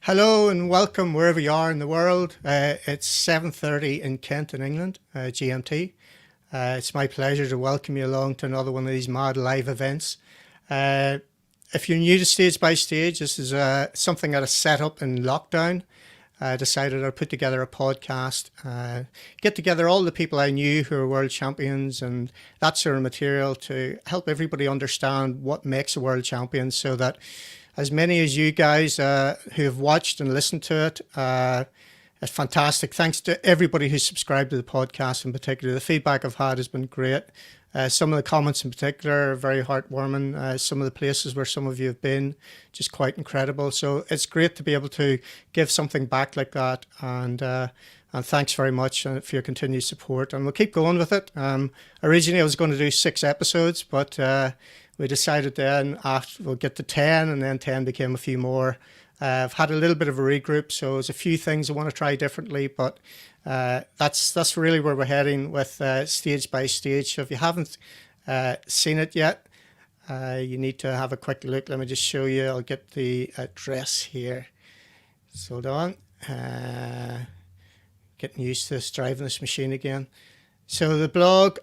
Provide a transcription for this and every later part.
Hello and welcome wherever you are in the world. It's 7:30 in Kent in England, GMT. It's my pleasure to welcome you along to another one of these mad live events. If you're new to Stage by Stage, this is something that I set up in lockdown. I decided I'd put together a podcast, get together all the people I knew who are world champions and that sort of material to help everybody understand what makes a world champion, so that as many as you guys who have watched and listened to it, it's fantastic. Thanks to everybody who subscribed to the podcast in particular. The feedback I've had has been great. Some of the comments in particular are very heartwarming. Some of the places where some of you have been, just quite incredible. So it's great to be able to give something back like that. And thanks very much for your continued support. And we'll keep going with it. Originally, I was going to do 6 episodes, but we decided then after we'll get to 10, and then 10 became a few more. I've had a little bit of a regroup, so there's a few things I want to try differently, but that's really where we're heading with Stage by Stage. So if you haven't seen it yet, you need to have a quick look. Let me just show you. I'll get the address here. So hold on. Getting used to this, driving this machine again. So the blog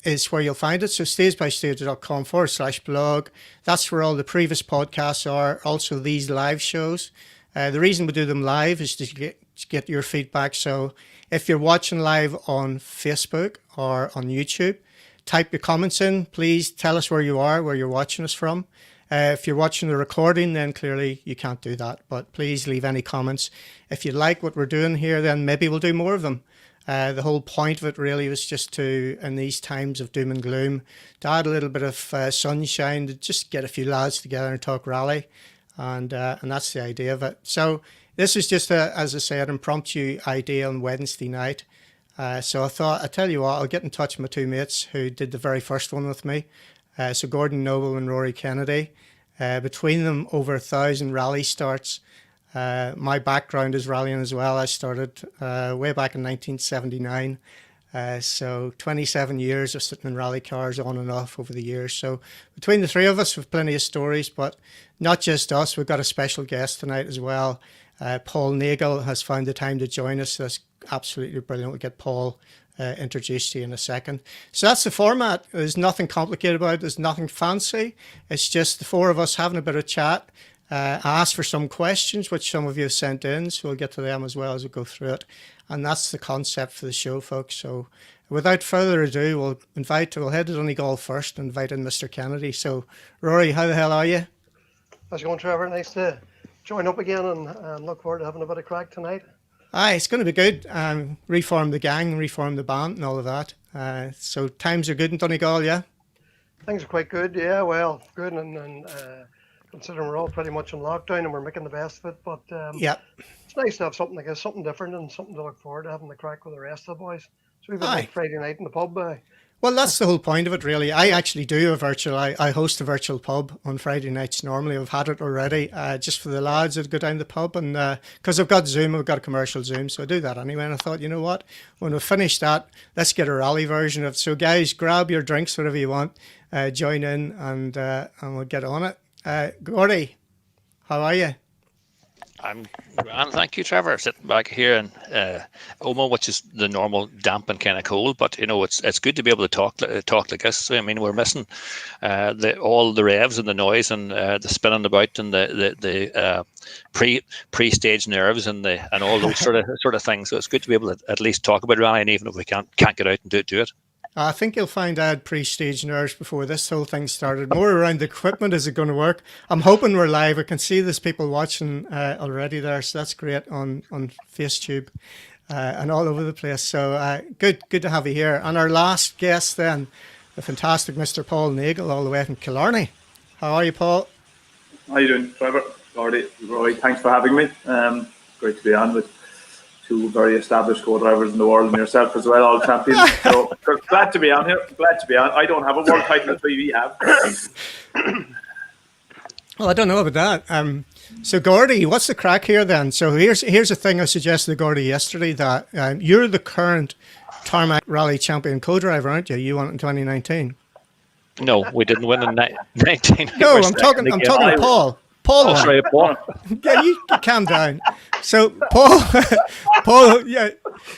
is where you'll find it. So stagebystage.com/blog. That's where all the previous podcasts are. Also these live shows. The reason we do them live is to get your feedback. So if you're watching live on Facebook or on YouTube, type your comments in. Please tell us where you are, where you're watching us from. If you're watching the recording, then clearly you can't do that. But please leave any comments. If you like what we're doing here, then maybe we'll do more of them. The whole point of it really was just to, in these times of doom and gloom, to add a little bit of sunshine, to just get a few lads together and talk rally. And that's the idea of it. So this is just, as I said, an impromptu idea on Wednesday night. So I thought, I tell you what, I'll get in touch with my 2 mates who did the very first one with me. So Gordon Noble and Rory Kennedy. Between them, over 1,000 rally starts. My background is rallying as well. I started way back in 1979. So 27 years of sitting in rally cars on and off over the years. So between the 3 of us, we've plenty of stories, but not just us. We've got a special guest tonight as well. Paul Neagle has found the time to join us. That's absolutely brilliant. We'll get Paul introduced to you in a second. So that's the format. There's nothing complicated about it. There's nothing fancy. It's just the 4 of us having a bit of chat. I asked for some questions, which some of you have sent in, so we'll get to them as well as we go through it. And that's the concept for the show, folks. So without further ado, we'll head to Donegal first and invite in Mr. Kennedy. So, Rory, how the hell are you? How's it going, Trevor? Nice to join up again and look forward to having a bit of crack tonight. Aye, it's going to be good. Reform the gang, reform the band and all of that. So times are good in Donegal, yeah? Things are quite good, yeah, well, good and considering we're all pretty much in lockdown and we're making the best of it, but yeah, it's nice to have something, I guess, something different and something to look forward to, having the crack with the rest of the boys. So we've been like Friday night in the pub. Well, that's the whole point of it, really. I actually do I host a virtual pub on Friday nights normally. I've had it already, just for the lads that go down the pub, and because I've got Zoom, I've got a commercial Zoom, so I do that anyway. And I thought, you know what, when we finish that, let's get a rally version of it. So guys, grab your drinks, whatever you want, join in, and we'll get on it. Gordy, how are you? I'm grand, thank you, Trevor. Sitting back here in Oma, which is the normal damp and kind of cold, but you know it's good to be able to talk like this. I mean, we're missing all the revs and the noise and the spinning about and the pre-stage nerves and all those sort of things. So it's good to be able to at least talk about rally, and even if we can't get out and do it. I think you'll find I had pre-stage nerves before this whole thing started. More around the equipment. Is it going to work? I'm hoping we're live. I can see there's people watching already there, so that's great on FaceTube and all over the place. So good to have you here. And our last guest then, the fantastic Mr. Paul Neagle, all the way from Killarney. How are you, Paul? How are you doing, Trevor? Gordy, Rory, thanks for having me. Great to be on with 2 very established co-drivers in the world, and yourself as well, all champions. So glad to be on here. Glad to be on. I don't have a world title as we have. Well, I don't know about that. So Gordy, what's the crack here then? So here's a thing I suggested to Gordy yesterday, that you're the current Tarmac Rally Champion co-driver, aren't you? You won it in 2019. No, we didn't win in 19. No, I'm talking to Paul. Paul, Sorry, Paul. yeah, you calm down. So Paul, yeah,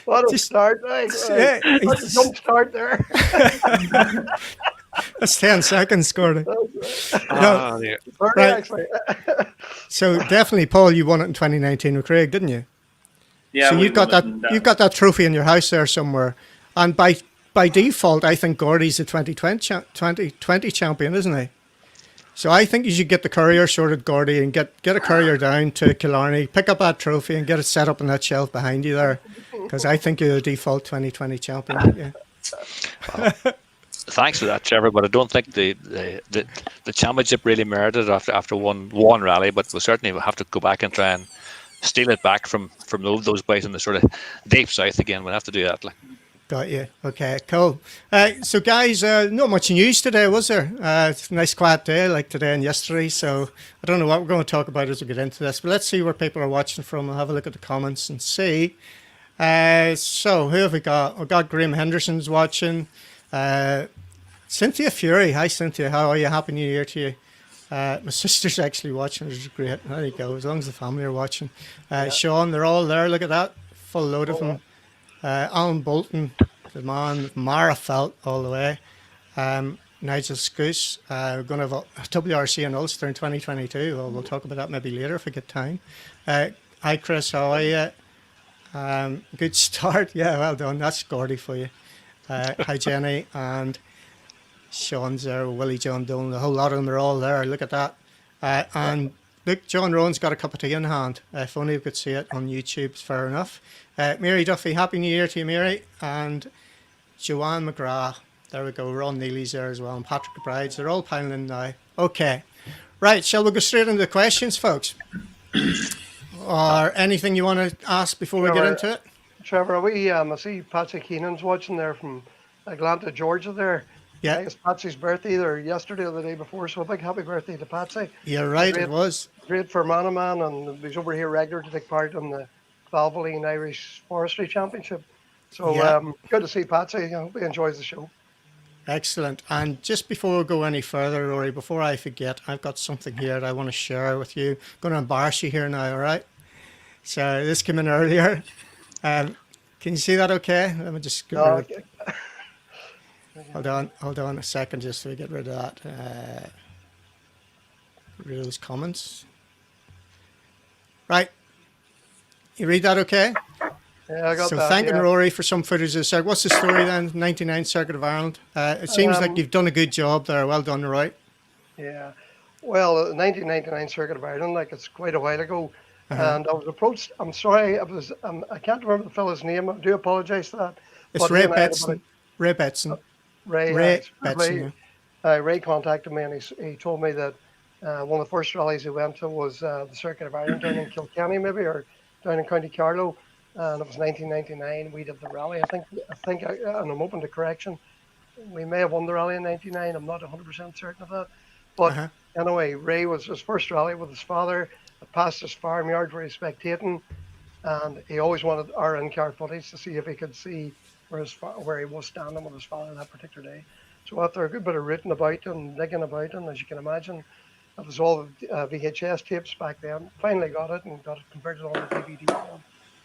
What a just- start, right? yeah, What a jump start there. that's 10 seconds, Gordon. Ah, dear. 30 Right. actually. So definitely, Paul, you won it in 2019 with Craig, didn't you? Yeah, So we you've got won that. it in You've got that trophy in your house there somewhere, and by default, I think Gordy's the 2020 champion, isn't he? So I think you should get the courier sorted, Gordy, and get a courier down to Killarney, pick up that trophy, and get it set up on that shelf behind you there, because I think you're the default 2020 champion. Yeah. Thanks for that, Trevor. But I don't think the championship really merited after one rally. But we certainly will have to go back and try and steal it back from those boys in the sort of deep south again. We'll have to do that. Like. Got you. Okay, cool. So, guys, not much news today, was there? It's a nice quiet day like today and yesterday. So, I don't know what we're going to talk about as we get into this, but let's see where people are watching from. We'll have a look at the comments and see. So, who have we got? We've got Graham Henderson's watching. Cynthia Fury. Hi, Cynthia. How are you? Happy New Year to you. My sister's actually watching, which is great. There you go. As long as the family are watching. Sean, they're all there. Look at that. Full load of them. Alan Bolton, the man, Mara Felt all the way. Nigel Scoose. We're going to have a WRC in Ulster in 2022. Well, we'll talk about that maybe later if we get time. Hi, Chris. How are you? Good start. Yeah, well done. That's Gordy for you. Hi, Jenny. And Sean's there. Willie John Dolan. A whole lot of them are all there. Look at that. And look, John Rowan's got a cup of tea in hand. If only we could see it on YouTube, it's fair enough. Mary Duffy, Happy New Year to you, Mary. And Joanne McGrath. There we go. Ron Neely's there as well. And Patrick McBride's. They're all piling in now. Okay. Right. Shall we go straight into the questions, folks? Or anything you want to ask before we get into it? Trevor, I see Patsy Keenan's watching there from Atlanta, Georgia there. Yeah. It's Patsy's birthday either yesterday or the day before, so a big happy birthday to Patsy. You're right, Great. it was. Great for Man, and he's over here regular to take part in the Valvoline Irish Forestry Championship. So good to see Patsy. I hope he enjoys the show. Excellent. And just before we go any further, Rory, before I forget, I've got something here that I want to share with you. I'm going to embarrass you here now, all right? So this came in earlier. Can you see that okay? Let me just get rid of it. Hold on a second just so we get rid of that. Get rid of those comments. Right. You read that okay? Yeah, I got so that. thanking yeah. Rory for some footage of the what's the story then? 99 Circuit of Ireland. It seems like you've done a good job there. Well done, Roy. Yeah. Well, 1999 Circuit of Ireland, like it's quite a while ago. And I was approached. I'm sorry, I can't remember the fellow's name. I do apologise for that. It's Ray Betson. Ray Betson. Ray Betson. Yeah. Ray contacted me and he told me that one of the first rallies he went to was the Circuit of Ireland down in Kilkenny, maybe, or down in County Carlo, and it was 1999. We did the rally. I think, and I'm open to correction. We may have won the rally in '99. I'm not 100% certain of that. But anyway, Ray was his first rally with his father. It passed his farmyard where he's spectating, and he always wanted our in-car footage to see if he could see where he was standing with his father that particular day. So after a good bit of rooting about and digging about, and as you can imagine, it was all VHS tapes back then. Finally got it and got it converted on to DVD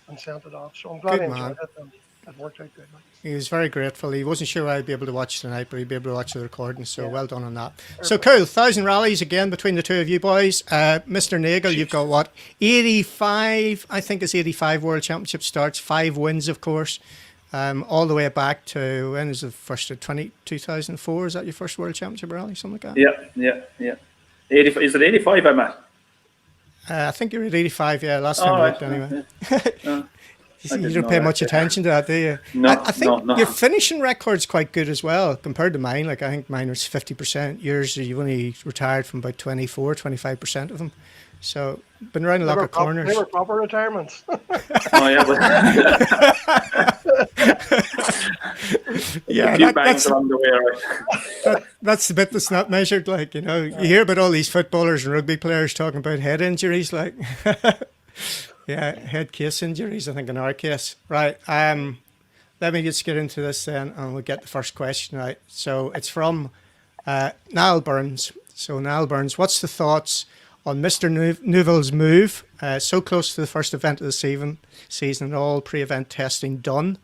and sent it off. So I'm glad he enjoyed it, and it worked out good. He was very grateful. He wasn't sure I'd be able to watch tonight, but he'd be able to watch the recording. So well done on that. So cool. 1,000 rallies again between the two of you boys. Mr. Neagle, you've got what? 85, I think it's 85 World Championship starts. 5 wins, of course. All the way back to, when is the first? 2004? Is that your first World Championship rally? Something like that? Yeah. 80, is it 85 I'm at? I think you're at 85, yeah, last time I looked anyway. You don't pay much attention to that, do you? No, I think no. your finishing record's quite good as well compared to mine. Like, I think mine was 50%. Yours, you've only retired from about 25% of them. So, been around a lot of corners. They were proper retirements. Oh, yeah. Yeah, that's along the way, right? That's the bit that's not measured. Like, you know, you hear about all these footballers and rugby players talking about head injuries, like, yeah, head case injuries, I think, in our case. Right. Let me just get into this then, and we'll get the first question right. So it's from Niall Burns. So, Niall Burns, what's the thoughts on Mr. Neuville's move, so close to the first event of the season, all pre-event testing done.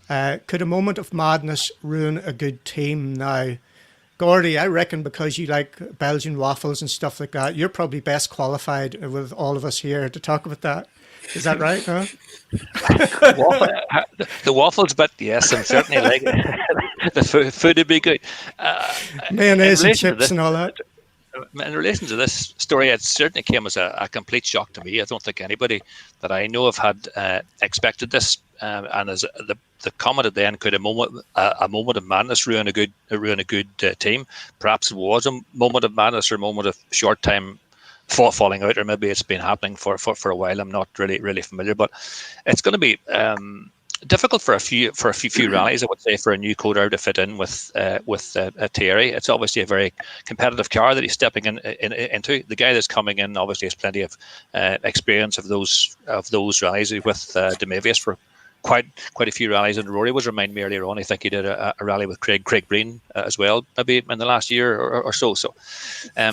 Could a moment of madness ruin a good team now? Gordy, I reckon because you like Belgian waffles and stuff like that, you're probably best qualified with all of us here to talk about that. Is that right, huh? The waffles, but yes, I'm certainly like the food would be good. Mayonnaise and chips and all that. In relation to this story, it certainly came as a complete shock to me. I don't think anybody that I know of had expected this. And as the comment at the end, could a moment of madness ruin a good team? Perhaps it was a moment of madness or a moment of short time falling out, or maybe it's been happening for a while. I'm not really familiar, but it's going to be difficult for a few rallies, I would say, for a new co-driver to fit in with Thierry. It's obviously a very competitive car that he's stepping into. The guy that's coming in obviously has plenty of experience of those rallies with De Mavius for quite a few rallies, and Rory was reminding me earlier on. I think he did a rally with Craig Breen as well, maybe in the last year or so. So, I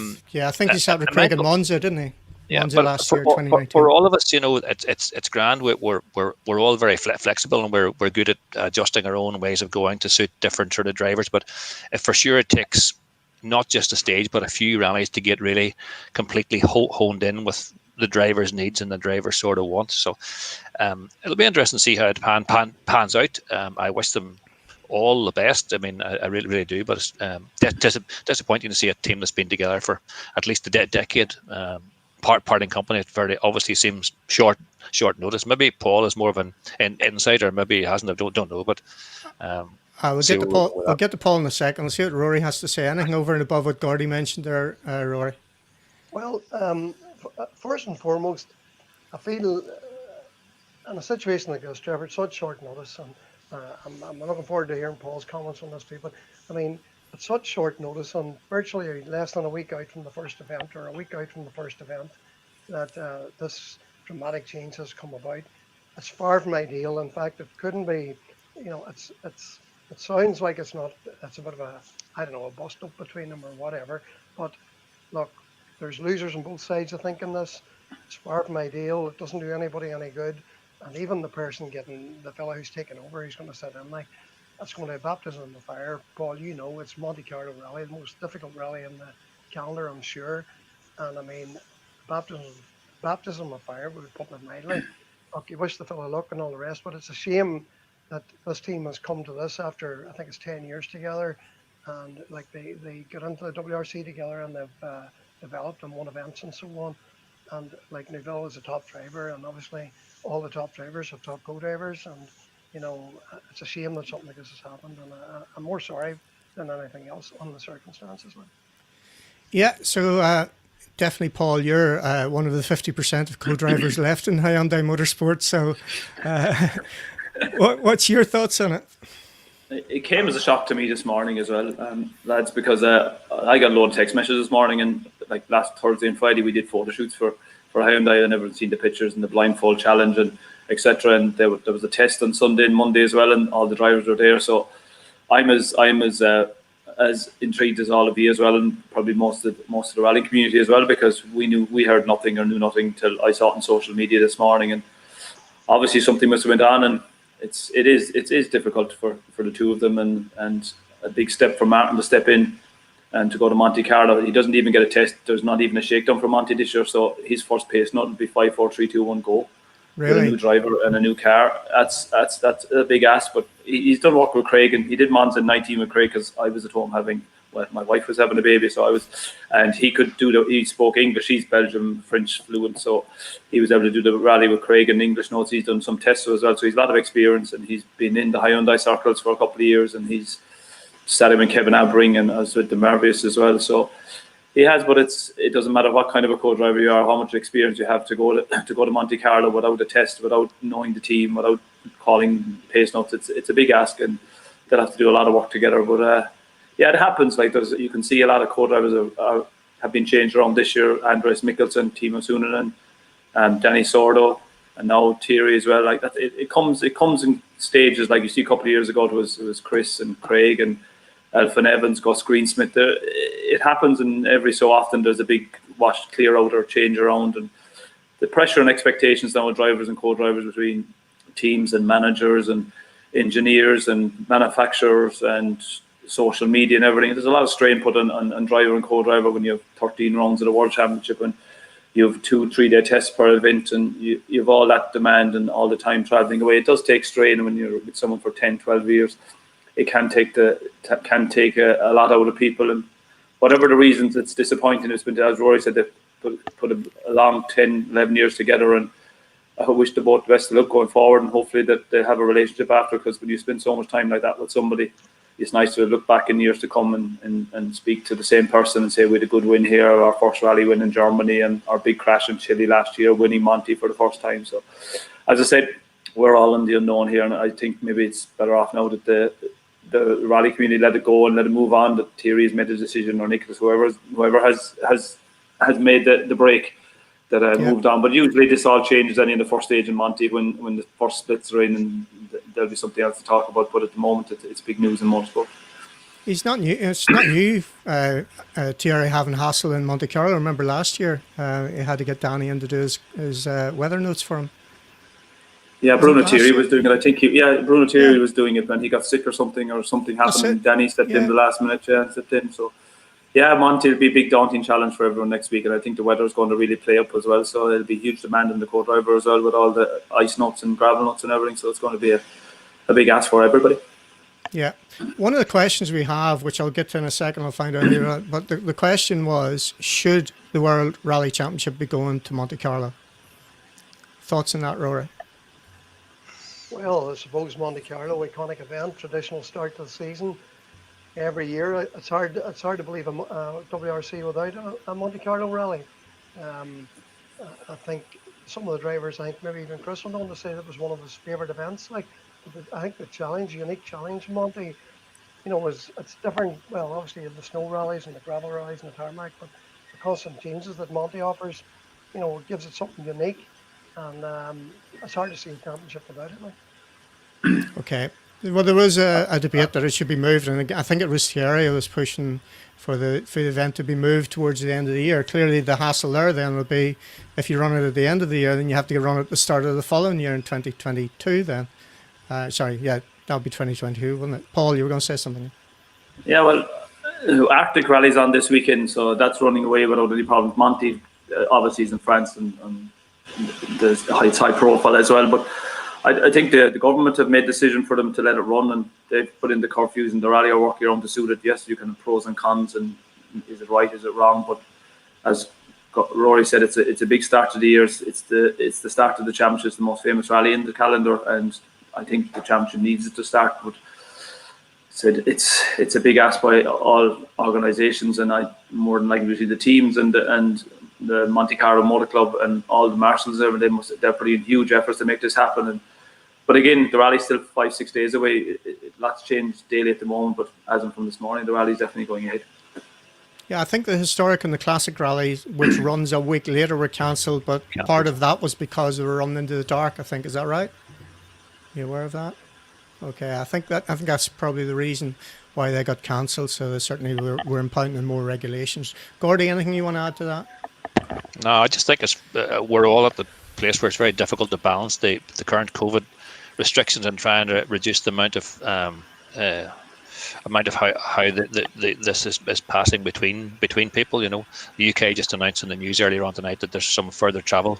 think he sat with Craig in Monza, didn't he? Yeah, Monza last year, 2019. For all of us, it's grand. We're all very flexible, and we're good at adjusting our own ways of going to suit different sort of drivers. But for sure, it takes not just a stage, but a few rallies to get really completely honed in with the driver's needs and the driver's sort of wants. So it'll be interesting to see how it pans out. I wish them all the best. I mean, I really do. But it's disappointing to see a team that's been together for at least a decade. Parting company. It very obviously seems short notice. Maybe Paul is more of an insider. Maybe he hasn't. I don't know. But we'll get to Paul in a second. Let's see what Rory has to say. Anything over and above what Gordy mentioned there, Rory? Well, first and foremost, I feel in a situation like this, Trevor, it's such short notice, and I'm looking forward to hearing Paul's comments on this too. But I mean, it's such short notice, and virtually less than a week out from the first event, or a week out from the first event, that this dramatic change has come about. It's far from ideal. In fact, it couldn't be. It sounds like it's not. It's a bit of a bust up between them or whatever. But look, there's losers on both sides, I think, in this. It's far from ideal. It doesn't do anybody any good. And even the person getting, the fellow who's taking over, he's going to sit in like, that's going to be a baptism in the fire. Paul, it's Monte Carlo Rally, the most difficult rally in the calendar, I'm sure. And I mean, baptism of fire, we would put it mildly. Look, you wish the fellow luck and all the rest, but it's a shame that this team has come to this after, I think it's 10 years together. And like they got into the WRC together, and they've developed and won events and so on. And like Neagle is a top driver, and obviously all the top drivers have top co-drivers, and it's a shame that something like this has happened, and I'm more sorry than anything else on the circumstances. Yeah, so definitely, Paul, you're one of the 50% of co-drivers left in Hyundai Motorsport. So what's your thoughts on it? It came as a shock to me this morning as well, lads, because I got a load of text messages this morning, and like last Thursday and Friday we did photo shoots for Hyundai. I never seen the pictures and the blindfold challenge and etc. And there was a test on Sunday and Monday as well, and all the drivers were there. So I'm as intrigued as all of you as well, and probably most of the rally community as well, because we heard nothing or knew nothing till I saw it on social media this morning, and obviously something must have went on, and it is difficult for the two of them, and a big step for Martin to step in and to go to Monte Carlo. He doesn't even get a test. There's not even a shakedown for Monte this year, so his first pace note will be 5, 4, 3, 2, 1 go. Really? With a new driver and a new car. That's a big ask, but he's done work with Craig, and he did Monza in 19 with Craig, because I was at home my wife was having a baby, and he spoke English. He's Belgian French fluent, so he was able to do the rally with Craig in English notes. He's done some tests as well, so he's a lot of experience, and he's been in the Hyundai circles for a couple of years, and he's sat him in Kevin Albring and as with the Marvius as well. So he has, but it doesn't matter what kind of a co-driver you are, how much experience you have to go to Monte Carlo without a test, without knowing the team, without calling pace notes. It's a big ask, and they'll have to do a lot of work together. But it happens. Like you can see a lot of co-drivers have been changed around this year. Andres Mikkelsen, Timo Sunonen, Danny Sordo, and now Thierry as well. Like that, it comes in stages. Like you see a couple of years ago, it was Chris and Craig and Elfyn Evans, Gus Greensmith. It happens, and every so often there's a big wash, clear out or change around. And the pressure and expectations now with drivers and co-drivers between teams and managers and engineers and manufacturers and social media and everything. There's a lot of strain put on driver and co-driver when you have 13 rounds of the World Championship and you have 2-3 day tests per event, and you have all that demand and all the time travelling away. It does take strain when you're with someone for 10, 12 years. It can take a lot out of people, and whatever the reasons, it's disappointing. It's been, as Rory said, they put a long 10, 11 years together, and I wish the both the best of luck going forward, and hopefully that they have a relationship after, because when you spend so much time like that with somebody, it's nice to look back in years to come and speak to the same person and say we had a good win here, our first rally win in Germany, and our big crash in Chile last year, winning Monte for the first time. So, as I said, we're all in the unknown here, and I think maybe it's better off now that the rally community let it go and let it move on. That Thierry has made the decision, or Nicholas, whoever has made the break, that moved on. But usually this all changes in the first stage in Monte when the first splits are in, and there'll be something else to talk about. But at the moment, it's big news in motorsport. He's not new. It's not new. Thierry having hassle in Monte Carlo. I remember last year he had to get Danny in to do his weather notes for him. Yeah, Bruno Thierry was doing it. I think Bruno Thierry was doing it when he got sick or something happened, and Danny stepped in the last minute. Stepped in. So. Yeah, Monte will be a big daunting challenge for everyone next week, and I think the weather is going to really play up as well. So there'll be huge demand in the co-driver as well, with all the ice nuts and gravel nuts and everything. So it's going to be a big ask for everybody. Yeah. One of the questions we have, which I'll get to in a second, I'll find out here, but the question was, should the World Rally Championship be going to Monte Carlo? Thoughts on that, Rory? Well, I suppose Monte Carlo, iconic event, traditional start to the season. Every year, it's hard to believe a WRC without a Monte Carlo rally. I think some of the drivers, I think maybe even Chris went on to say that was one of his favourite events. Like, I think the unique challenge in Monte, it's different. Well, obviously you have the snow rallies and the gravel rallies and the tarmac, but the constant changes that Monte offers, it gives it something unique, and it's hard to see a championship without it. Like. Okay. Well, there was a debate that it should be moved, and I think it was Thierry who was pushing for the event to be moved towards the end of the year. Clearly, the hassle there then would be if you run it at the end of the year, then you have to run it at the start of the following year in 2022. Then, that would be 2022, wouldn't it? Paul, you were going to say something. Yeah, well, Arctic Rally's on this weekend, so that's running away without any problems. Monte, obviously, is in France, and there's high profile as well, but. I think the government have made a decision for them to let it run, and they've put in the curfews, and the rally are working around to suit it. Yes, you can have pros and cons, and is it right, is it wrong? But as Rory said, it's a big start to the year. It's the start of the championship. It's the most famous rally in the calendar, and I think the championship needs it to start. But it's a big ask by all organisations, and more than likely the teams and the Monte Carlo Motor Club and all the marshals. They're putting in huge efforts to make this happen. But again, the rally's still 5-6 days away. Lots change daily at the moment, but as of from this morning, the rally's definitely going ahead. Yeah, I think the historic and the classic rallies, which runs a week later, were cancelled, but part of that was because they were running into the dark, I think. Is that right? You aware of that? Okay, I think that's probably the reason why they got cancelled. So they certainly were impounding more regulations. Gordy, anything you want to add to that? No, I just think we're all at the place where it's very difficult to balance the current COVID restrictions and trying to reduce the amount of how this is passing between people. The UK just announced in the news earlier on tonight that there's some further travel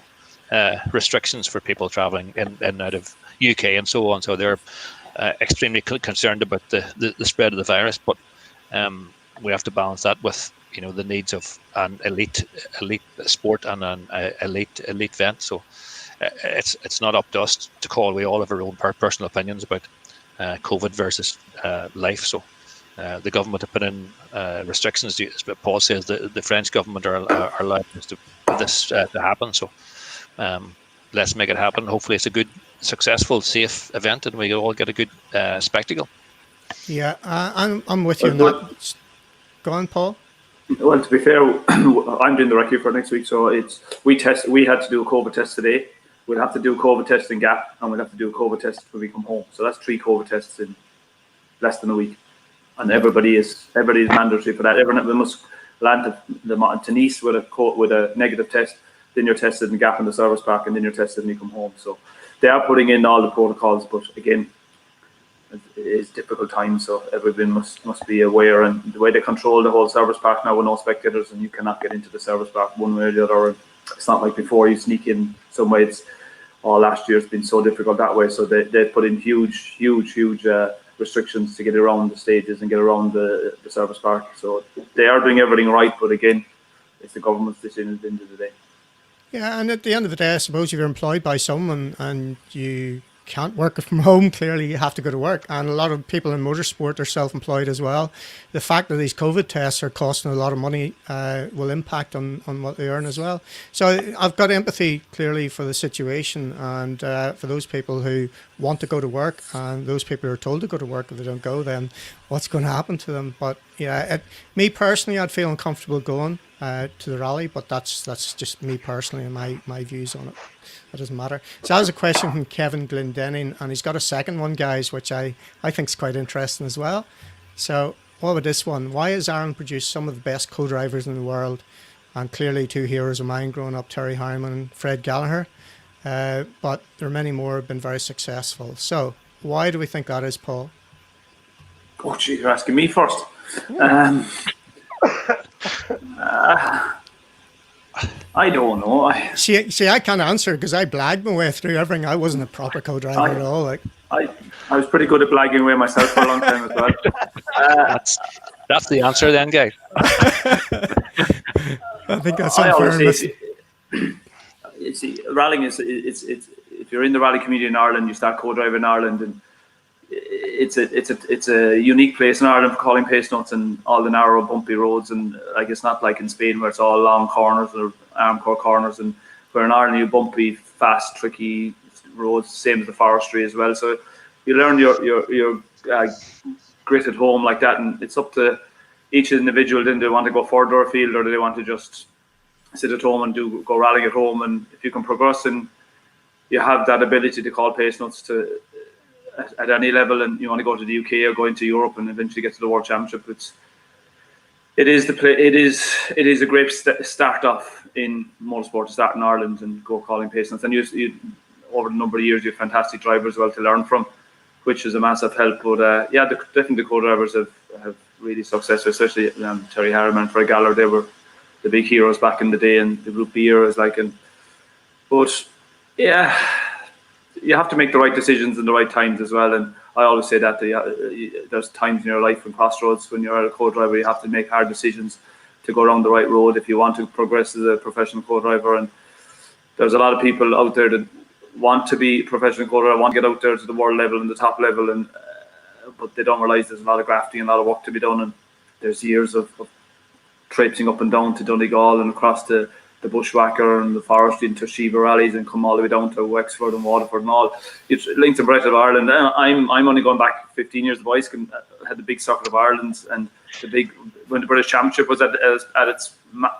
restrictions for people travelling in and out of UK and so on. So they're extremely concerned about the spread of the virus, but we have to balance that with the needs of an elite sport and an elite event. So it's not up to us to call. We all have our own personal opinions about COVID versus life. So the government have put in restrictions. Paul says the French government are allowing this to happen. So let's make it happen. Hopefully it's a good, successful, safe event, and we all get a good spectacle. Yeah, I'm with you on that. Go on, Paul. Well, to be fair, I'm doing the recce for next week, so we had to do a COVID test today. We'll have to do a COVID test in Gap, and we'll have to do a COVID test when we come home. So that's 3 COVID tests in less than a week, and everybody is mandatory for that. land to Nice with a negative test, then you're tested in Gap in the service park, and then you're tested and you come home. So they are putting in all the protocols, but again, it is difficult times, so everyone must be aware. And the way they control the whole service park now with no spectators, and you cannot get into the service park one way or the other. It's not like before, you sneak in some way. It's last year has been so difficult that way. So they put in huge restrictions to get around the stages and get around the service park. So they are doing everything right, but again, it's the government's decision at the end of the day. Yeah, and at the end of the day, I suppose if you're employed by someone and you can't work from home, clearly you have to go to work. And a lot of people in motorsport are self-employed as well. The fact that these COVID tests are costing a lot of money will impact on what they earn as well. So I've got empathy clearly for the situation, and for those people who want to go to work and those people who are told to go to work. If they don't go, then what's going to happen to them? But yeah, me personally, I'd feel uncomfortable going to the rally, but that's just me personally and my views on it. That doesn't matter. So that was a question from Kevin Glendenning, and he's got a second one, guys, which I think is quite interesting as well. So what about this one? Why has Ireland produced some of the best co-drivers in the world? And clearly two heroes of mine growing up, Terry Harriman and Fred Gallagher. But there are many more who have been very successful. So why do we think that is, Paul? Oh, gee, you're asking me first. I don't know. See, I can't answer because I blagged my way through everything. I wasn't a proper co-driver at all. I was pretty good at blagging away myself for a long time as well. That's the answer then, guys. I think that's unfair. You see, rallying is if you're in the rally community in Ireland, you start co-driving in Ireland, and it's a unique place in Ireland for calling pace notes and all the narrow, bumpy roads, and like it's not like in Spain where it's all long corners or armcore corners, and where in Ireland you bumpy, fast, tricky roads, same as the forestry as well. So you learn your grit at home like that, and it's up to each individual. Then they want to go further afield, or do they want to just sit at home and go rallying at home? And if you can progress and you have that ability to call pace notes at any level, and you want to go to the UK or go into Europe and eventually get to the World Championship, it is a great start off in motorsport to start in Ireland and go calling pace notes. And you over the number of years, you have fantastic drivers as well to learn from, which is a massive help. But definitely the co-drivers have really successful, especially Terry Harriman and Fred Gallagher. They were the big heroes back in the day, and the Group B era is like. But yeah, you have to make the right decisions in the right times as well. And I always say that there's times in your life and crossroads when you're a co-driver, you have to make hard decisions to go around the right road if you want to progress as a professional co-driver. And there's a lot of people out there that want to be professional co-driver, want to get out there to the world level and the top level, and but they don't realise there's a lot of grafting and a lot of work to be done. And there's years of traipsing up and down to Donegal and across the Bushwhacker and the Forestry and Toshiba rallies, and come all the way down to Wexford and Waterford and all. It's length and breadth of Ireland. I'm only going back 15 years. The boys had the big Circuit of Ireland, and when the British Championship was at its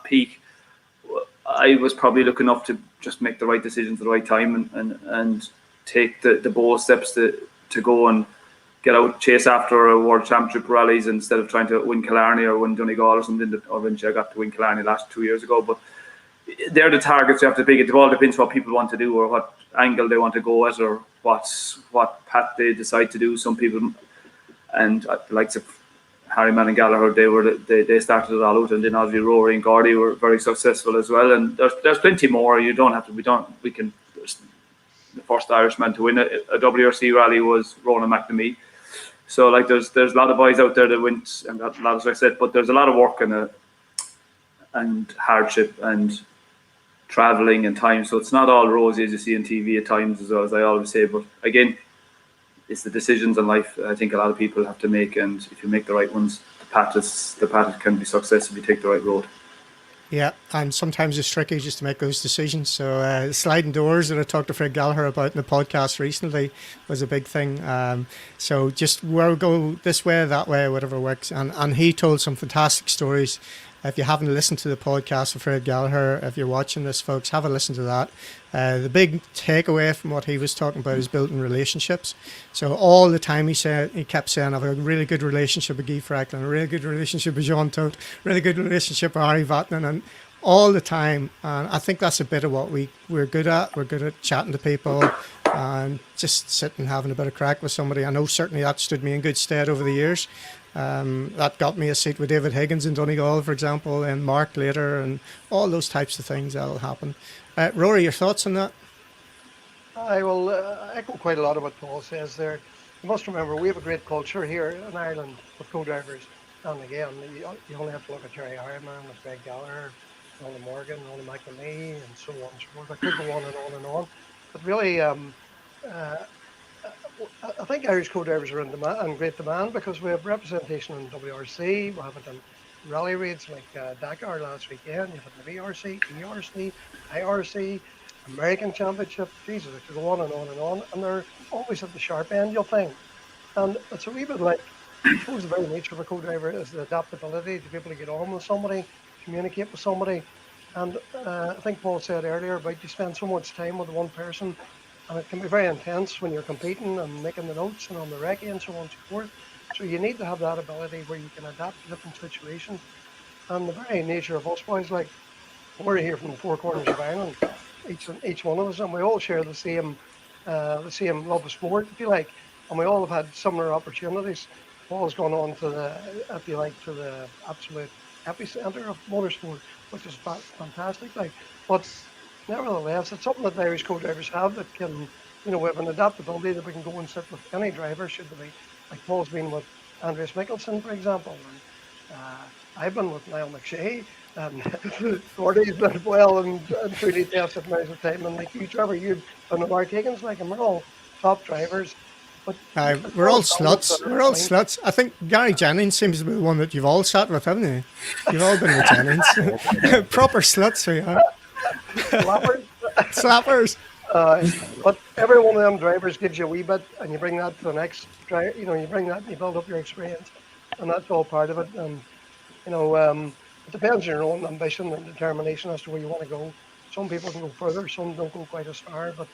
peak, I was probably looking up to just make the right decisions at the right time and take the bold steps to go and get out, chase after a World Championship rallies instead of trying to win Killarney or win Donegal or something. Eventually I got to win Killarney last 2 years ago, but they're the targets you have to pick. It all depends what people want to do or what angle they want to go at or what path they decide to do. Some people, and the likes of Harriman and Gallagher, they started it all out, and then obviously Rory and Gordy were very successful as well. And there's plenty more. You don't have to. We can. The first Irishman to win a WRC rally was Ronan McNamee. So like there's a lot of boys out there that went and got a lot of success, but there's a lot of work and hardship and traveling and time. So it's not all rosy as you see on TV at times, as well, as I always say. But again, it's the decisions in life I think a lot of people have to make, and if you make the right ones, the path can be success if you take the right road. Yeah, and sometimes it's tricky just to make those decisions. So sliding doors that I talked to Fred Gallagher about in the podcast recently was a big thing. So just where we go this way, that way, whatever works. And he told some fantastic stories If you haven't listened to the podcast with Fred Gallagher, if you're watching this, folks, have a listen to that. The big takeaway from what he was talking about is building relationships. So all the time he kept saying, I've a really good relationship with Guy Franklin, a really good relationship with Jean Todt, really good relationship with Harry Vatanen, and all the time. And I think that's a bit of what we're good at. We're good at chatting to people and just sitting and having a bit of crack with somebody. I know certainly that stood me in good stead over the years. That got me a seat with David Higgins in Donegal, for example, and Mark later, and all those types of things that'll happen. Rory, your thoughts on that? I will echo quite a lot of what Paul says there. You must remember, we have a great culture here in Ireland with co-drivers. And again, you only have to look at Jerry Harriman, with Greg Gallagher, Roland Morgan, Roland McNamee, and so on and so forth. I could go on and on and on. But really, I think Irish co-drivers are in great demand because we have representation in WRC, we have it in rally rates like Dakar last weekend, you have it in the VRC, ERC, IRC, American Championship. Jesus, it could go on and on and on, and they're always at the sharp end, you'll think. And it's a wee bit like, I suppose the very nature of a co-driver is the adaptability to be able to get on with somebody, communicate with somebody. And I think Paul said earlier about you spend so much time with one person, and it can be very intense when you're competing and making the notes and on the recce and so on and so forth. So you need to have that ability where you can adapt to different situations. And the very nature of us boys, like, we're here from the four corners of Ireland, each one of us, and we all share the same love of sport, if you like, and we all have had similar opportunities. Paul's gone on to the absolute epicenter of motorsport, which is fantastic. But nevertheless, it's something that Irish co-drivers have that can, we have an adaptability that we can go and sit with any driver, should there be, like Paul's been with Andreas Mikkelsen, for example, and I've been with Niall McShea, and Rory's been well and truly tested amounts of time, and like you, Trevor, you've been with Mark Higgins, and we're all top drivers. But we're all sluts. We're all sluts. I think Gary Jennings seems to be the one that you've all sat with, haven't you? You've all been with Jennings. Proper sluts, we are. Slappers. But every one of them drivers gives you a wee bit, and you bring that to the next drive. You bring that and you build up your experience, and that's all part of it. And it depends on your own ambition and determination as to where you want to go. Some people can go further, some don't go quite as far. But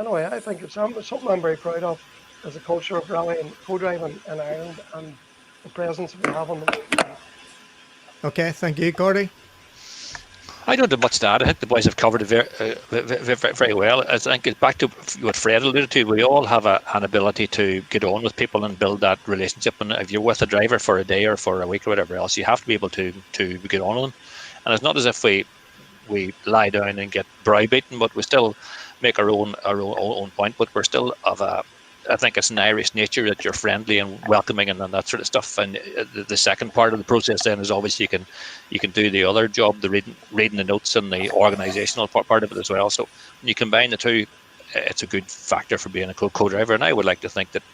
anyway, I think it's something I'm very proud of as a culture of rally and co-driving in Ireland and the presence that we have on the road. Okay, thank you, Gordy. I don't have much to add. I think the boys have covered it very well. I think it's back to what Fred alluded to. We all have an ability to get on with people and build that relationship. And if you're with a driver for a day or for a week or whatever else, you have to be able to get on with them. And it's not as if we lie down and get browbeaten, but we still make our own point. But we're still I think it's an Irish nature that you're friendly and welcoming and that sort of stuff. And the second part of the process then is obviously you can do the other job, the reading the notes and the organisational part of it as well. So when you combine the two, it's a good factor for being a co-driver. And I would like to think that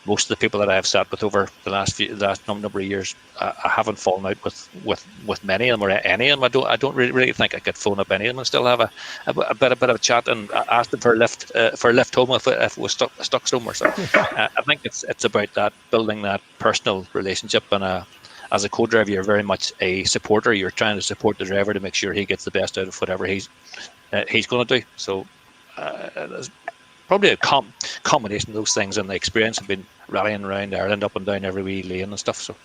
most of the people that I have sat with over the last number of years, I haven't fallen out with many of them or any of them. I don't really think I could phone up any of them and still have a bit of a chat and ask them for a lift home if it was stuck somewhere. So I think it's about that, building that personal relationship. And as a co-driver, you're very much a supporter. You're trying to support the driver to make sure he gets the best out of whatever he's going to do. So there's probably a combination of those things, and the experience of been rallying around Ireland up and down every wee lane and stuff. So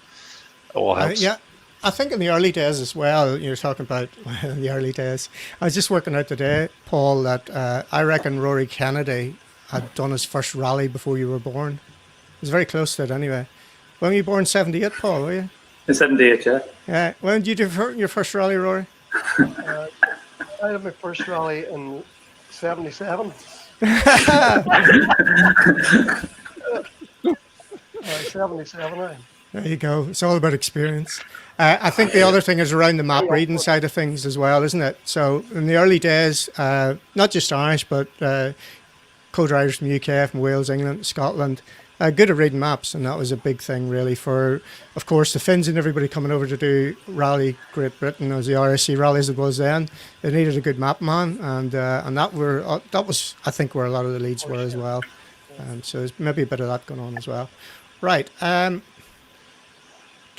it all helps. Yeah, I think in the early days as well, you're talking about the early days. I was just working out today, Paul, that I reckon Rory Kennedy had done his first rally before you were born. It was very close to it anyway. When were you born? 78, Paul, were you? In 78, yeah. Yeah. When did you do your first rally, Rory? I had my first rally in 77. 77. There you go. It's all about experience. I think the other thing is around the map reading side of things as well, isn't it? So in the early days, not just Irish, but co-drivers from the UK, from Wales, England, Scotland, good at reading maps, and that was a big thing really for, of course, the Finns and everybody coming over to do Rally Great Britain as the RSC rallies it was then. They needed a good map man, and that was I think where a lot of the leads were as well. So there's maybe a bit of that going on as well. Right.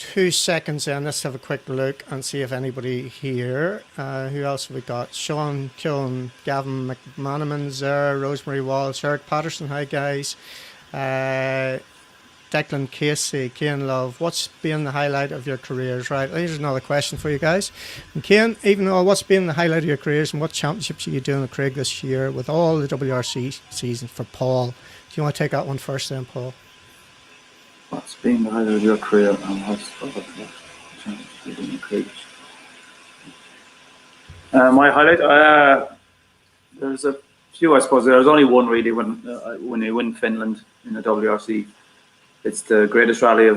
2 seconds in. Let's have a quick look and see if anybody here. Who else have we got? Sean Killen, Gavin McManaman's there, Rosemary Walsh, Eric Patterson. Hi, guys. Declan Casey, Cian Love. What's been the highlight of your careers? Right, here's another question for you guys. And Cian, even though what's been the highlight of your careers and what championships are you doing at Craig this year with all the WRC seasons for Paul? Do you want to take that one first then, Paul? What's been the highlight of your career and what's championships you doing at Craig? My highlight, there's a few, I suppose. There's only one really when you win Finland in the WRC. It's the greatest rally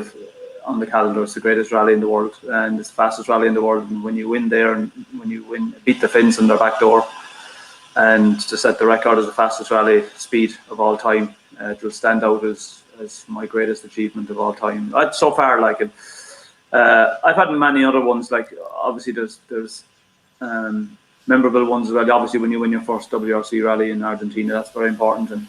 on the calendar. It's the greatest rally in the world, and it's the fastest rally in the world. And when you win there, and when you beat the Finns on their back door, and to set the record as the fastest rally speed of all time, it will stand out as my greatest achievement of all time. So far, like it. I've had many other ones. Like obviously, there's memorable ones as well. Obviously, when you win your first WRC rally in Argentina, that's very important. And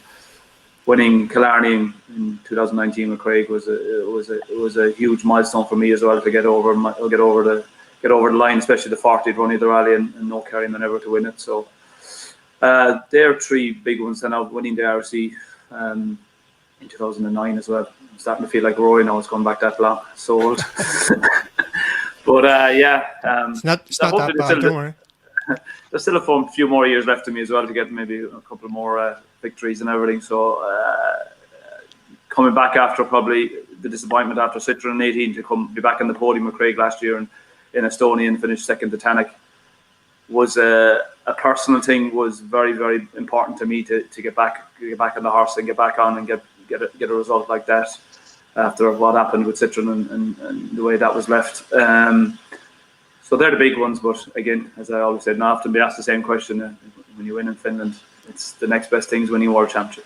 winning Killarney in 2019 with Craig was a huge milestone for me as well to get over the line, especially the 40th run of the rally and no carrying than ever to win it. So there are 3 big ones. And now winning the RC in 2009 as well. I'm starting to feel like Rory now. It's gone back that long. So old. But it's not that bad. Don't worry. There's still a few more years left to me as well to get maybe a couple more victories and everything. So coming back after probably the disappointment after Citroen in 18 to be back on the podium with Craig last year in Estonia and finish second to Tannic was a personal thing. Was very, very important to me to get back on the horse and get back on and get a result like that after what happened with Citroen and the way that was left. So they're the big ones, but again, as I always said, not often be asked the same question when you win in Finland. It's the next best thing is winning World Championship.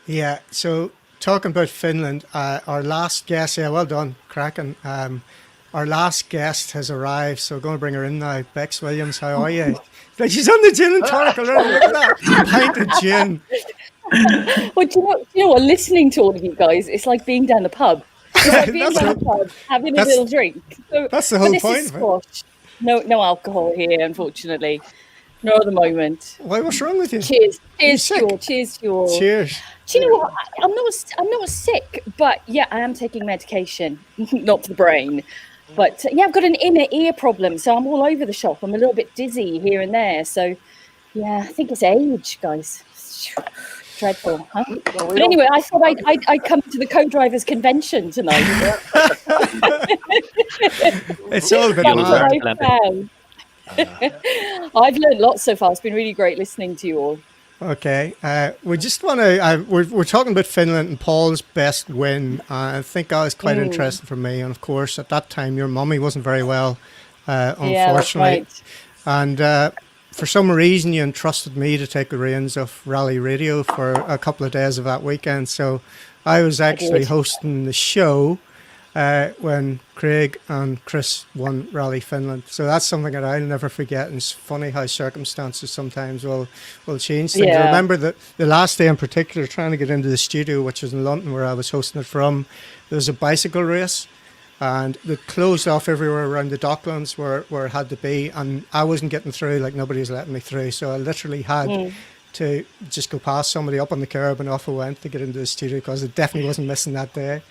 Yeah, so talking about Finland, our last guest, well done, cracking. Our last guest has arrived, so we're going to bring her in now. Bex Williams, how are you? Like she's on the gin and tonic already, look at that, pint of gin. Well, do you know what, listening to all of you guys, it's like being down the pub. It's like being down the pub, having a little drink. So, that's the whole point. Squash. No alcohol here, unfortunately. Not at the moment. Why? What's wrong with you? Cheers to you all. Cheers to you all. Cheers. Do you know what? I'm not sick, but yeah, I am taking medication, not for the brain. But yeah, I've got an inner ear problem, so I'm all over the shop. I'm a little bit dizzy here and there. So yeah, I think it's age, guys. Dreadful, huh? But anyway, I thought I'd come to the co-drivers convention tonight. It's all a bit mad. I've learned lots so far. It's been really great listening to you all. Okay, we just want to. We're talking about Finland and Paul's best win. I think that was quite interesting for me. And of course, at that time, your mummy wasn't very well, unfortunately. Yeah, that's right. And for some reason, you entrusted me to take the reins of Rally Radio for a couple of days of that weekend. So I was actually hosting the show when Craig and Chris won Rally Finland. So that's something that I'll never forget. And it's funny how circumstances sometimes will change things. Yeah. I remember the last day in particular, trying to get into the studio, which was in London where I was hosting it from. There was a bicycle race. And they closed off everywhere around the Docklands where it had to be. And I wasn't getting through, like nobody was letting me through. So I literally had to just go past somebody up on the curb and off I went to get into the studio because it definitely wasn't missing that day.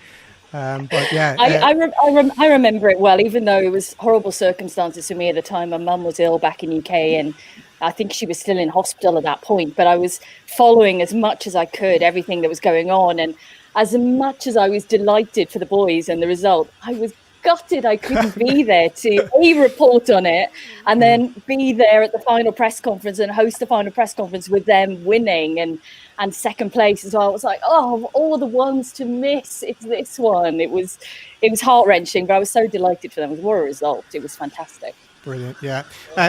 But yeah. I remember it well, even though it was horrible circumstances for me at the time. My mum was ill back in UK and I think she was still in hospital at that point. But I was following as much as I could, everything that was going on. And as much as I was delighted for the boys and the result, I was gutted I couldn't be there to report on it and then be there at the final press conference and host the final press conference with them winning and second place as well. It was like, oh, of all the ones to miss, it's this one. It was heart-wrenching, but I was so delighted for them. What a result. It was fantastic. Brilliant, yeah.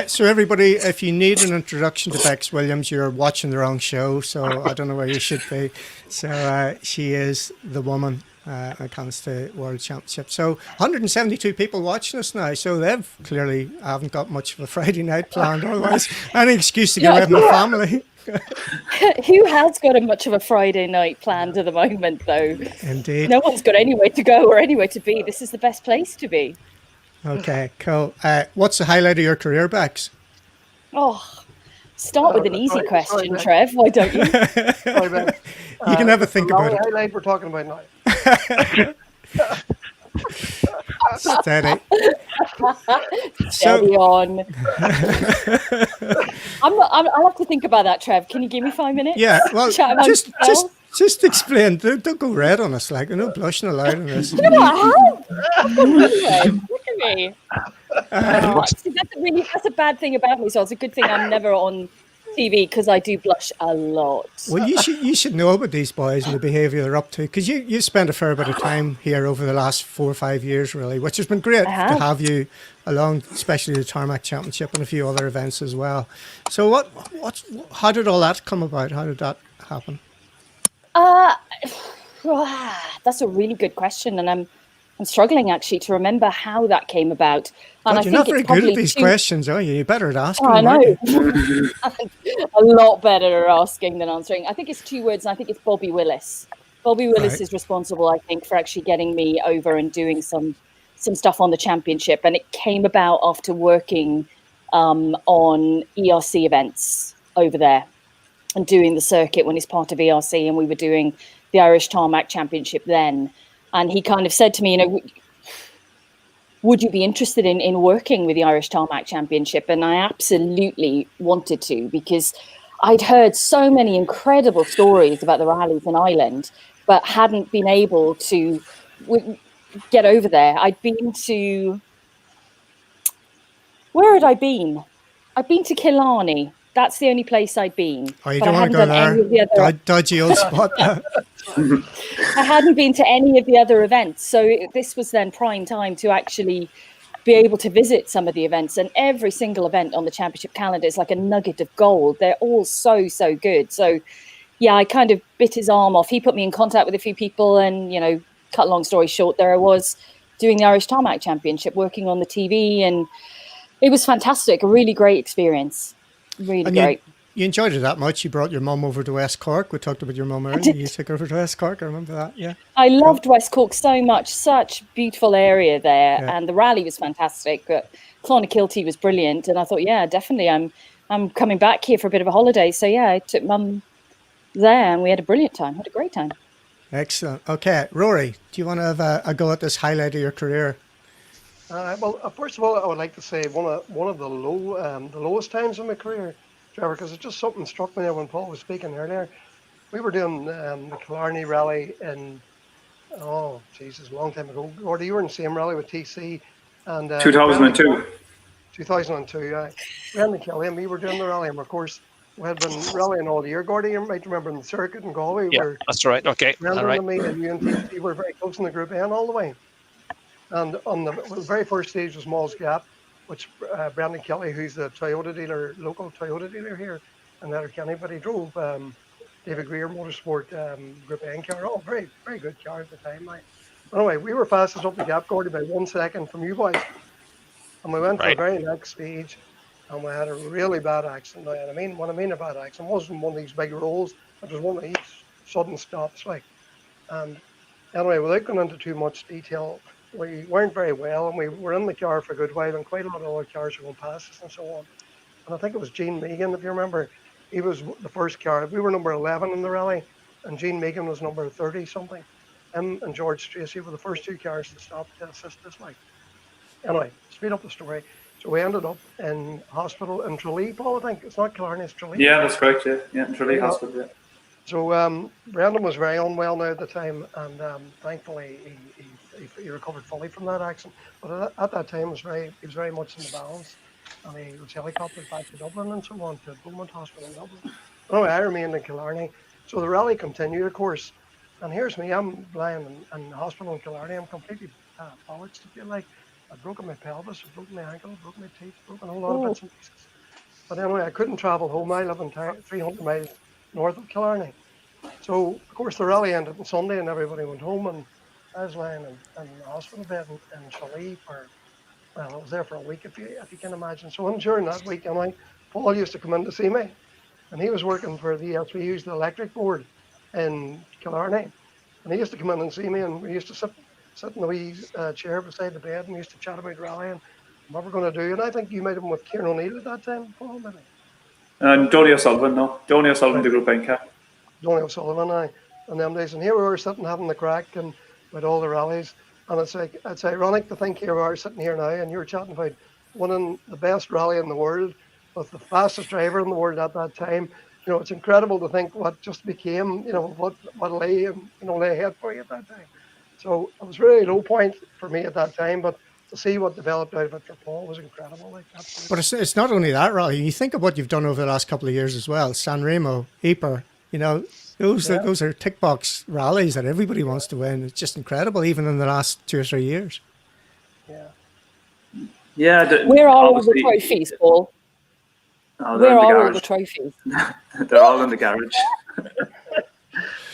So everybody, if you need an introduction to Bex Williams, you're watching the wrong show, so I don't know where you should be. So she is the woman when it comes to World Championship. So 172 people watching us now, so they've clearly haven't got much of a Friday night planned, otherwise any excuse to get rid of my family. Who has got a much of a Friday night planned at the moment, though? Indeed. No one's got anywhere to go or anywhere to be. This is the best place to be. Okay, cool. What's the highlight of your career, Bex? Oh, start with an easy sorry, question, mate. Trev. Why don't you? Sorry, Ben. You can have a think about it. Highlight we're talking about now. Steady. Steady on. I'll have to think about that, Trev. Can you give me 5 minutes? Yeah, well, Chat amongst yourselves? just explain. Don't go red on us. Like, no blushing allowed in this. You know what? I've got anyway. Look at me. See, that's a bad thing about me. So it's a good thing I'm never on TV because I do blush a lot. Well, you should know about these boys and the behaviour they're up to, because you spent a fair bit of time here over the last 4 or 5 years, really, which has been great to have you along, especially the Tarmac Championship and a few other events as well. So how did all that come about? How did that happen? That's a really good question, and I'm struggling actually to remember how that came about. And God, you're not very good at these questions, are you? You're better at asking. I know. A lot better at asking than answering. I think it's 2 words, and I think it's Bobby Willis. Bobby Willis is responsible, I think, for actually getting me over and doing some stuff on the championship. And it came about after working on ERC events over there and doing the circuit when he's part of ERC, and we were doing the Irish Tarmac Championship then. And he kind of said to me, would you be interested in working with the Irish Tarmac Championship? And I absolutely wanted to, because I'd heard so many incredible stories about the rallies in Ireland, but hadn't been able to get over there. I'd been to... Where had I been? I'd been to Killarney. That's the only place I'd been. Oh, you don't want to go there? Dodgy old spot. I hadn't been to any of the other events. So this was then prime time to actually be able to visit some of the events. And every single event on the championship calendar is like a nugget of gold. They're all so, so good. So, yeah, I kind of bit his arm off. He put me in contact with a few people and, cut a long story short, there I was doing the Irish Tarmac Championship, working on the TV. And it was fantastic. A really great experience. Really great. You enjoyed it that much? You brought your mum over to West Cork. We talked about your mum earlier. You took her over to West Cork. I remember that. Yeah. I loved West Cork so much. Such beautiful area there, and the rally was fantastic. But Clonakilty was brilliant, and I thought, yeah, definitely, I'm coming back here for a bit of a holiday. So yeah, I took mum there, and we had a brilliant time. Had a great time. Excellent. Okay, Rory, do you want to have a go at this highlight of your career? Well, first of all, I would like to say one of the lowest times in my career, Trevor, because it's just something struck me there when Paul was speaking earlier. We were doing the Killarney rally in, a long time ago. Gordy, you were in the same rally with TC. And 2002. 2002, yeah. We had the Killarney, we were doing the rally, and of course, we had been rallying all year. Gordy, you might remember in the circuit in Galway. Yeah, that's right. Okay, all right. Me and you and TC were very close in the Group N all the way. And on the very first stage was Malls Gap, which Brendan Kelly, who's the Toyota dealer, local Toyota dealer here in Letterkenny, but he drove David Greer Motorsport Group N car. Oh, very, very good car at the time. Anyway, we were fastest up the gap, Gordy, by 1 second from you boys. And we went to the very next stage, and we had a really bad accident. And what I mean a bad accident wasn't one of these big rolls, it was one of these sudden stops. And anyway, without going into too much detail, we weren't very well, and we were in the car for a good while, and quite a lot of other cars were going past us and so on. And I think it was Gene Megan, if you remember. He was the first car. We were number 11 in the rally, and Gene Megan was number 30-something. Him and George Tracy were the first 2 cars to stop to assist us. Anyway, speed up the story. So we ended up in hospital in Tralee, Paul, I think. It's not Killarney, it's Tralee. Yeah, that's correct, yeah. In Tralee Hospital, yeah. So Brendan was very unwell now at the time, and thankfully he recovered fully from that accident. But at that time, he was very much in the balance, and he was helicoptered back to Dublin and so on, to Beaumont Hospital in Dublin. Anyway, I remained in Killarney. So the rally continued, of course. And here's me, I'm lying in the hospital in Killarney. I'm completely bollocked, if you like. I'd broken my pelvis, I'd broken my ankle, broken my teeth, broken a whole lot of bits and pieces. But anyway, I couldn't travel home. I live in 300 miles north of Killarney. So, of course, the rally ended on Sunday and everybody went home, and I was lying in the hospital bed in Tralee I was there for a week, if you can imagine. So during that week, Paul used to come in to see me. and he was working for the ESPU's the electric board in Killarney, and he used to come in and see me, and we used to sit in the wee chair beside the bed, and we used to chat about rally and what we're going to do. And I think you might have been with Kieran O'Neill at that time, Paul, maybe. And Donny O'Sullivan, no. Donny O'Sullivan, the group NCAP. Donny O'Sullivan, and them days. And here we were sitting having the crack and with all the rallies. And it's ironic to think here we are sitting here now and you're chatting about winning the best rally in the world with the fastest driver in the world at that time. You know, it's incredible to think what just became, you know, what lay ahead for you at that time. So it was really a low point for me at that time, but to see what developed out of it for Paul was incredible. Like, but it's not only that, Rally. You think of what you've done over the last couple of years as well. San Remo, Ypres, you know, those are tick box rallies that everybody wants to win. It's just incredible, even in the last 2 or 3 years. Yeah. Where are all the trophies, Paul? Where are all the trophies? They're all in the garage.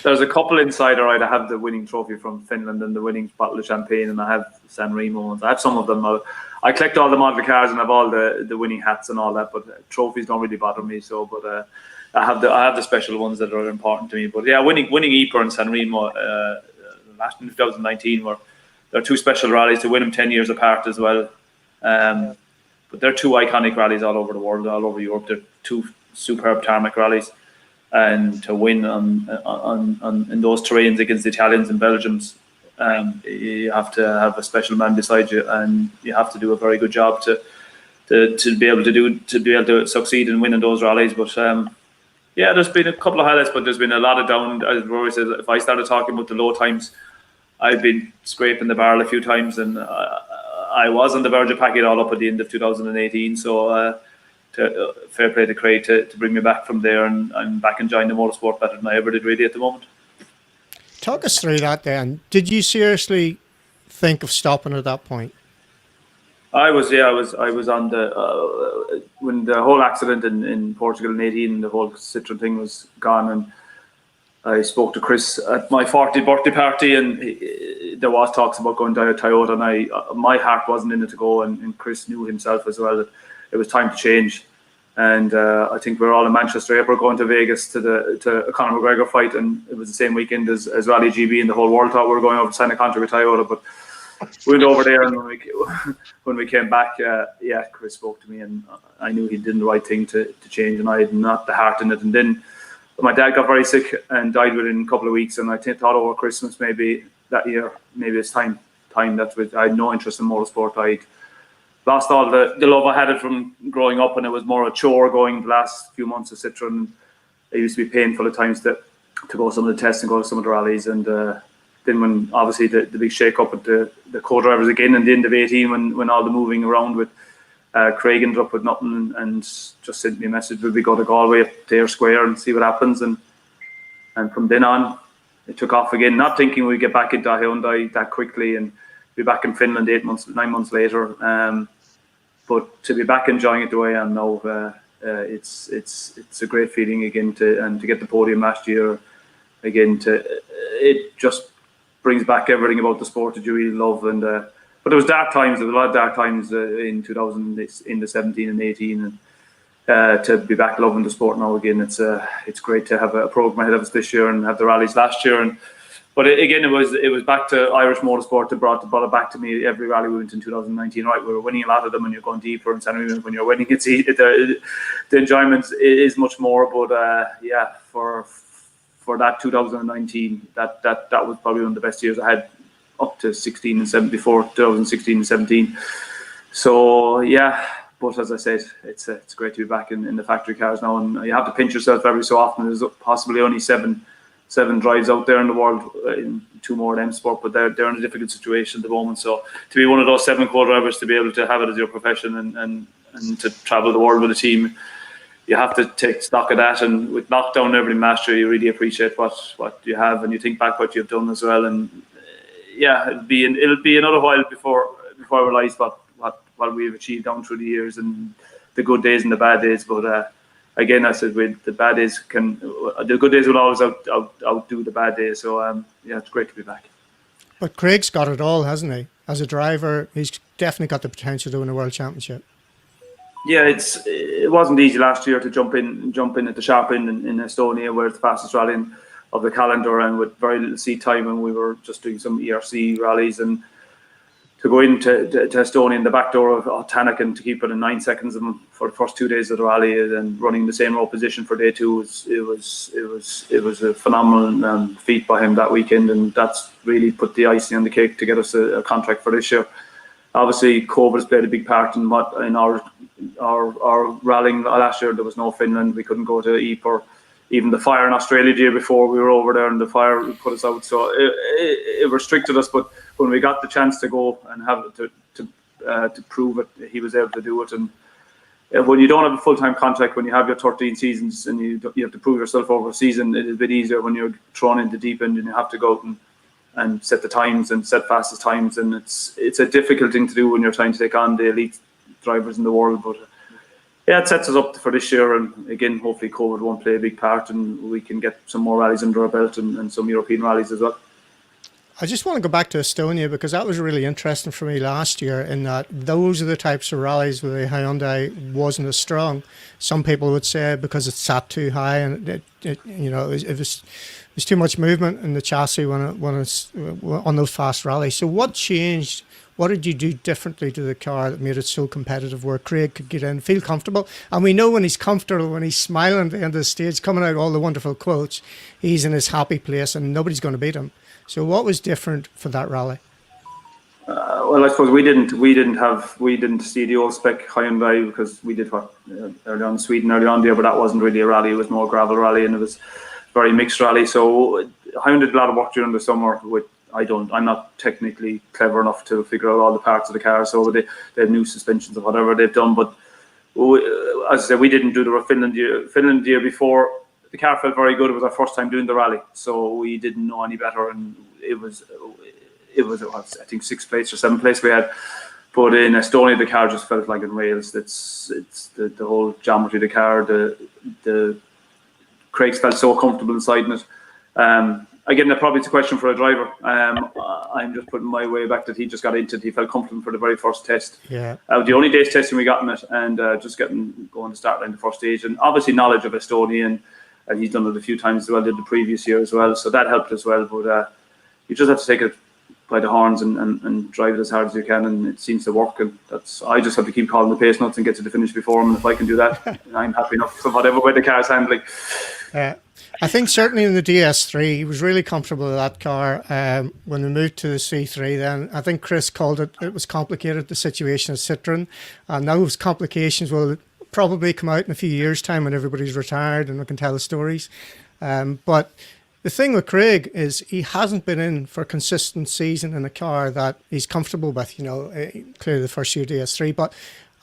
There's a couple inside. All right, I have the winning trophy from Finland and the winning bottle of champagne, and I have San Remo ones. I have some of them. I collect all the model cars and have all the winning hats and all that, but trophies don't really bother me. So, but I have the special ones that are important to me. But yeah, winning Ypres and San Remo last in 2019 they're two special rallies to win them 10 years apart as well. But they're two iconic rallies all over the world, all over Europe. They're two superb tarmac rallies. And to win on in those terrains against the Italians and Belgians, you have to have a special man beside you, and you have to do a very good job to be able to succeed and win in those rallies. But yeah, there's been a couple of highlights, but there's been a lot of down. As Rory says, if I started talking about the low times, I've been scraping the barrel a few times, and I was on the verge of packing it all up at the end of 2018. So. Fair play to Craig to bring me back from there, and I'm back enjoying the motorsport better than I ever did really at the moment. Talk us through that then. Did you seriously think of stopping at that point? I was on the when the whole accident in Portugal in 18, the whole Citroen thing was gone, and I spoke to Chris at my 40th birthday party, and there was talks about going down to Toyota, and my heart wasn't in it to go, and Chris knew himself as well that it was time to change. And I think we were all in Manchester April going to Vegas to a Conor McGregor fight, and it was the same weekend as Rally GB, and the whole world thought we were going over to sign a contract with Toyota. But we went over there, and when we came back, Chris spoke to me, and I knew he'd done the right thing to change, and I had not the heart in it. And then my dad got very sick and died within a couple of weeks, and I thought over Christmas maybe that year, maybe it's time. That's with I had no interest in motorsport. I lost all the love I had from growing up, and it was more a chore going the last few months of Citroen. It used to be painful at times to go some of the tests and go to some of the rallies. And then when obviously the big shake-up with the co-drivers again in the end of 18, when all the moving around with Craig ended up with nothing and just sent me a message, would we go to Galway up to Ayr Square and see what happens? And from then on, it took off again, not thinking we'd get back into Hyundai that quickly and be back in Finland 9 months later. But to be back enjoying it the way I am now, it's a great feeling again to get the podium last year. Again, it just brings back everything about the sport that you really love. And but there was dark times. There was a lot of dark times in 2017 and 18, and to be back loving the sport now again, it's great to have a program ahead of us this year and have the rallies last year. But again, it was back to Irish motorsport that brought it back to me. Every rally we went in 2019, right? We were winning a lot of them, and you're going deeper. And when you're winning, the enjoyment is much more. But for that 2019, that was probably one of the best years I had up to 16 and 17 before 2016 and 17. So yeah, but as I said, it's great to be back in the factory cars now, and you have to pinch yourself every so often. There's possibly only seven drives out there in the world, in 2 more of them sport, but they're in a difficult situation at the moment. So to be one of those 7 co-drivers, to be able to have it as your profession and to travel the world with a team, you have to take stock of that. And with knockdown every master, you really appreciate what you have, and you think back what you've done as well. And yeah, it'll be another while before I realise what we've achieved down through the years, and the good days and the bad days. But again, I said, with the bad days the good days will always outdo the bad days. So yeah, it's great to be back. But Craig's got it all, hasn't he? As a driver, he's definitely got the potential to win a world championship. Yeah, it wasn't easy last year to jump in at the sharp end in Estonia, where it's the fastest rally of the calendar, and with very little seat time, and we were just doing some ERC rallies, and to go into Estonia in the back door of Tannak and to keep it in 9 seconds for the first 2 days of the rally, and running the same row position for day two, it was a phenomenal feat by him that weekend, and that's really put the icing on the cake to get us a contract for this year. Obviously, COVID has played a big part in our rallying last year. There was no Finland. We couldn't go to Ypres, or even the fire in Australia the year before. We were over there, and the fire put us out. So it restricted us. But when we got the chance to go and have to prove it, he was able to do it. And when you don't have a full-time contract, when you have your 13 seasons and you have to prove yourself over a season, it is a bit easier when you're thrown into deep end and you have to go out and set the times and set fastest times, and it's a difficult thing to do when you're trying to take on the elite drivers in the world. But yeah, it sets us up for this year, and again, hopefully COVID won't play a big part and we can get some more rallies under our belt and some European rallies as well. I just want to go back to Estonia, because that was really interesting for me last year, in that those are the types of rallies where the Hyundai wasn't as strong. Some people would say because it sat too high and it was too much movement in the chassis when it's on those fast rallies. So what changed? What did you do differently to the car that made it so competitive, where Craig could get in, feel comfortable? And we know when he's comfortable, when he's smiling at the end of the stage, coming out all the wonderful quotes, he's in his happy place and nobody's going to beat him. So what was different for that rally? Well, I suppose we didn't see the old spec Hyundai, because we did early on in Sweden early on there, but that wasn't really a rally. It was more a gravel rally, and it was very mixed rally. So Hyundai did a lot of work during the summer. I'm not technically clever enough to figure out all the parts of the car, so they have new suspensions or whatever they've done. But as I said, we didn't do the Finland year before. The car felt very good. It was our first time doing the rally, so we didn't know any better, and it was I think 6th place or 7th place we had. But in Estonia, the car just felt like in rails. It's the whole geometry of the car. The Craig's felt so comfortable inside in it. Again, probably it's a question for a driver. I'm just putting my way back that he just got into it. He felt comfortable for the very first test. Yeah. The only day's testing we got in it, and just going to start line the first stage, and obviously knowledge of Estonia, and he's done it a few times as well. Did the previous year as well, so that helped as well. But you just have to take it by the horns and drive it as hard as you can, and it seems to work. And I just have to keep calling the pace nuts and get to the finish before him. And if I can do that, I'm happy enough. So whatever way the car's handling. I think certainly in the DS3, he was really comfortable with that car. When we moved to the C3, then I think Chris called it was complicated, the situation at Citroen. And those complications will probably come out in a few years' time when everybody's retired and we can tell the stories. But the thing with Craig is he hasn't been in for a consistent season in a car that he's comfortable with, clearly the first year DS3. But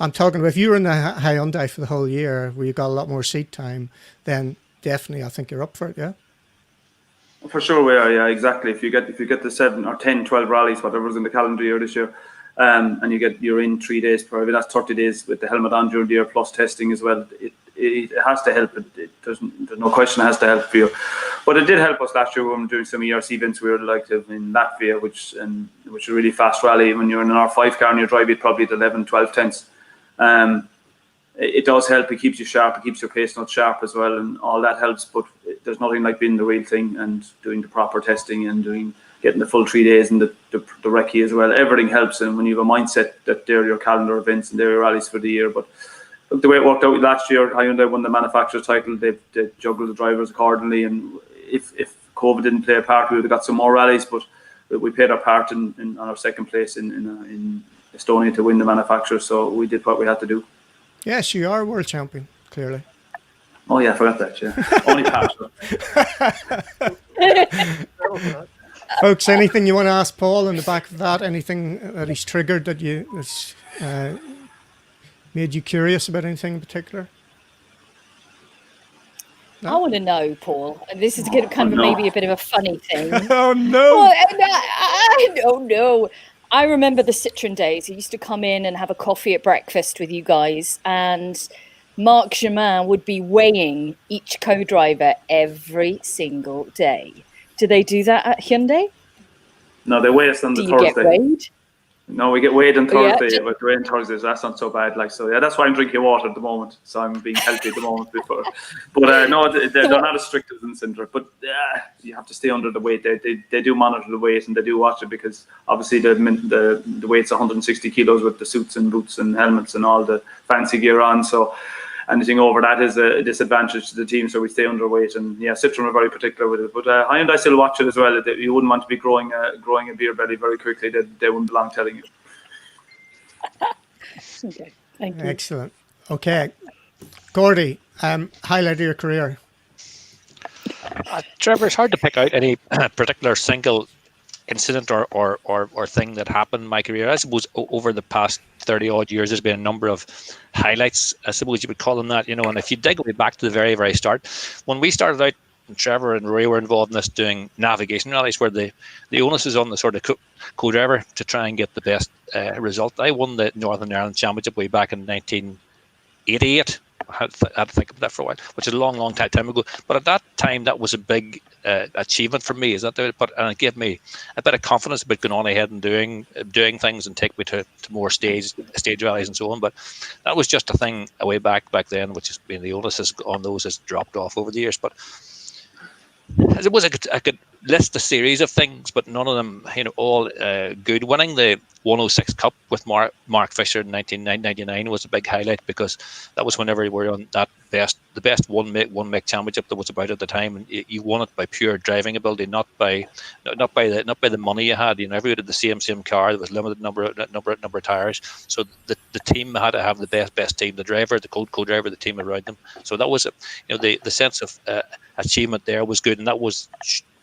I'm talking about if you were in the Hyundai for the whole year where you got a lot more seat time, then definitely I think you're up for it, yeah? For sure we are, yeah, exactly. If you get the 7 or 10, 12 rallies, whatever's in the calendar year this year, and you're in 3 days per, that's 30 days with the helmet on during the year plus testing as well. It has to help. There's no question it has to help for you. But it did help us last year when we were doing some ERC events. We were like in Latvia, which is a really fast rally. When you're in an R5 car and you drive it probably at 11, 12 tenths. It does help. It keeps you sharp. It keeps your pace nuts sharp as well, and all that helps. But there's nothing like being the real thing and doing the proper testing and getting the full 3 days and the recce as well. Everything helps, and when you have a mindset that they're your calendar events and they're your rallies for the year. But look, the way it worked out last year, Hyundai won the manufacturer's title. They juggled the drivers accordingly, and if COVID didn't play a part, we would have got some more rallies. But we played our part on our second place in Estonia to win the manufacturer. So we did what we had to do. Yes, you are world champion, clearly. Oh yeah, I forgot that. Yeah, only partial. Folks, anything you want to ask Paul on the back of that? Anything that he's triggered that that's made you curious about anything in particular? No? I want to know, Paul. This is kind of maybe a bit of a funny thing. Oh no! Well, I don't know. I remember the Citroen days. I used to come in and have a coffee at breakfast with you guys, and Marc Germain would be weighing each co-driver every single day. Do they do that at Hyundai? No, they weigh us on the Thursday. Thursday. Do you get weighed? No, we get weighed on Yeah, Thursday, but weighed on Thursdays, that's not so bad. Like, so yeah, that's why I'm drinking water at the moment. So I'm being healthy at the moment before. But no, they're not as strict as in Sintra. But you have to stay under the weight. They do monitor the weight and they do watch it, because obviously the weight's 160 kilos with the suits and boots and helmets and all the fancy gear on. So anything over that is a disadvantage to the team, so we stay underweight. And yeah, Citron are very particular with it. But Hyundai still watch it as well. You wouldn't want to be growing a beer belly very quickly. They wouldn't belong telling you. Okay, thank you. Excellent. Okay. Gordy, highlight of your career. Trevor, it's hard to pick out any particular single incident or thing that happened in my career. I suppose over the past 30 odd years, there's been a number of highlights, I suppose you would call them that, and if you dig way back to the very, very start, when we started out, and Trevor and Rory were involved in this, doing navigation rallies, where the onus is on the sort of co-driver to try and get the best result. I won the Northern Ireland Championship way back in 1988. I had to think about that for a while, which is a long time ago. But at that time, that was a big achievement for me. And it gave me a bit of confidence about going on ahead and doing things and take me to more stage rallies and so on. But that was just a thing way back then, which has been the onus on those has dropped off over the years. But as it was, I could list a series of things, but none of them, all good. Winning the 106 Cup with Mark Fisher in 1999 was a big highlight, because that was whenever we were on the best one make championship that was about at the time, and you won it by pure driving ability, not by the money you had. Everybody had the same car. There was limited number of tires, so the team had to have the best team, the driver, the co-driver, the team around them. So that was the sense of achievement there was good, and that was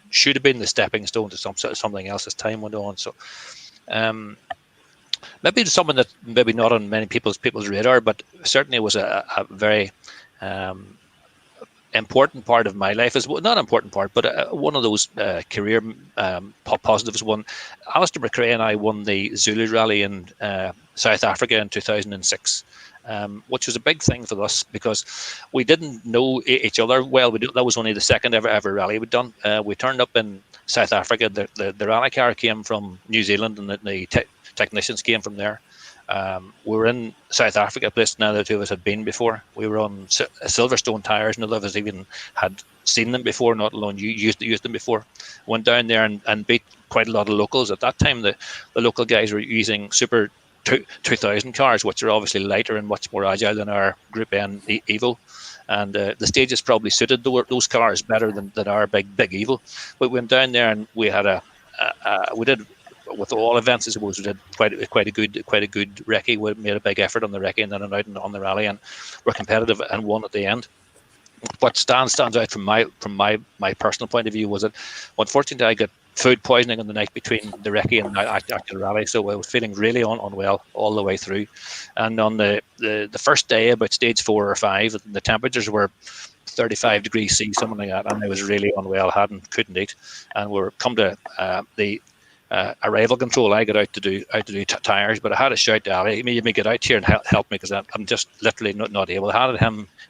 should have been the stepping stone to something else as time went on. So maybe something that maybe not on many people's radar, but certainly was a very important part of my life. Is not important part, but one of those career positives. One, Alistair McRae and I won the Zulu Rally in South Africa in 2006. Which was a big thing for us, because we didn't know each other well. That was only the second ever rally we'd done. We turned up in South Africa. The rally car came from New Zealand, and the technicians came from there. We were in South Africa, a place none of the two of us had been before. We were on Silverstone tires. None of us even had seen them before, not alone used them before. Went down there and beat quite a lot of locals. At that time, the local guys were using Super 2000 cars, which are obviously lighter and much more agile than our Group N Evo, and the stages probably suited those cars better than our big Evo. But we went down there and we had we did, with all events, I suppose, we did quite a good recce. We made a big effort on the recce and then out on the rally, and were competitive and won at the end. What stands out from my personal point of view was that, unfortunately, I got food poisoning on the night between the recce and the actual rally, so I was feeling really unwell all the way through. And on the first day, about stage 4 or 5, the temperatures were 35 degrees C, something like that, and I was really unwell, couldn't eat. And we were come to the arrival control. I got out to do tires, but I had to shout to Ali, "You may get out here and help me, because I'm just literally not able." I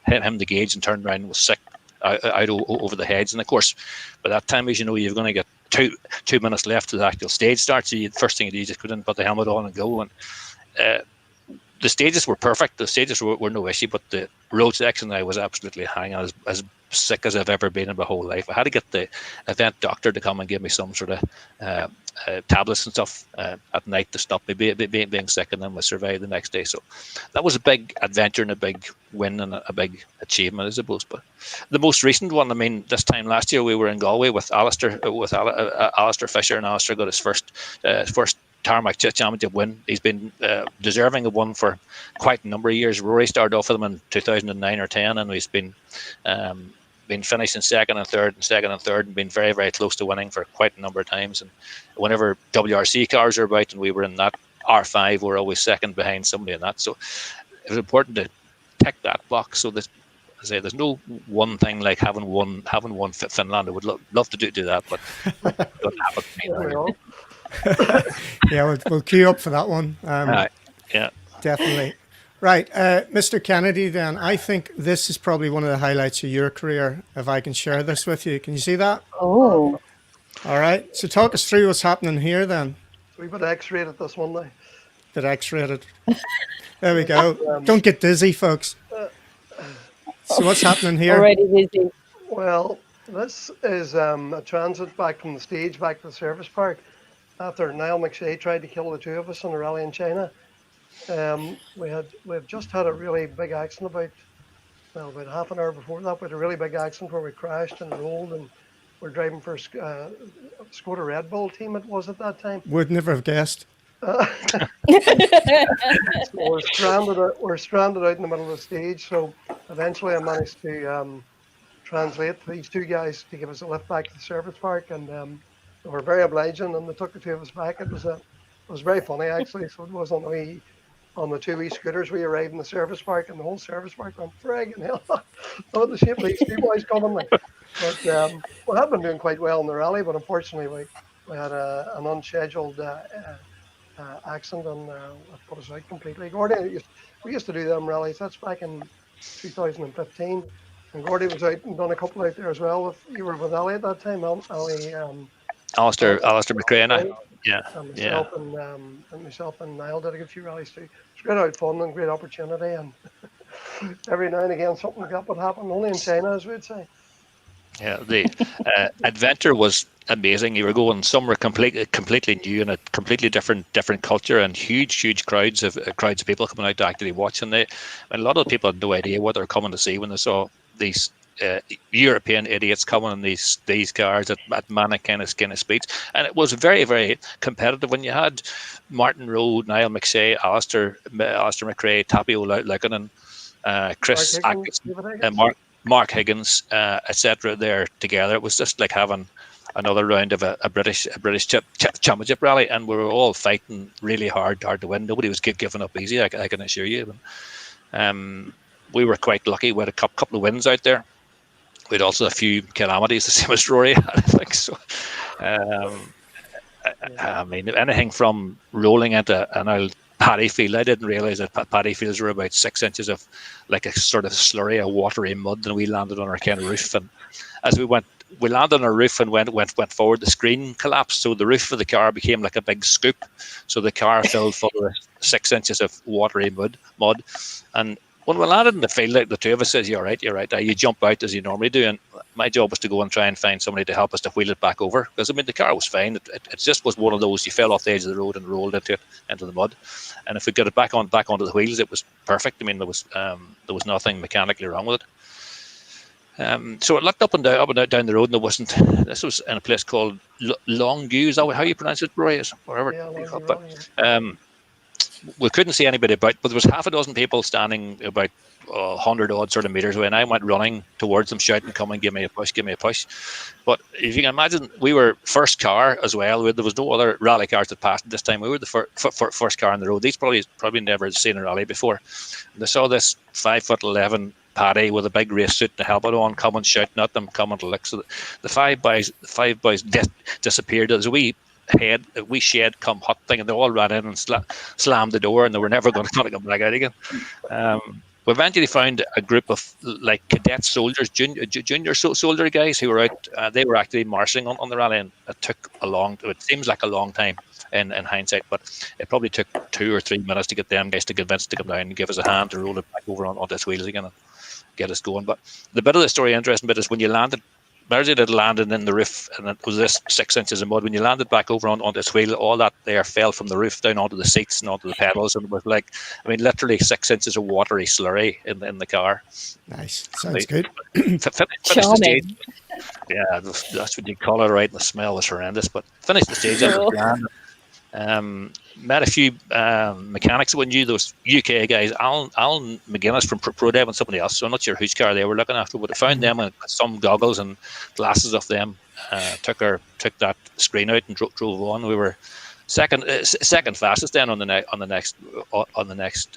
had him the gauge and turned around and was sick out over the heads. And of course, by that time, as you know, you're going to get two minutes left to the actual stage start. So the first thing you do is just go in, put the helmet on and go. And the stages were perfect. The stages were no issue, but the road section I was absolutely hanging as sick as I've ever been in my whole life. I had to get the event doctor to come and give me some sort of tablets and stuff at night to stop me being sick, and then we survived the next day. So that was a big adventure and a big win and a big achievement, I suppose. But the most recent one, I mean, this time last year we were in Galway with Alistair Fisher, and Alistair got his first Tarmac Championship win. He's been deserving of one for quite a number of years. Rory started off with him in 2009 or 10, and he's been finishing second and third, and been very, very close to winning for quite a number of times. And whenever WRC cars are about and we were in that R5, we're always second behind somebody in that. So it was important to tick that box. So that, I say, there's no one thing like having won Finland. I would love to do that, but don't have it. Yeah, we'll queue up for that one. Yeah, definitely. Right, Mr. Kennedy, then, I think this is probably one of the highlights of your career, if I can share this with you. Can you see that? Oh. All right, so talk us through what's happening here, then. We've got X-rated this one now. that X-rated. There we go. Don't get dizzy, folks. So what's happening here? Already busy. Well, this is a transit back from the stage back to the service park after Niall McShay tried to kill the two of us on a rally in China. We've just had a really big accident about half an hour before that. We had a really big accident where we crashed and rolled, and we're driving for Skoda Red Bull team. It was at that time. Would never have guessed. So we're stranded out in the middle of the stage. So eventually I managed to translate for these two guys to give us a lift back to the service park, and they were very obliging, and they took the two of us back. It was very funny actually. So it was on the two wee scooters we arrived in the service park, and the whole service park went friggin' hell. Not the shape of these two boys coming like. But we had been doing quite well in the rally, but unfortunately we had an unscheduled accident and put us out completely. Gordy, we used to do them rallies. That's back in 2015, and Gordy was out and done a couple out there as well. You were with Ali at that time, Ali. Alistair McRae. Yeah, and myself and Niall did a good few rallies too. It's great out fun and great opportunity, and every now and again something like that would happen. Only in China, as we'd say. Yeah, the adventure was amazing. You were going, some were completely new and a completely different culture, and huge crowds of people coming out to actually watch. And a lot of people had no idea what they were coming to see when they saw these European idiots coming in these cars at manic kind of speeds. And it was very, very competitive when you had Martin Rowe, Niall McShay, Alistair McRae, Tapio Luckinen, Chris Atkinson, Mark Higgins, etc. there together. It was just like having another round of a British championship rally, and we were all fighting really hard to win. Nobody was giving up easy, I can assure you. We were quite lucky. We had a couple of wins out there. We had also a few calamities, the same as Rory had, I think. So, I mean, anything from rolling into an old paddy field. I didn't realise that paddy fields were about 6 inches of like a sort of slurry of watery mud, and we landed on our kind of roof. And as we landed on our roof and went forward, the screen collapsed, so the roof of the car became like a big scoop. So the car filled full of 6 inches of watery mud. And when we landed in the field, like the two of us says, you're right. You jump out as you normally do, and my job was to go and try and find somebody to help us to wheel it back over, because I mean the car was fine. It just was one of those, you fell off the edge of the road and rolled into the mud, and if we got it back onto the wheels, it was perfect. I mean there was nothing mechanically wrong with it. So it looked up and down the road, and there wasn't. This was in a place called Longview. Is that how you pronounce it, Roy? Whatever. Yeah, we couldn't see anybody about, but there was half a dozen people standing about 100 odd sort of meters away, and I went running towards them shouting, come and give me a push. But if you can imagine, we were first car as well. There was no other rally cars that passed at this time. We were the first car on the road. These probably never had seen a rally before. And they saw this 5'11" paddy with a big race suit and a helmet on coming, shouting at them, coming to look. So the five boys disappeared. As we shed come hot thing, and they all ran in and slammed the door, and they were never going to come back out again. We eventually found a group of like cadet soldiers, junior soldier guys who were out. They were actually marching on the rally, and it seems like a long time in hindsight, but it probably took 2 or 3 minutes to get them guys to convince to come down and give us a hand to roll it back over onto its wheels again and get us going. But the bit of the story, interesting bit, is when you landed. Margie had landed in the roof, and it was this 6 inches of mud. When you landed back over onto its wheel, all that there fell from the roof down onto the seats and onto the pedals, and it was like, I mean, literally 6 inches of watery slurry in the car. Nice, sounds good. Charming. Yeah, that's what you call it, right? And the smell was horrendous, but finished the stage. That was grand. Met a few mechanics when you those UK guys, Alan McGuinness from ProDev and somebody else. So I'm not sure whose car they were looking after, but I found them and some goggles and glasses of them. Took that screen out and drove on. We were second fastest then on the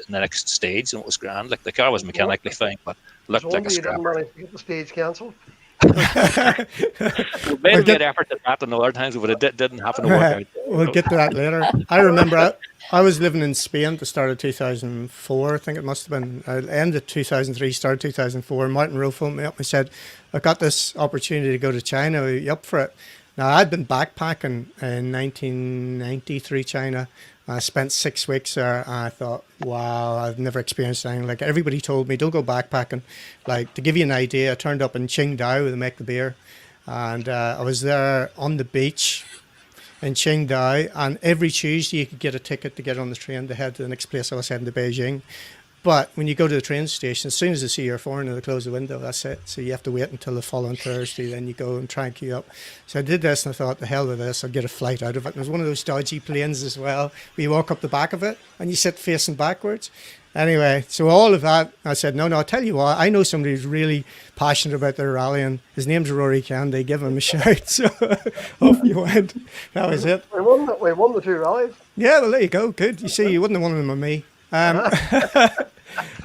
next stage, and it was grand. Like the car was mechanically fine, but looked like a scrap. Didn't manage to get the stage cancelled. We made a good effort at that in the other times, but it didn't happen to work out. We'll get to that later. I remember I was living in Spain at the start of 2004. I think it must have been end of 2003, start 2004. Martin Rowe phoned me up and said, "I've got this opportunity to go to China. Are you up for it?" Now, I'd been backpacking in 1990 through China, I spent 6 weeks there, and I thought, wow, I've never experienced anything like it. Everybody told me, don't go backpacking. Like, to give you an idea, I turned up in Qingdao to make the beer, and I was there on the beach in Qingdao, and every Tuesday you could get a ticket to get on the train to head to the next place. I was heading to Beijing. But when you go to the train station, as soon as they see you're foreigner, they close the window. That's it. So you have to wait until the following Thursday. Then you go and try and queue up. So I did this, and I thought, the hell with this. I'll get a flight out of it. And it was one of those dodgy planes as well, where you walk up the back of it, and you sit facing backwards. Anyway, so all of that, I said, no, I'll tell you what. I know somebody who's really passionate about their rallying. His name's Rory. Candy. Give him a shout. So off you went. That was it. We won the 2 rallies. Yeah, well, there you go. Good. You see, you wouldn't have won them with me.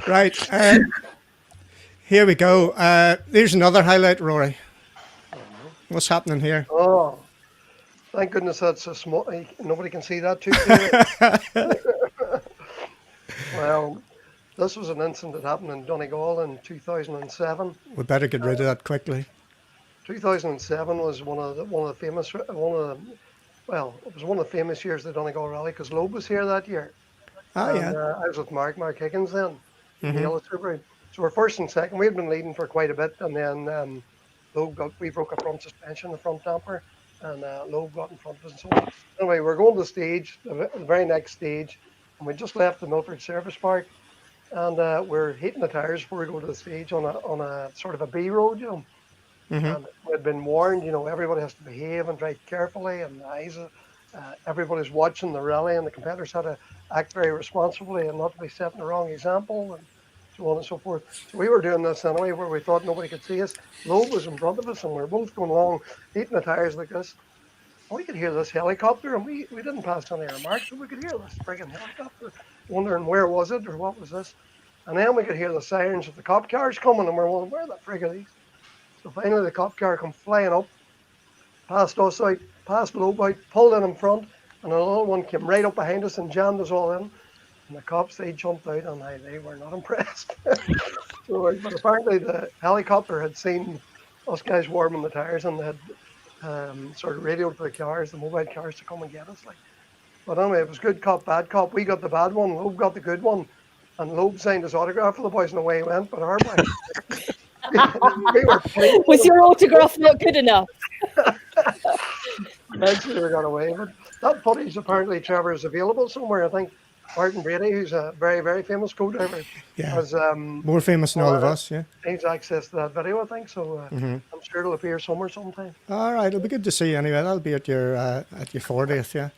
Right. Here we go. There's another highlight, Rory. What's happening here? Oh, thank goodness that's so small. Nobody can see that too clearly. Well, this was an incident that happened in Donegal in 2007. We better get rid of that quickly. 2007 was one of the famous it was one of the famous years of the Donegal Rally because Loeb was here that year. Oh, And, yeah. I was with Mark Higgins then, the yellow trooper. So we're first and second. We had been leading for quite a bit, and then we broke a front suspension, the front damper, and Loeb got in front of us and so on. Anyway, we're going to the stage, the very next stage, and we just left the Milford Service Park, and we're heating the tires before we go to the stage on a sort of a B road, you know. And we had been warned, you know, everybody has to behave and drive carefully, and everybody's watching the rally, and the competitors had to act very responsibly and not to be setting the wrong example, and so on and so forth. So we were doing this anyway, where we thought nobody could see us. Loeb was in front of us, and we were both going along, heating the tires like this. And we could hear this helicopter, and we didn't pass any remarks, but we could hear this frigging helicopter, wondering where was it or what was this. And then we could hear the sirens of the cop cars coming, and we're wondering, where the frig are these? So finally the cop car come flying up, past us out, past Loeb out, pulled in front, and another one came right up behind us and jammed us all in. And the cops, they jumped out, and they were not impressed. But apparently the helicopter had seen us guys warming the tires, and they had sort of radioed for the mobile cars to come and get us. But anyway, it was good cop, bad cop. We got the bad one, Loeb got the good one, and Loeb signed his autograph for the boys, and away he went. But our boys, Was your autograph not good enough? Eventually we got away. But that footage apparently, Trevor, is available somewhere. I think Martin Brady, who's a very, very famous co-driver, has more famous than all of us. Yeah, he's access to that video, I think. So I'm sure it'll appear somewhere sometime. all right, it'll be good to see you anyway. That'll be at your 40th. Yeah.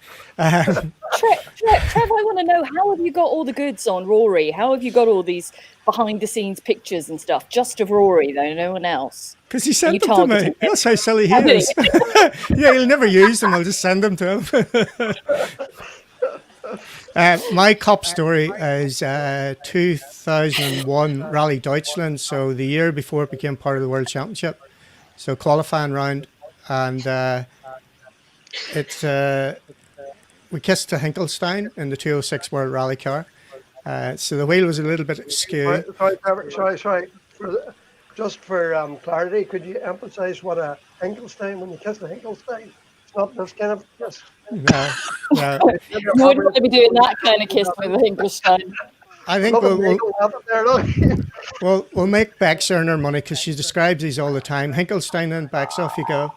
Trev, I want to know, how have you got all the goods on Rory? How have you got all these behind-the-scenes pictures and stuff? Just of Rory, though, no one else. Because he sent them to me. That's how silly he is. Yeah, he'll never use them. I'll just send them to him. My cop story is 2001 Rally Deutschland, so the year before it became part of the World Championship. So qualifying round, and we kissed to Hinkelstein in the 206 World Rally car. So the wheel was a little bit askew. Sorry. Just for clarity, could you emphasise what a Hinkelstein, when you kiss a Hinkelstein, it's not this kind of kiss? No. You wouldn't want to be doing that kind of kiss with a Hinkelstein. I think we'll make Bex earn her money because she describes these all the time. Hinkelstein and Bex, off you go.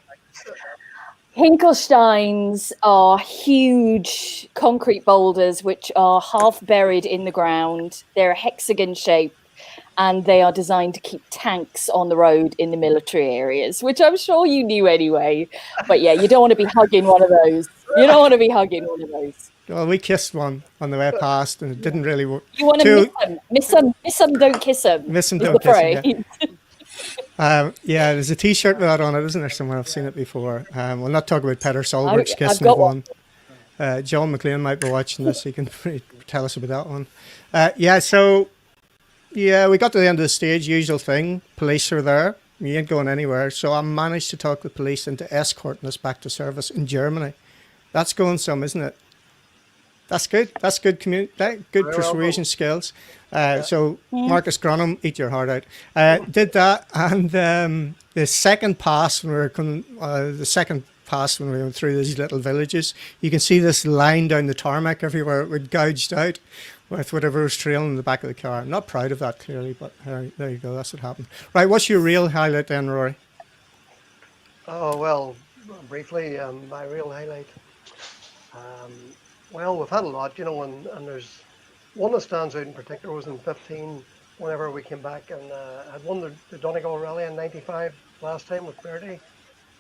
Hinkelsteins are huge concrete boulders which are half buried in the ground. They're a hexagon shape, and they are designed to keep tanks on the road in the military areas, which I'm sure you knew anyway. But yeah, you don't want to be hugging one of those. Well, we kissed one on the way past, and it didn't really work. You want to miss them, don't kiss them. Miss them, don't kiss them. Yeah, there's a T-shirt with that on it, isn't there? Somewhere I've seen it before. We'll not talk about Peter Solberg's kissing of one. John McLean might be watching this. He can tell us about that one. We got to the end of the stage. Usual thing. Police are there. You ain't going anywhere. So I managed to talk the police into escorting us back to service in Germany. That's going some, isn't it? That's good. That's good good persuasion skills. So Marcus Gronholm, eat your heart out. Did that, and the second pass, when we were the second past when we went through these little villages. You can see this line down the tarmac everywhere. It would gouged out with whatever was trailing in the back of the car. I'm not proud of that, clearly, but there you go. That's what happened. Right, what's your real highlight then, Rory? Oh, well, briefly, my real highlight. Well, we've had a lot, and there's one that stands out in particular was in 15, whenever we came back, and I'd won the Donegal Rally in 95 last time with Bertie,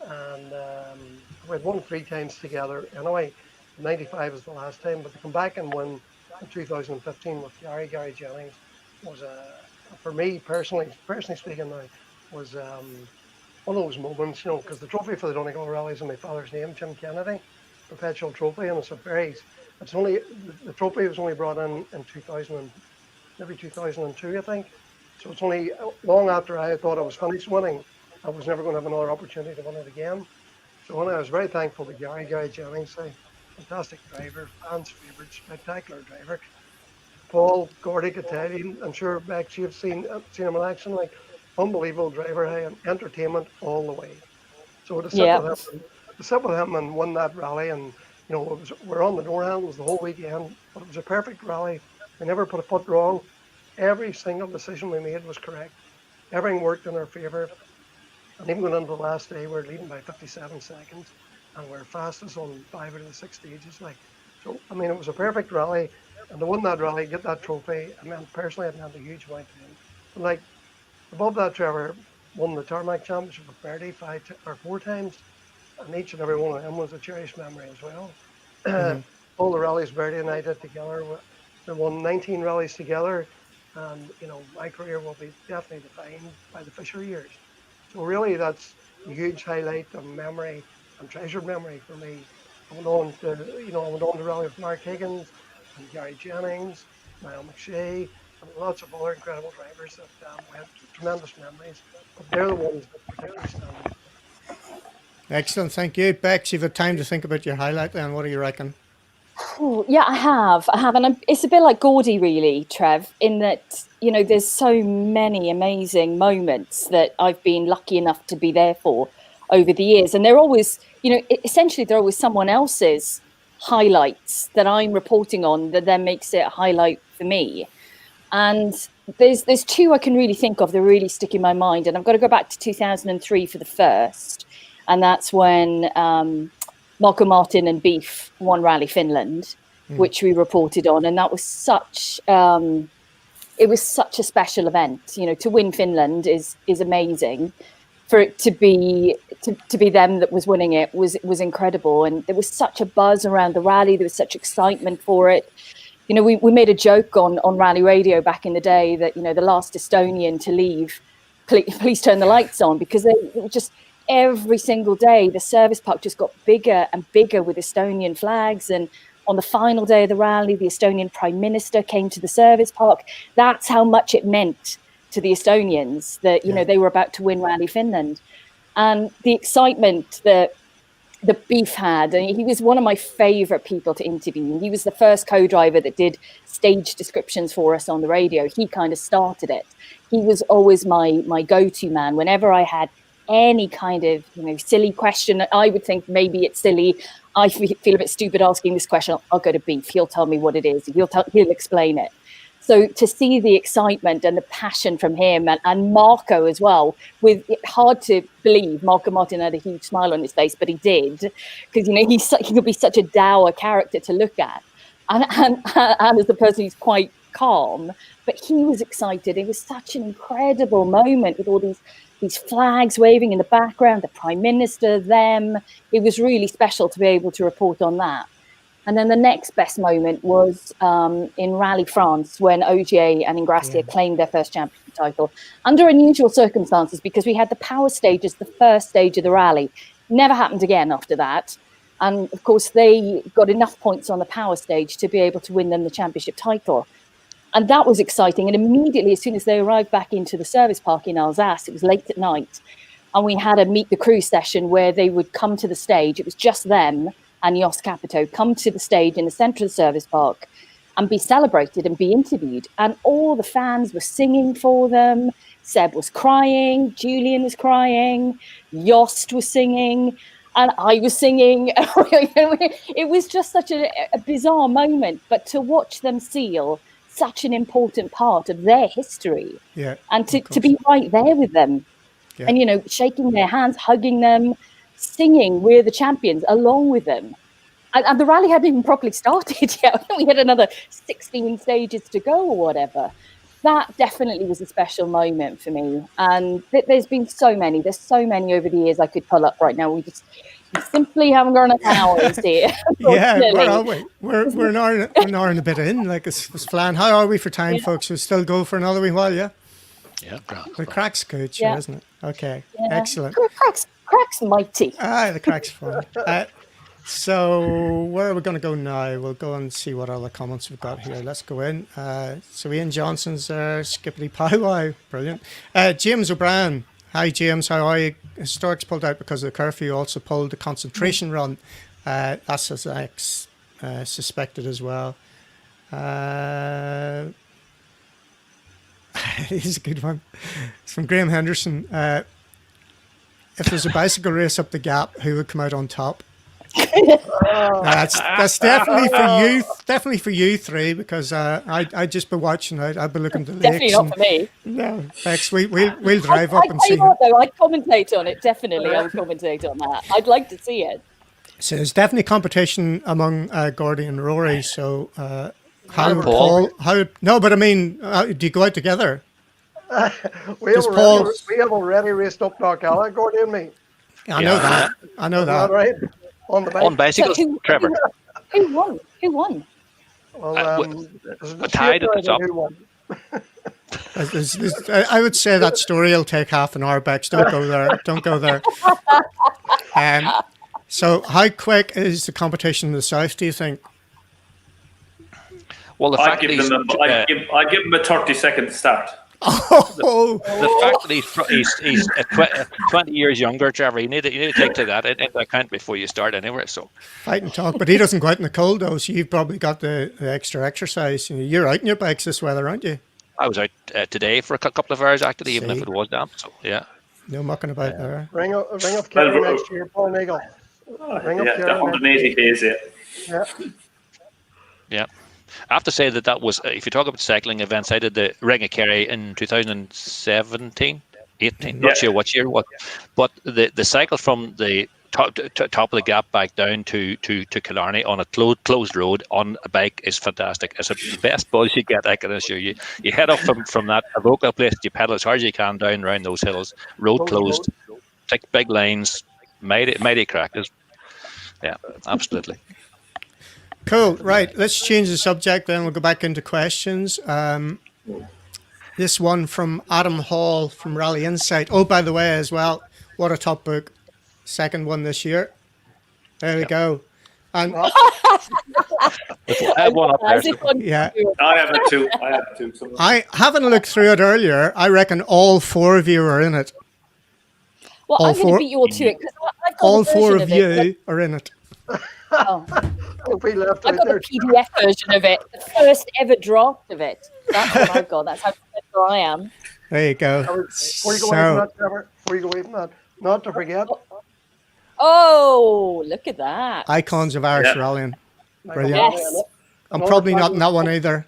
and we had won 3 times together. Anyway, 95 was the last time, but to come back and win in 2015 with Gary Jennings was, for me personally speaking now, was one of those moments, because the trophy for the Donegal Rally is in my father's name, Jim Kennedy, perpetual trophy, and the trophy was only brought in 2000, maybe 2002, I think. So it's only long after I thought I was finished winning, I was never going to have another opportunity to win it again. So I was very thankful to Gary Jennings, a fantastic driver, fans' favourite, spectacular driver. Paul Gordy could tell you, I'm sure Bex, you've seen him in action, like unbelievable driver, and entertainment all the way. So to sit with him and win that rally, and we're on the door handles the whole weekend, but it was a perfect rally. We never put a foot wrong. Every single decision we made was correct. Everything worked in our favour. And even going into the last day, we were leading by 57 seconds, and we were fastest on 5 out of the 6 stages. So it was a perfect rally, and to win that rally, get that trophy, personally, it meant a huge amount to him. Above that, Trevor won the Tarmac Championship with Bertie 4 times, and each and every one of them was a cherished memory as well. Mm-hmm. All the rallies Bertie and I did together, we won 19 rallies together, and my career will be definitely defined by the Fisher years. So really, that's a huge highlight of memory and treasured memory for me. I went on to rally with Mark Higgins and Gary Jennings, Niall McShea, and lots of other incredible drivers that we had tremendous memories. But they're the ones that particularly stand out. Excellent, thank you. Bex, you've had time to think about your highlight then. What do you reckon? Oh, yeah, I have, and it's a bit like Gordy, really, Trev, in that there's so many amazing moments that I've been lucky enough to be there for over the years, and they're always, essentially, they're always someone else's highlights that I'm reporting on that then makes it a highlight for me. And there's 2 I can really think of that really stick in my mind, and I've got to go back to 2003 for the first, and that's when Marco Martin and Beef won Rally Finland, which we reported on, and that was such a special event. To win Finland is amazing. For it to be them that was winning it was incredible, and there was such a buzz around the rally. There was such excitement for it. We made a joke on Rally Radio back in the day that the last Estonian to leave, please turn the lights on, because they were just. Every single day, the service park just got bigger and bigger with Estonian flags. And on the final day of the rally, the Estonian Prime Minister came to the service park. That's how much it meant to the Estonians that, they were about to win Rally Finland. And the excitement that the Beef had, and he was one of my favourite people to interview. He was the first co-driver that did stage descriptions for us on the radio. He kind of started it. He was always my go-to man whenever I had any kind of silly question. I would think maybe it's silly. I feel a bit stupid asking this question. I'll go to Beef. He'll tell me what it is. He'll explain it. So to see the excitement and the passion from him and Marco as well, with it hard to believe Marco Martin had a huge smile on his face, but he did, because he could be such a dour character to look at, and as a person who's quite calm, but he was excited. It was such an incredible moment with all these flags waving in the background, the Prime Minister, them. It was really special to be able to report on that. And then the next best moment was in Rally France, when Ogier and Ingrassia claimed their first championship title under unusual circumstances, because we had the power stage as the first stage of the rally. Never happened again after that. And of course, they got enough points on the power stage to be able to win them the championship title. And that was exciting. And immediately, as soon as they arrived back into the service park in Alsace, it was late at night, and we had a meet the crew session where they would come to the stage. It was just them and Jos Capito come to the stage in the centre of the service park and be celebrated and be interviewed. And all the fans were singing for them. Seb was crying, Julian was crying, Jost was singing. and I was singing. It was just such a bizarre moment, but to watch them seal such an important part of their history, and to be right there with them, and shaking their hands, hugging them, singing "We're the Champions" along with them. And the rally hadn't even properly started yet. We had another 16 stages to go or whatever. That definitely was a special moment for me. And there's been so many. There's so many over the years I could pull up right now. We simply haven't got enough hours here. Yeah, where are we? We're an hour and a bit in. Like it's flying. How are we for time, folks? We'll still go for another wee while, yeah? Yeah, the crack's good, sure, isn't it? Okay, excellent. Crack's mighty. The crack's fun. So where are we going to go now? We'll go and see what other comments we've got here. Let's go in. So Ian Johnson's there, Skippity Powwow, brilliant. James O'Brien, hi James, how are you? Historics pulled out because of the curfew, also pulled the concentration run. That's as I suspected as well. Here's a good one. It's from Graham Henderson. If there's a bicycle race up the gap, who would come out on top? That's definitely for you three, because I'd just be watching out. I'd be looking to the definitely lakes. Not for me. No, Bex, we'll drive up and see. I'd commentate on it. Definitely, I would commentate on that. I'd like to see it. So there's definitely competition among Gordy and Rory. So Paul? No, but I mean, do you go out together? we have already raced up Knockalla, Gordy and me. I know that. I know that. Right? On the bike. On bicycles, Trevor. Who won? Well, tied at the top. I would say that story will take half an hour, Bex. Don't go there. Don't go there. So how quick is the competition in the south, do you think? Well, I'd give them a 30-second start. Oh, the fact that he's 20 years younger, Trevor, you need to take to that into account before you start anywhere. So fight and talk, but he doesn't go out in the cold though, so you've probably got the extra exercise. You're out in your bikes this weather, aren't you? I was out today for a couple of hours actually, even if it was damp. So yeah, no mucking about there. Ring up Kerry next year, Paul Neagle. Ring up the 180 days. Yeah. I have to say that was, if you talk about cycling events, I did the Ring of Kerry in 2017, 18, not sure what year, but the cycle from the top of the gap back down to Killarney on a closed road on a bike is fantastic. It's the best buzz you get, I can assure you. You head up from that local place, you pedal as hard as you can down around those hills, road closed, take big lines, mighty crackers. Yeah, absolutely. Cool. Right. Let's change the subject then. We'll go back into questions. This one from Adam Hall from Rally Insight. Oh, by the way, as well, what a top book. Second one this year. There we go. And I have one up there. Yeah. I have it too. I haven't looked through it earlier. I reckon all four of you are in it. Well, I'm going to beat you all to it. All four of you are in it. Oh. We left I've got the PDF version of it, the first ever draft of it. That's what I've got. That's how clever I am. There you go. Before you go away from that, not to forget. Oh, look at that. Icons of Irish rallying. Brilliant. Yes. I'm probably not in that one either.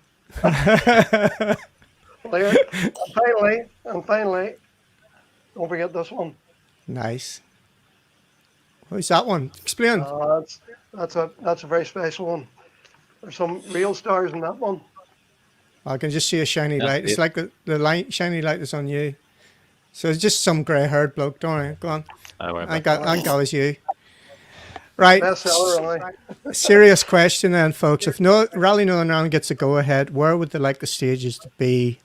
Finally, don't forget this one. Nice. Who's that one? Explain. That's a very special one. There's some real stars in that one. I can just see a shiny light. It's like the light, shiny light that's on you. So it's just some grey-haired bloke. Don't worry. Go on. I got always you. Right. Serious question then, folks. If Rally Northern Ireland gets a go-ahead, where would they like the stages to be?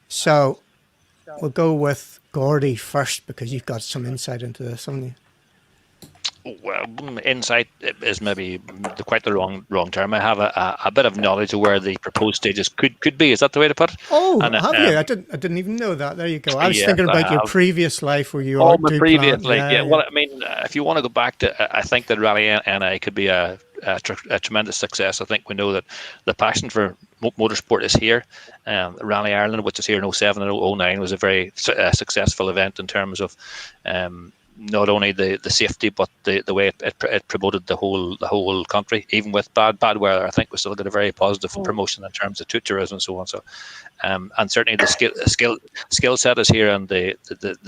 So we'll go with Gordy first because you've got some insight into this, haven't you? Well, insight is maybe quite the wrong term. I have a bit of knowledge of where the proposed stages could be. Is that the way to put it? Oh, have you? I didn't even know that. There you go. I was thinking about your previous life where you all my previous life. Yeah. Well, I mean, if you want to go back to, I think that Rally NI could be a tremendous success. I think we know that the passion for motorsport is here. Rally Ireland, which is here in 07 and 09, was a very successful event in terms of not only the safety, but the way it promoted the whole country, even with bad weather. I think we still got a very positive promotion in terms of tourism and so on. So, and certainly the skill set is here, and the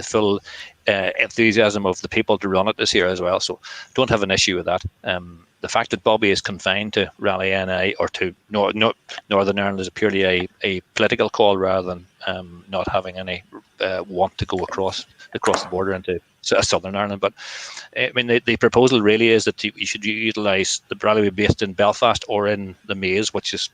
full enthusiasm of the people to run it is here as well. So, don't have an issue with that. The fact that Bobby is confined to Rally NI or to Northern Ireland is purely a political call rather than not having any want to go across the border into Southern Ireland. But I mean, the proposal really is that you should utilise the rally based in Belfast or in the Maze, which is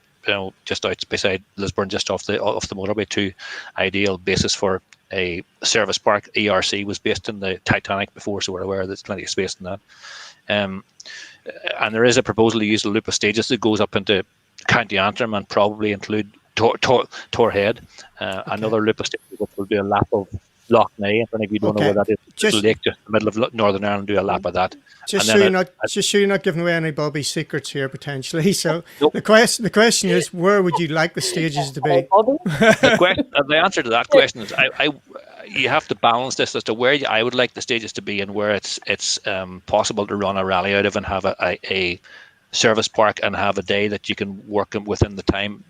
just out beside Lisburn, just off the motorway. Two ideal bases for a service park. ERC was based in the Titanic before, so we're aware there's plenty of space in that. And there is a proposal to use a loop of stages that goes up into County Antrim and probably include Torhead. Another loop of stages which will do a lap of Lough Neagh. If any of you don't know where that is, it's a lake just in the middle of Northern Ireland. Do a lap of that. Just so you're not giving away any Bobby secrets here potentially. So nope. the question is, where would you like the stages to be? The answer to that question is, you have to balance this as to where I would like the stages to be and where it's possible to run a rally out of and have a service park and have a day that you can work within the time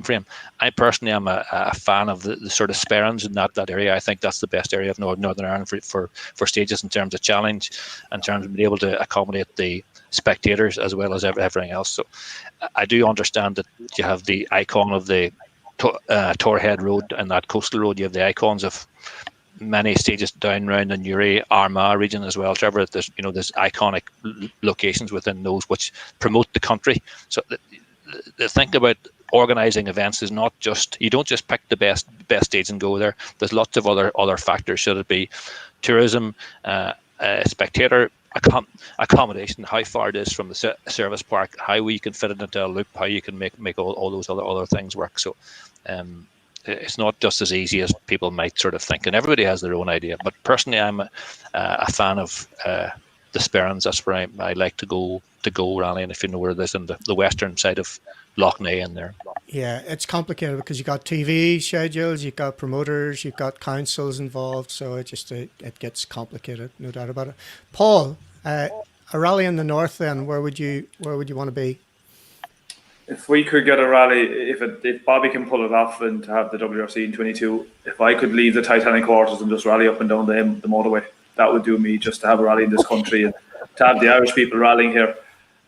frame. I personally am a fan of the sort of sparrings in that area. I think that's the best area of Northern Ireland for stages in terms of challenge, in terms of being able to accommodate the spectators as well as everything else. So I do understand that you have the icon of the Torhead Road and that coastal road. You have the icons of many stages down around the Newry, Armagh region as well, Trevor. There's iconic locations within those which promote the country. So the thing about organising events is not just, you don't just pick the best stage and go there. There's lots of other factors. Should it be tourism, spectator accommodation, how far it is from the service park, how we can fit it into a loop, how you can make all those other things work. So it's not just as easy as people might sort of think, and everybody has their own idea. But personally, I'm a fan of the Sperrins. That's where I like to go rallying, if you know where it is, in the western side of Lough Neagh in there. Yeah, it's complicated because you've got TV schedules, you've got promoters, you've got councils involved, so it gets complicated, no doubt about it. Paul, a rally in the north then, where would you want to be? If we could get a rally, if Bobby can pull it off and to have the WRC in 22, if I could leave the Titanic quarters and just rally up and down the motorway, that would do me, just to have a rally in this country and to have the Irish people rallying here.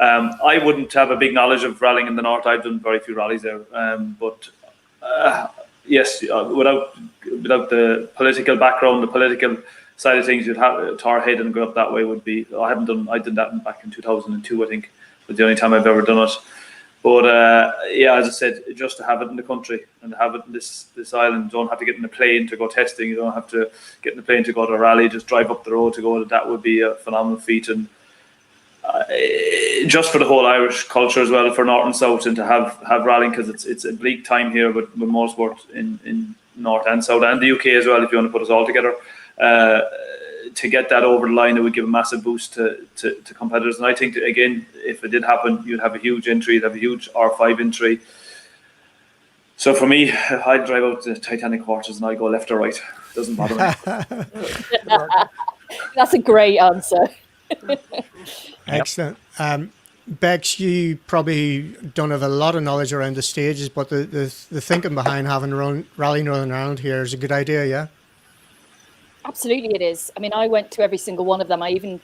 I wouldn't have a big knowledge of rallying in the north. I've done very few rallies there, but yes, without the political background, the political side of things, you'd have Torhead and go up that way would be. I did that back in 2002, I think, was the only time I've ever done it. But as I said, just to have it in the country and have it in this island, you don't have to get in a plane to go testing. You don't have to get in a plane to go to a rally. Just drive up the road to go. That would be a phenomenal feat, and just for the whole Irish culture as well, for North and South, and to have rallying, because it's a bleak time here with motorsport in North and South and the UK as well. If you want to put us all together. To get that over the line, it would give a massive boost to competitors. And I think, again, if it did happen, you'd have a huge entry, you'd have a huge R5 entry. So for me, I'd drive out the Titanic quarters and I'd go left or right. It doesn't bother me. That's a great answer. Excellent. Bex, you probably don't have a lot of knowledge around the stages, but the thinking behind having Rally Northern Ireland here is a good idea, yeah? Absolutely it is. I mean, I went to every single one of them. I even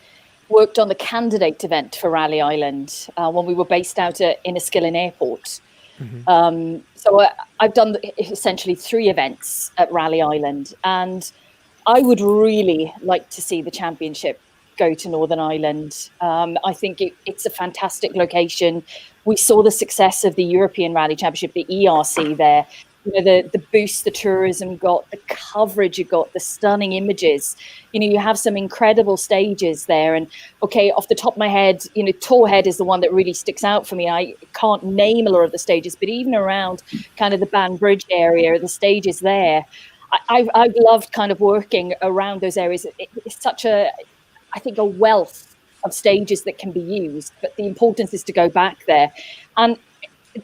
worked on the candidate event for Rally Island when we were based out at Inniskillen Airport. Mm-hmm. So I've done essentially 3 events at Rally Island, and I would really like to see the championship go to Northern Ireland. I think it's a fantastic location. We saw the success of the European Rally Championship, the ERC there. You know, the boost the tourism got, the coverage you got, the stunning images. You know, you have some incredible stages there. And okay, off the top of my head, you know, Torhead is the one that really sticks out for me. I can't name a lot of the stages, but even around kind of the Banbridge area, the stages there, I've loved kind of working around those areas. It's such I think, a wealth of stages that can be used, but the importance is to go back there. And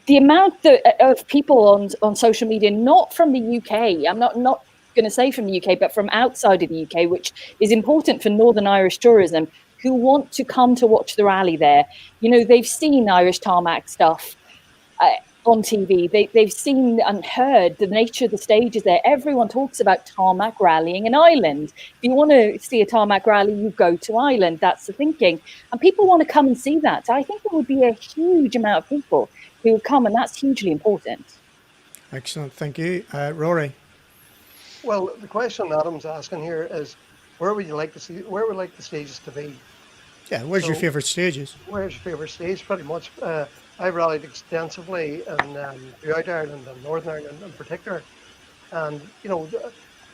the amount of people on social media, not from the UK, I'm not going to say from the UK, but from outside of the UK, which is important for Northern Irish tourism, who want to come to watch the rally there. You know, they've seen Irish tarmac stuff on TV. They've seen and heard the nature of the stages there. Everyone talks about tarmac rallying in Ireland. If you want to see a tarmac rally, you go to Ireland. That's the thinking. And people want to come and see that. So I think there would be a huge amount of people who would come, and that's hugely important. Excellent. Thank you. Rory? Well, the question Adam's asking here is, where would like the stages to be? Yeah, where's your favourite stages? Where's your favourite stage? Pretty much. I've rallied extensively in throughout Ireland and Northern Ireland in particular. And, you know,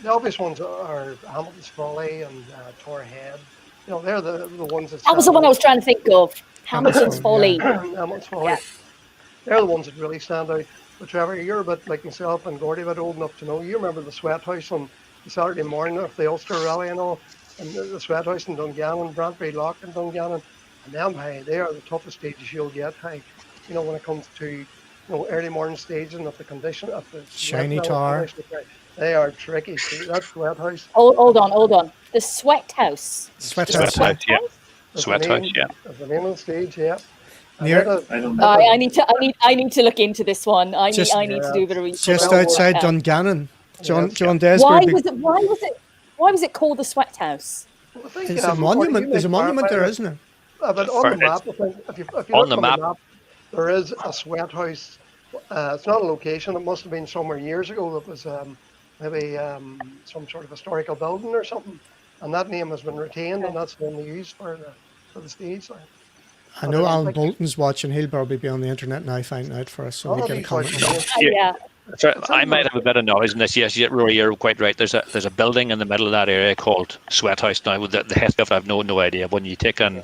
the obvious ones are Hamilton's Folly and Tor Head. You know, they're the ones that... That was the one I was trying to think of. Hamilton's Folly. Hamilton's Folly. Yeah. They're the ones that really stand out. But Trevor, you're a bit like myself and Gordy, a bit old enough to know. You remember the Sweat House on the Saturday morning of the Ulster Rally and all. And the Sweat House in Dungannon, Brantbury Lock in Dungannon. And them, hey, they are the toughest stages you'll get, hey. You know, when it comes to, you know, early morning staging of the condition of the Shiny Tar. They are tricky. That Sweat House. Hold on. The Sweat House. Sweat House, yeah. Sweat House, yeah. That's the name of the stage, yeah. I need to look into this one. I need to do a bit of research. Just outside Dungannon. John Desbury. Why was it called the Sweat House? Well, I think, there's a monument there, isn't there? But on the map, I think, if you look on the map, there is a Sweat House. It's not a location. It must have been somewhere years ago that was maybe some sort of historical building or something. And that name has been retained, and that's been used for the stage. I know Alan Bolton's watching. He'll probably be on the internet now finding out for us, so we can comment. Yeah. So I might have a bit of knowledge in this. Yes, Rory, you're quite right. There's a building in the middle of that area called Sweat House. Now, with the history of it, I've no idea. When you take an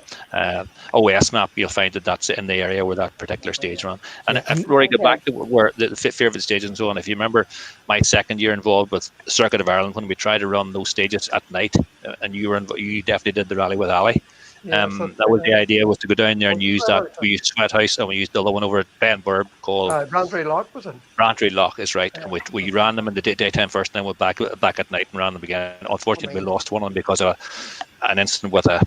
OS map, you'll find that that's in the area where that particular stage ran. And if Rory, go back to where the favourite stage and so on. If you remember my second year involved with the Circuit of Ireland, when we tried to run those stages at night, and you definitely did the rally with Ali. That was the idea, was to go down there and use that. We used Sweat House, and we used the other one over at Benburb called Brantbury Lock, was it? Brantbury Lock is right. And we ran them in the daytime first, and then went back at night and ran them again. Unfortunately, we lost one of them because of an incident with a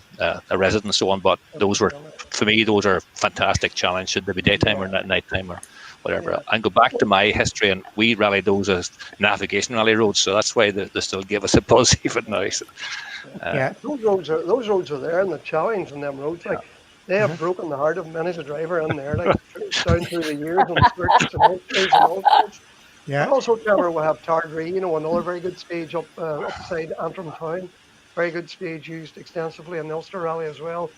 resident and so on. But those were, for me, those are fantastic challenge. Should they be daytime or nighttime or whatever? And go back to my history, and we rallied those as navigation rally roads, so that's why they still give us a buzz even now. So, those roads are there, and the challenge in them roads, like they have broken the heart of many a driver in there, like down through the years and circuits and all sorts. Yeah. And also, Trevor, we have Tardree, you know, another very good stage upside Antrim Town. Very good stage used extensively in the Ulster Rally as well.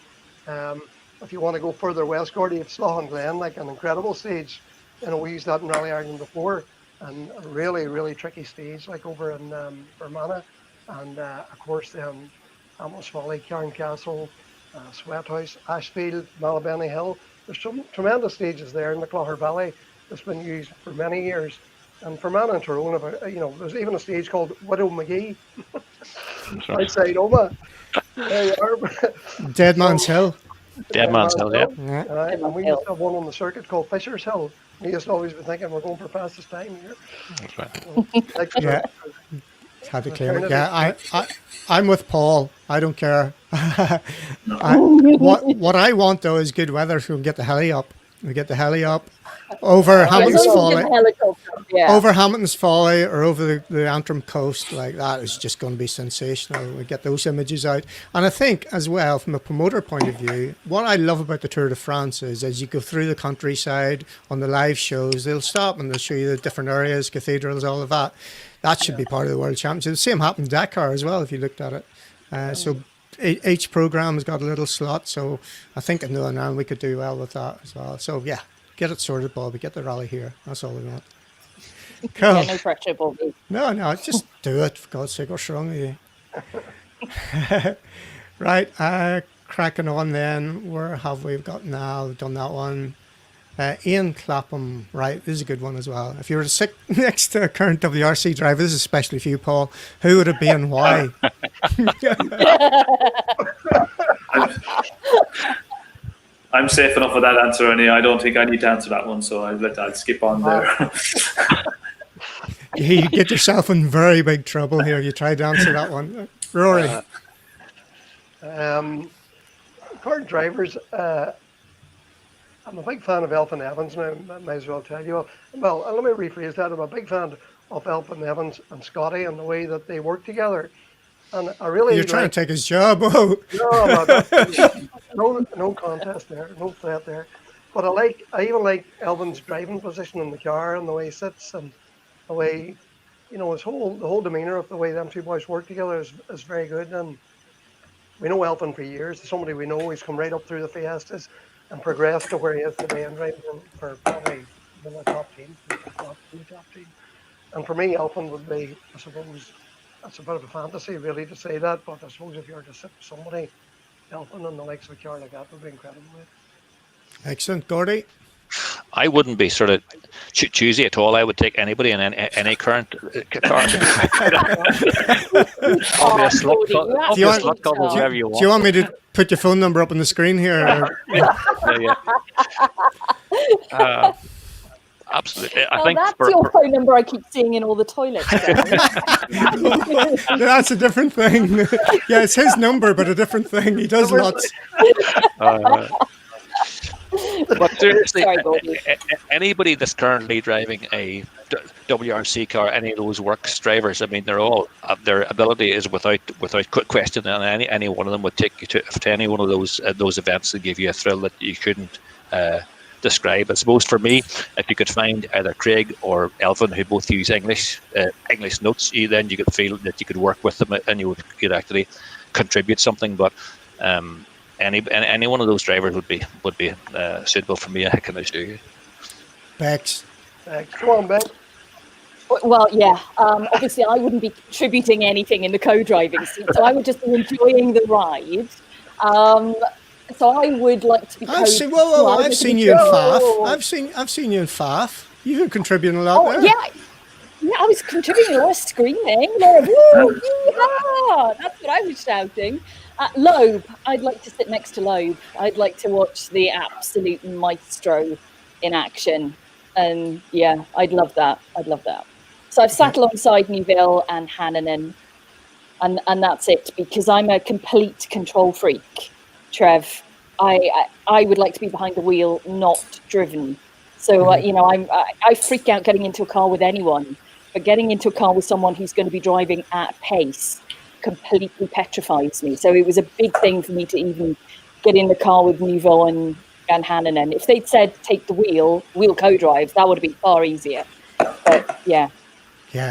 If you want to go further west, Gordy, it's Slaughan Glen, like an incredible stage. You know, we used that in Rally Ireland before, and a really, really tricky stage, like over in Fermanagh. And of course, Hamilton's Folly, Cairn Castle, Sweat House, Ashfield, Malabeny Hill. There's some tremendous stages there in the Clogher Valley that's been used for many years. And Fermanagh and Tyrone, you know, there's even a stage called Widow McGee outside Oma. There you are. Dead Man's Hill. Dead Man's Hill, yeah. And we used to have one on the circuit called Fisher's Hill. We used to always be thinking we're going for fastest time here. That's right. So, Yeah. Had to claim it. Yeah, I'm with Paul. I don't care. What I want though is good weather, so we can get the heli up. We get the heli up over Hamilton's Folly, over Hamilton's Folly, or over the Antrim coast. Like that is just going to be sensational. We get those images out, and I think as well from a promoter point of view, what I love about the Tour de France is as you go through the countryside on the live shows, they'll stop and they'll show you the different areas, cathedrals, all of that. That should be part of the World Championship. The same happened in Dakar as well, if you looked at it. So each program has got a little slot. So I think in Northern Ireland we could do well with that as well. So yeah, get it sorted, Bobby. Get the rally here. That's all we want. Cool. Yeah, no pressure, Bobby. No, just do it. For God's sake, what's wrong with you? Right, cracking on then. Where have we got now? We've done that one. Ian Clapham, right, this is a good one as well. If you were to sit next to a current WRC driver, this is especially for you, Paul, who would it be and why? I'm safe enough with that answer, Ernie. I don't think I need to answer that one, so I'll skip on there. You get yourself in very big trouble here. You try to answer that one. Rory. Current drivers, I'm a big fan of Elfyn Evans now, I might as well tell you. Well, let me rephrase that. I'm a big fan of Elfyn Evans and Scotty and the way that they work together. And I really You're trying to take his job. Oh. No contest there, no threat there. But I even like Elvin's driving position in the car and the way he sits and the way, the whole demeanour of the way them two boys work together is very good. And we know Elvin for years. Somebody we know. He's come right up through the Fiestas and progressed to where he is today and driving for probably the top team, top team. And for me, Elvin would be, I suppose, that's a bit of a fantasy really to say that, but I suppose if you were to sit with somebody, Elvin and the likes of a car like that would be incredible. Excellent. Gordy? I wouldn't be sort of choosy at all. I would take anybody in any current car. Do you want me to put your phone number up on the screen here? Absolutely. I think that's your phone number I keep seeing in all the toilets. That's a different thing. Yeah, it's his number, but a different thing. He does lots. But seriously, anybody that's currently driving a WRC car, any of those works drivers, I mean, they're all their ability is without question, and any one of them would take you to any one of those events and give you a thrill that you couldn't describe. I suppose for me, if you could find either Craig or Elvin who both use English notes, then you could feel that you could work with them and you could actually contribute something. But any one of those drivers would be suitable for me. I can assure you. Bex. Come on, Bex. Well, yeah. Obviously, I wouldn't be contributing anything in the co-driving seat, so I would just be enjoying the ride. So I would like to be. I've seen you in Faff. I've seen you in Faff. You were contributing a lot there. Yeah, I was contributing a lot of screaming. Like, woo, yeah! That's what I was shouting. Loeb, I'd like to sit next to Loeb. I'd like to watch the absolute maestro in action. And yeah, I'd love that. So I've sat alongside Neagle and Hannanen, and that's it, because I'm a complete control freak, Trev. I would like to be behind the wheel, not driven. So, I freak out getting into a car with anyone, but getting into a car with someone who's going to be driving at pace completely petrifies me. So it was a big thing for me to even get in the car with Nuvo and Hannanen. If they'd said take the wheel co-drives, that would have been far easier. But yeah,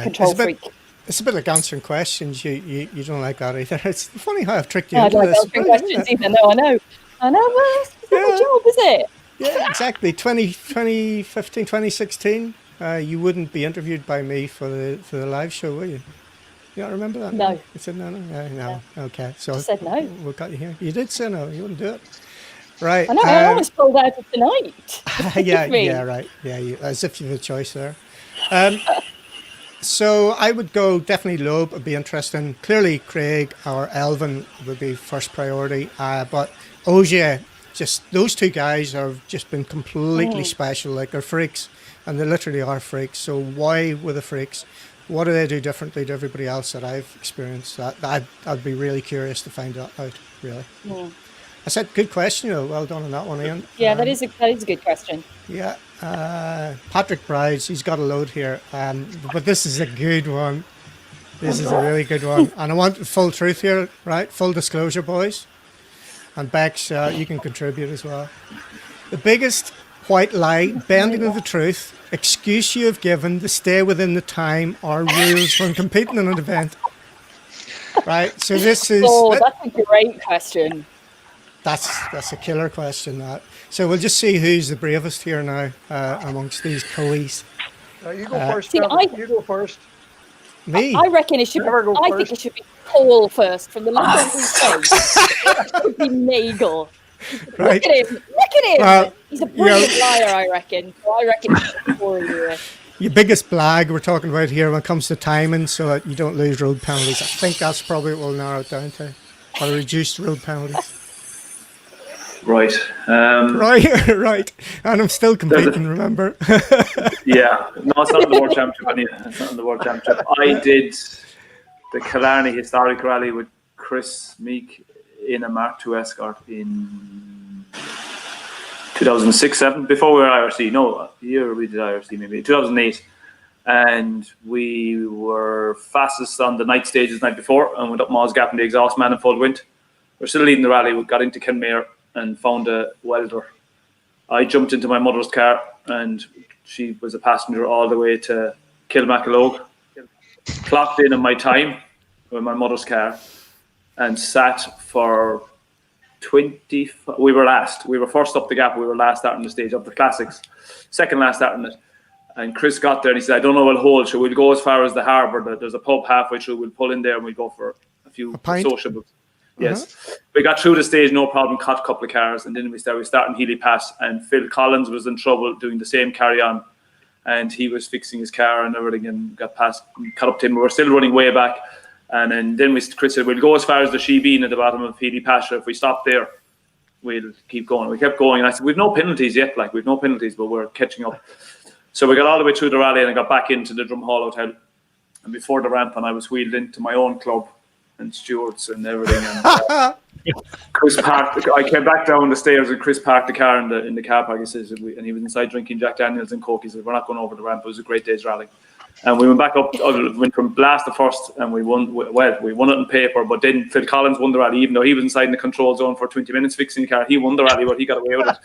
control freak. It's a bit like answering questions. You don't like that either. It's funny how I've tricked you into this. I don't like answering questions either. No, I know. Well, it's not my job, is it? Yeah, exactly. 2015, 2016. You wouldn't be interviewed by me for the live show, will you? You don't remember that? No. You said no. No. Okay. So I said no. We'll cut you here. You did say no. You wouldn't do it. Right. I know. I almost pulled out of tonight. Yeah. Right. Yeah. As if you have a choice there. So I would go definitely Loeb. Would be interesting. Clearly, Craig or Elvin would be first priority. But Ogier, just those two guys have just been completely special. Like they're freaks, and they literally are freaks. So why were the freaks? What do they do differently to everybody else that I've experienced? I'd be really curious to find out. Really. Yeah. I said, good question. Well done on that one, Ian. Yeah, that is a good question. Yeah. Patrick Brides, he's got a load here. But this is a good one. This is a really good one. And I want full truth here, right? Full disclosure, boys. And Bex, you can contribute as well. The biggest white lie, bending of the truth, excuse you have given to stay within the time or rules when competing in an event. Right? So this is... Oh, that's a great question. That's a killer question, that. So we'll just see who's the bravest here now amongst these coes. You go first. You go first. Me? I reckon it should. I think it should be Paul first. From the look on his face, it should be Neagle. Right. Look at him! He's a brilliant liar, I reckon. So I reckon it should be Rory. Your biggest blag we're talking about here when it comes to timing, so that you don't lose road penalties. I think that's probably what we'll narrow it down to, or reduced road penalties. Right. Right. And I'm still competing, remember? Yeah. No, it's not in the World Championship anyway. It's not in the World Championship. I did the Killarney Historic Rally with Chris Meek in a Mark II Escort in 2006-7, before we were IRC. No, the year we did IRC, maybe 2008. And we were fastest on the night stages the night before and went up Moss Gap in the exhaust manifold went. We're still leading the rally. We got into Kenmare and found a welder. I jumped into my mother's car and she was a passenger all the way to Kilmacalogue. Clocked in my time with my mother's car and sat for 20. We were last. We were first up the gap. We were last starting the stage up the classics. Second last starting it. And Chris got there and he said, I don't know what hold, so we'll go as far as the harbour. There's a pub halfway through. We'll pull in there and we'll go for a few sociables. Yes. We got through the stage, no problem, caught a couple of cars, and then we started in Healy Pass, and Phil Collins was in trouble doing the same carry-on, and he was fixing his car and everything and got past, caught up to him. We were still running way back, and then Chris said, we'll go as far as the Shebean at the bottom of Healy Pass. If we stop there, we'll keep going. We kept going, and I said, we've no penalties yet, we've no penalties, but we're catching up. So we got all the way through the rally and I got back into the Drumhall Hotel. And before the ramp, and I was wheeled into my own club and stewards and everything. And Chris parked. I came back down the stairs and Chris parked the car in the car park. He says, and he was inside drinking Jack Daniels and Coke. He said, we're not going over the ramp. It was a great day's rally. And we went back up, went from last to first, and we won. Well, we won it on paper, but then Phil Collins won the rally, even though he was inside in the control zone for 20 minutes fixing the car. He won the rally, but he got away with it.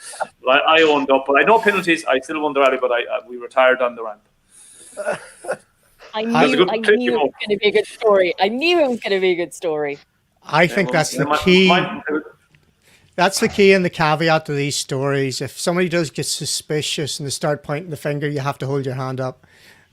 But I owned up, but I had no penalties. I still won the rally, but we retired on the ramp. I knew it was going to be a good story. I knew it was going to be a good story. I think that's the key. That's the key and the caveat to these stories. If somebody does get suspicious and they start pointing the finger, you have to hold your hand up.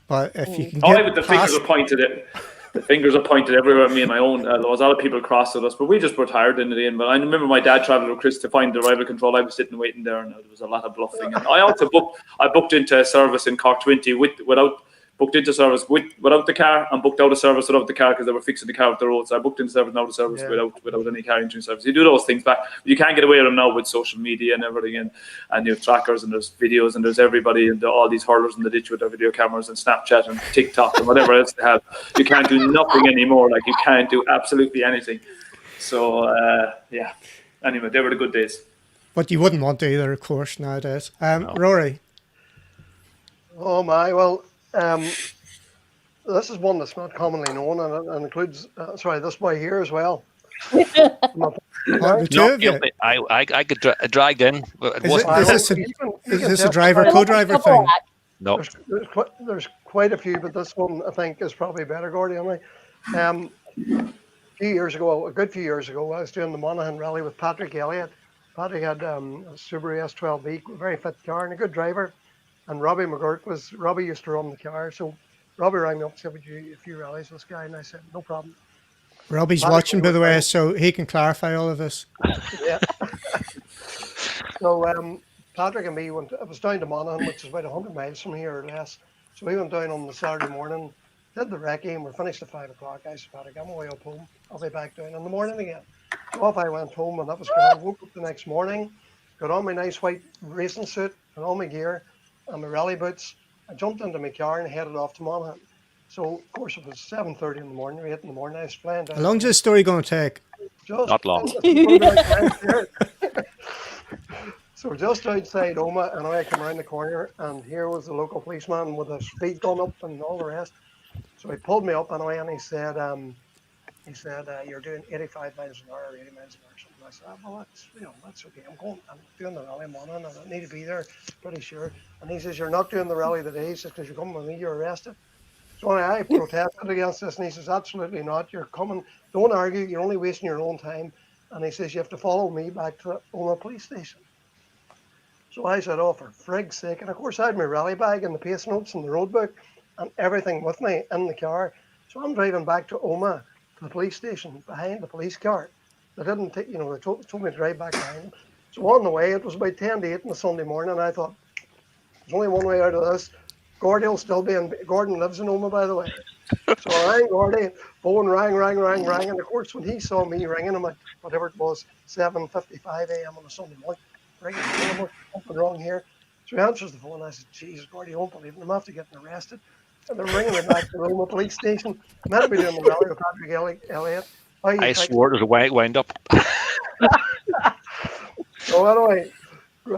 But if you can get the fingers are pointed at, the fingers are pointed everywhere. Me and my own, there was a lot of people crossed at us, but we just were tired in the end. But I remember my dad travelled with Chris to find the rival control. I was sitting waiting there, and there was a lot of bluffing. And I also booked into a service in Cork 20 without the car and booked out a service without the car because they were fixing the car with the road. So I booked into service and out of service without any car entry service. You do those things back. You can't get away with them now with social media and everything, and you have trackers and there's videos and there's everybody and all these hurlers in the ditch with their video cameras and Snapchat and TikTok and whatever else they have. You can't do nothing anymore. You can't do absolutely anything. So anyway, they were the good days. But you wouldn't want to either, of course, nowadays. No. Rory. Oh my, well. This is one that's not commonly known and includes, this boy here as well. I get dragged in. Is this a driver, co-driver thing? No. There's quite a few, but this one I think is probably better, Gordy. A good few years ago, I was doing the Monaghan Rally with Patrick Elliott. Patrick had a Subaru S12B, very fit car and a good driver. And Robbie used to run the car, so Robbie rang me up and said, would you, if you rallies this guy? And I said, no problem. Robbie's watching, by the way, so he can clarify all of this. Yeah. So Patrick and me it was down to Monaghan, which is about 100 miles from here or less. So we went down on the Saturday morning, did the recce, and we finished at 5 o'clock. I said, Patrick, I'm away up home. I'll be back down in the morning again. So off I went home, and that was grand. Woke up the next morning, got on my nice white racing suit and all my gear and my rally boots. I jumped into my car and headed off to Monaghan. So, of course, it was 7:30 in the morning, or 8 in the morning. I was flying down. How long is this story going to take? Not long. So just outside Oma, and I come around the corner, and here was the local policeman with a speed gun up and all the rest. So he pulled me up and he said, you're doing 85 miles an hour or 80 miles an hour. And I said, well, that's okay. I'm doing the rally in Monaghan, and I need to be there, pretty sure. And he says, you're not doing the rally today. He says, because you're coming with me, you're arrested. So I protested against this, and he says, absolutely not. You're coming. Don't argue. You're only wasting your own time. And he says, you have to follow me back to the Oma police station. So I said, oh, for frig's sake. And of course, I had my rally bag and the pace notes and the road book and everything with me in the car. So I'm driving back to Oma, to the police station, behind the police car. They didn't take, they told me to drive back behind them. So on the way, it was about 10 to 8 on a Sunday morning, and I thought, there's only one way out of this. Gordon lives in Oma, by the way. So I rang Gordy, phone rang, and of course when he saw me ringing him at whatever it was, 7:55 a.m. on a Sunday morning, ringing, something wrong here. So he answers the phone. I said, Jesus, Gordy, you won't believe it. I'm after getting arrested. And they're ringing me back to the Roma police station. I'm meant to be doing the rally with Patrick Elliott. I swore it was a wind up. So anyway,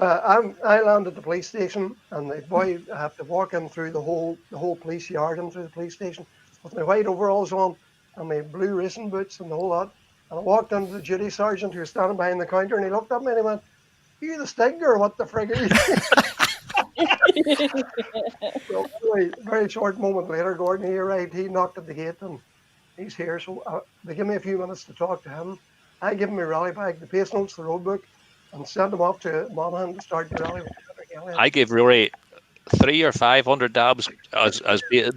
I land at the police station, and the boy I have to walk in through the whole police yard and through the police station with my white overalls on and my blue racing boots and the whole lot. And I walked into the duty sergeant who was standing behind the counter, and he looked at me and he went, "Are you the Stig or what the frig are you?" So anyway, a very short moment later, Gordon, he arrived. He knocked at the gate and he's here. So they give me a few minutes to talk to him. I give him my rally bag, the pace notes, the road book, and send him off to Monaghan to start the rally with Patrick Elliott. I gave Rory 300 or 500 dabs as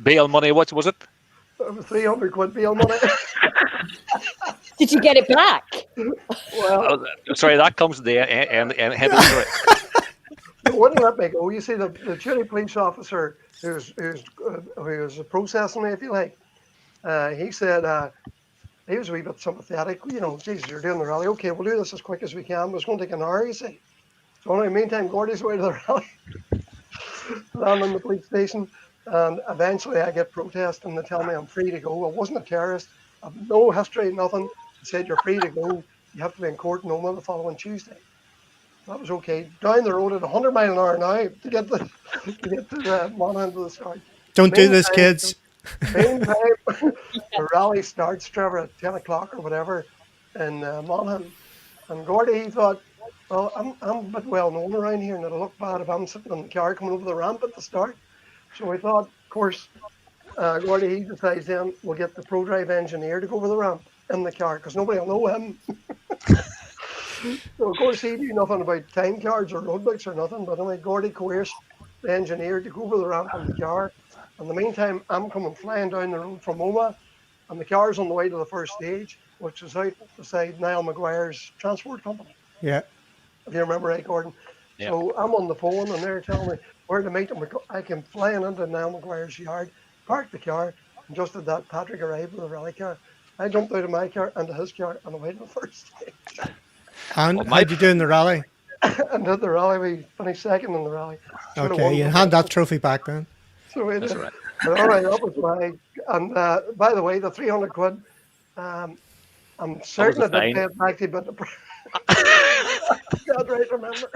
bail money. What was it? 300 quid bail money. Did you get it back? Well, sorry, that comes to the end of the story. they wouldn't let me go. You see, the duty police officer who was processing me, if you like, he said he was a wee bit sympathetic. You know, Jesus, you're doing the rally. Okay, we'll do this as quick as we can. But it's going to take an hour, you see. So in the meantime, Gordy's away to the rally. Land in the police station. And eventually I get protest and they tell me I'm free to go. I wasn't a terrorist. I have no history, nothing. They said you're free to go. You have to be in court in Oma the following Tuesday. That was okay. Down the road at 100 mile an hour now to get to the Monaghan to the start. Don't do this, kids. Meantime, the rally starts, Trevor, at 10 o'clock or whatever in Monaghan. And Gordy, he thought, well, I'm a bit well known around here and it'll look bad if I'm sitting in the car coming over the ramp at the start. So we thought, of course, Gordy, he decides then we'll get the ProDrive engineer to go over the ramp in the car because nobody will know him. So, of course, he knew nothing about time cards or roadbooks or nothing. But anyway, Gordy coerced the engineer to go over the ramp in the car. In the meantime, I'm coming flying down the road from Oma, and the car's on the way to the first stage, which is out beside Niall Maguire's transport company. Yeah. If you remember right, Gordon. Yeah. So I'm on the phone, and they're telling me where to meet them. I came flying into Niall Maguire's yard, parked the car, and just at that, Patrick arrived with a rally car. I jumped out of my car into his car and away to the first stage. And how'd you do in the rally? And did the rally. We finished second in the rally. Okay, you hand that trophy back then. So we did. That's right. But all right, that was my. And by the way, the 300 quid, I'm certain I didn't pay it back to you, but God, right, remember.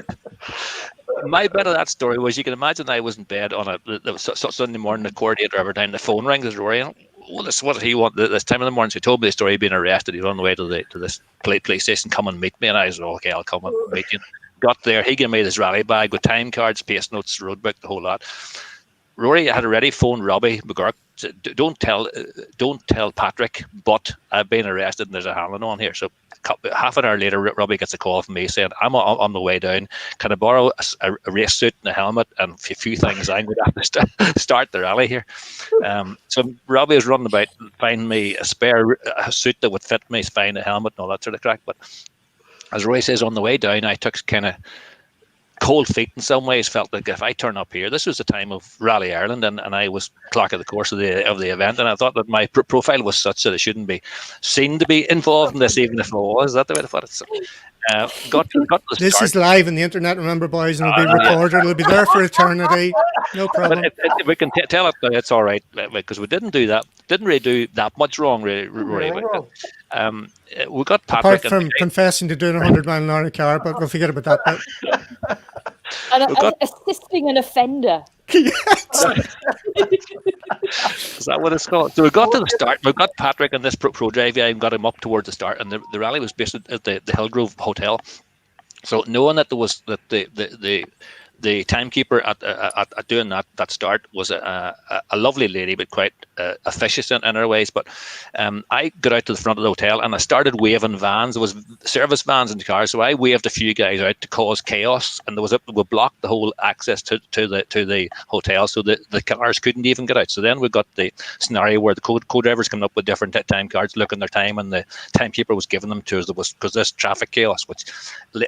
My bit of that story was, you can imagine I was in bed on a Sunday morning, the coordinator every time the phone rings is Rory. What did he want this time in the morning? So he told me the story, being arrested. He's on the way to this police station, come and meet me. And I said, okay, I'll come and meet you. Got there, he gave me this rally bag with time cards, pace notes, roadbook, the whole lot. Rory had already phoned Robbie McGurk. Don't tell Patrick, but I've been arrested and there's a handling on here. So half an hour later, Robbie gets a call from me saying, I'm on the way down. Can I borrow a race suit and a helmet and a few things? I'm going to have to start the rally here. So Robbie was running about, finding me a spare suit that would fit me, find a helmet and all that sort of crack. But as Roy says, on the way down, I took kind of cold feet in some ways. Felt like if I turn up here, this was the time of Rally Ireland, and I was clerk of the course of the event, and I thought that my profile was such that I shouldn't be seen to be involved in this, even if I was. Is that the way I thought it? So, got to the this start. Is live on the internet, remember, boys, and it'll be recorded. It'll be there for eternity. No problem. But we can tell it that it's all right, because we didn't do that. Didn't really do that much wrong, really. We got Patrick. Apart from confessing to doing 100 mile an hour car, but we'll forget about that bit. And assisting an offender. Is that what it's called? So we got to the start. We got Patrick in this pro drive and got him up towards the start, and the rally was based at the Hillgrove Hotel. So knowing that there was that the timekeeper at doing that start was a lovely lady, but quite officious in her ways. But I got out to the front of the hotel and I started waving vans. There was service vans in the car, so I waved a few guys out to cause chaos, and we blocked the whole access to the hotel, so the cars couldn't even get out. So then we got the scenario where the co-drivers coming up with different time cards, looking their time, and the timekeeper was giving them to us. Because this traffic chaos, which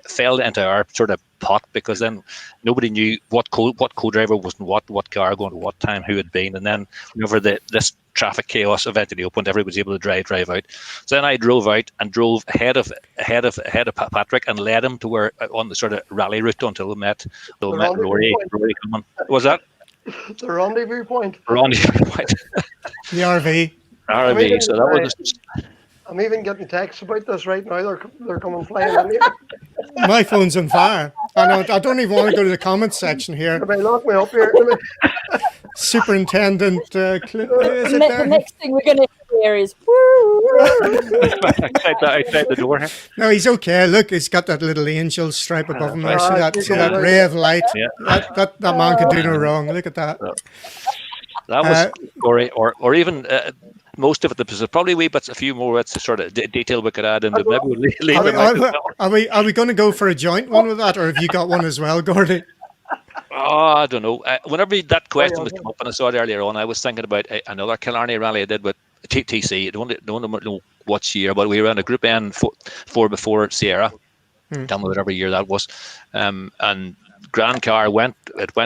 fell into our sort of pot, because then nobody knew what co-driver was in what car going to what time, who had been. And then whenever this traffic chaos eventually opened. Everybody was able to drive out. So then I drove out and drove ahead of Patrick and led him to where on the sort of rally route until we met Rory coming. Was that The rendezvous point. rendezvous point? The RV. RV. So that was. I'm even getting texts about this right now. They're coming flying in here. My phone's on fire. I don't even want to go to the comments section here. They lock me up here. Superintendent, is it The there? next thing we're going to hear is outside the door here. No, he's okay. Look, he's got that little angel stripe above him there. See he's that going ray of light? Yeah. That man can do no wrong. Look at that. That was Rory, or even most of it. There's probably a few more bits of sort of detail we could add in, but maybe we'll leave them out as well. Are we going to go for a joint one with that, or have you got one as well, Gordy? Oh, I don't know. Whenever that question was come up, and I saw it earlier on, I was thinking about another Killarney rally I did with TTC. I don't know what year, but we were in a Group N 4 before Sierra. Tell me whatever year that was. And Grand Car went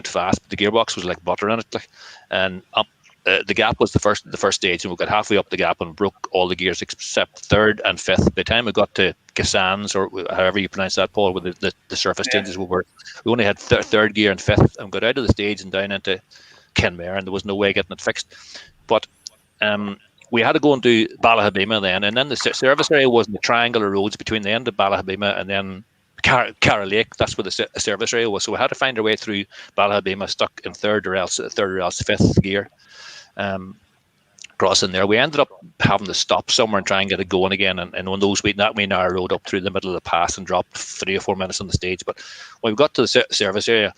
fast, but the gearbox was like butter in it, and up. The gap was the first stage, and we got halfway up the gap and broke all the gears except third and fifth. By the time we got to Cassans, or however you pronounce that, Paul, with the surface changes, we only had third gear and fifth, and got out of the stage and down into Kenmare, and there was no way getting it fixed. But we had to go and do Ballaghabima then, and then the service area was in the triangle of roads between the end of Ballaghabima and then Cara Lake. That's where the service area was. So we had to find our way through Ballaghabima, stuck in third or else fifth gear. Crossing there, we ended up having to stop somewhere and try and get it going again. And on those we narrow road up through the middle of the pass and dropped 3 or 4 minutes on the stage. But when we got to the service area,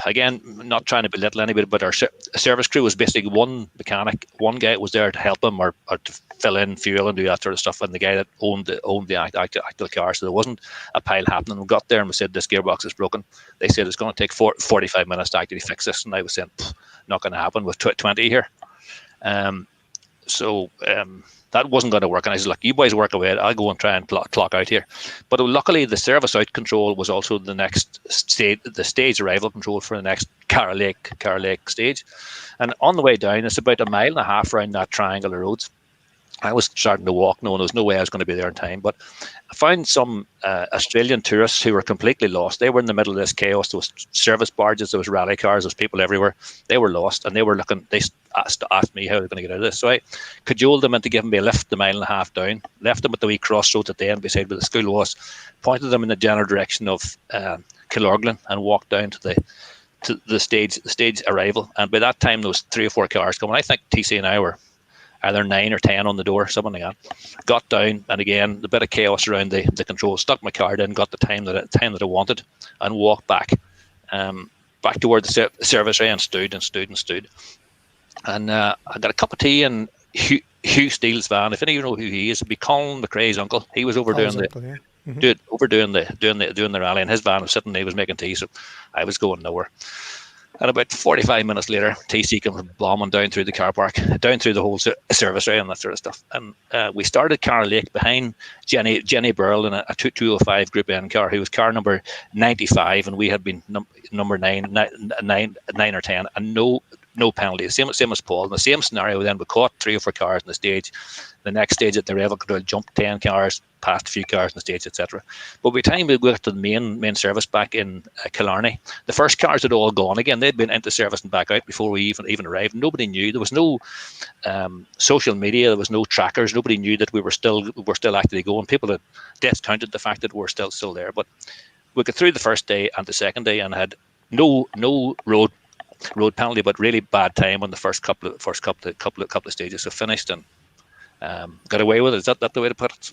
again, not trying to belittle anybody, but our service crew was basically one mechanic. One guy was there to help him or to fill in fuel and do that sort of stuff, and the guy that owned the actual car. So there wasn't a pile happening. We got there and we said, this gearbox is broken. They said it's going to take 45 minutes to actually fix this, and I was saying, not going to happen with 20 here. So that wasn't going to work, and I said, look, you boys work away, I'll go and try and clock out here. But luckily the service out control was also the next stage, the stage arrival control for the next Cara Lake stage. And on the way down, it's about 1.5 miles around that triangle of roads. I was starting to walk, knowing there was no way I was going to be there in time, but I found some Australian tourists who were completely lost. They were in the middle of this chaos. There was service barges, there was rally cars, there was people everywhere. They were lost, and they were looking. They asked me how they were going to get out of this. So I cajoled them into giving me a lift 1.5 miles down, left them at the wee crossroads at the end beside where the school was, pointed them in the general direction of Killorglin, and walked down to the stage arrival. And by that time, there was 3 or 4 cars coming. I think TC and I were either 9 or 10 on the door, something like that. Got down, and again, a bit of chaos around the control. Stuck my card in, got the time that I wanted, and walked back toward the service area and stood. And I got a cup of tea in Hugh Steele's van. If any of you know who he is, it'd be Colin McRae's uncle. He was overdoing the rally, and his van was sitting there, he was making tea, so I was going nowhere. And about 45 minutes later, TC comes bombing down through the car park, down through the whole service area and that sort of stuff. And we started Cara Lake behind Jenny Burrell in a 205 Group N car, who was car number 95, and we had been number 9 or 10, and no penalty. Same as Paul. In the same scenario, then we caught 3 or 4 cars on the stage. The next stage at the Revel Control jumped 10 cars, passed a few cars on the stage, etc. But by the time we got to the main service back in Killarney, the first cars had all gone again. They'd been into service and back out before we even arrived. Nobody knew. There was no social media. There was no trackers. Nobody knew that we were still actually going. People had discounted the fact that we're still there. But we got through the first day and the second day and had no road penalty, but really bad time on the first couple of stages. So finished and got away with it. Is that the way to put it?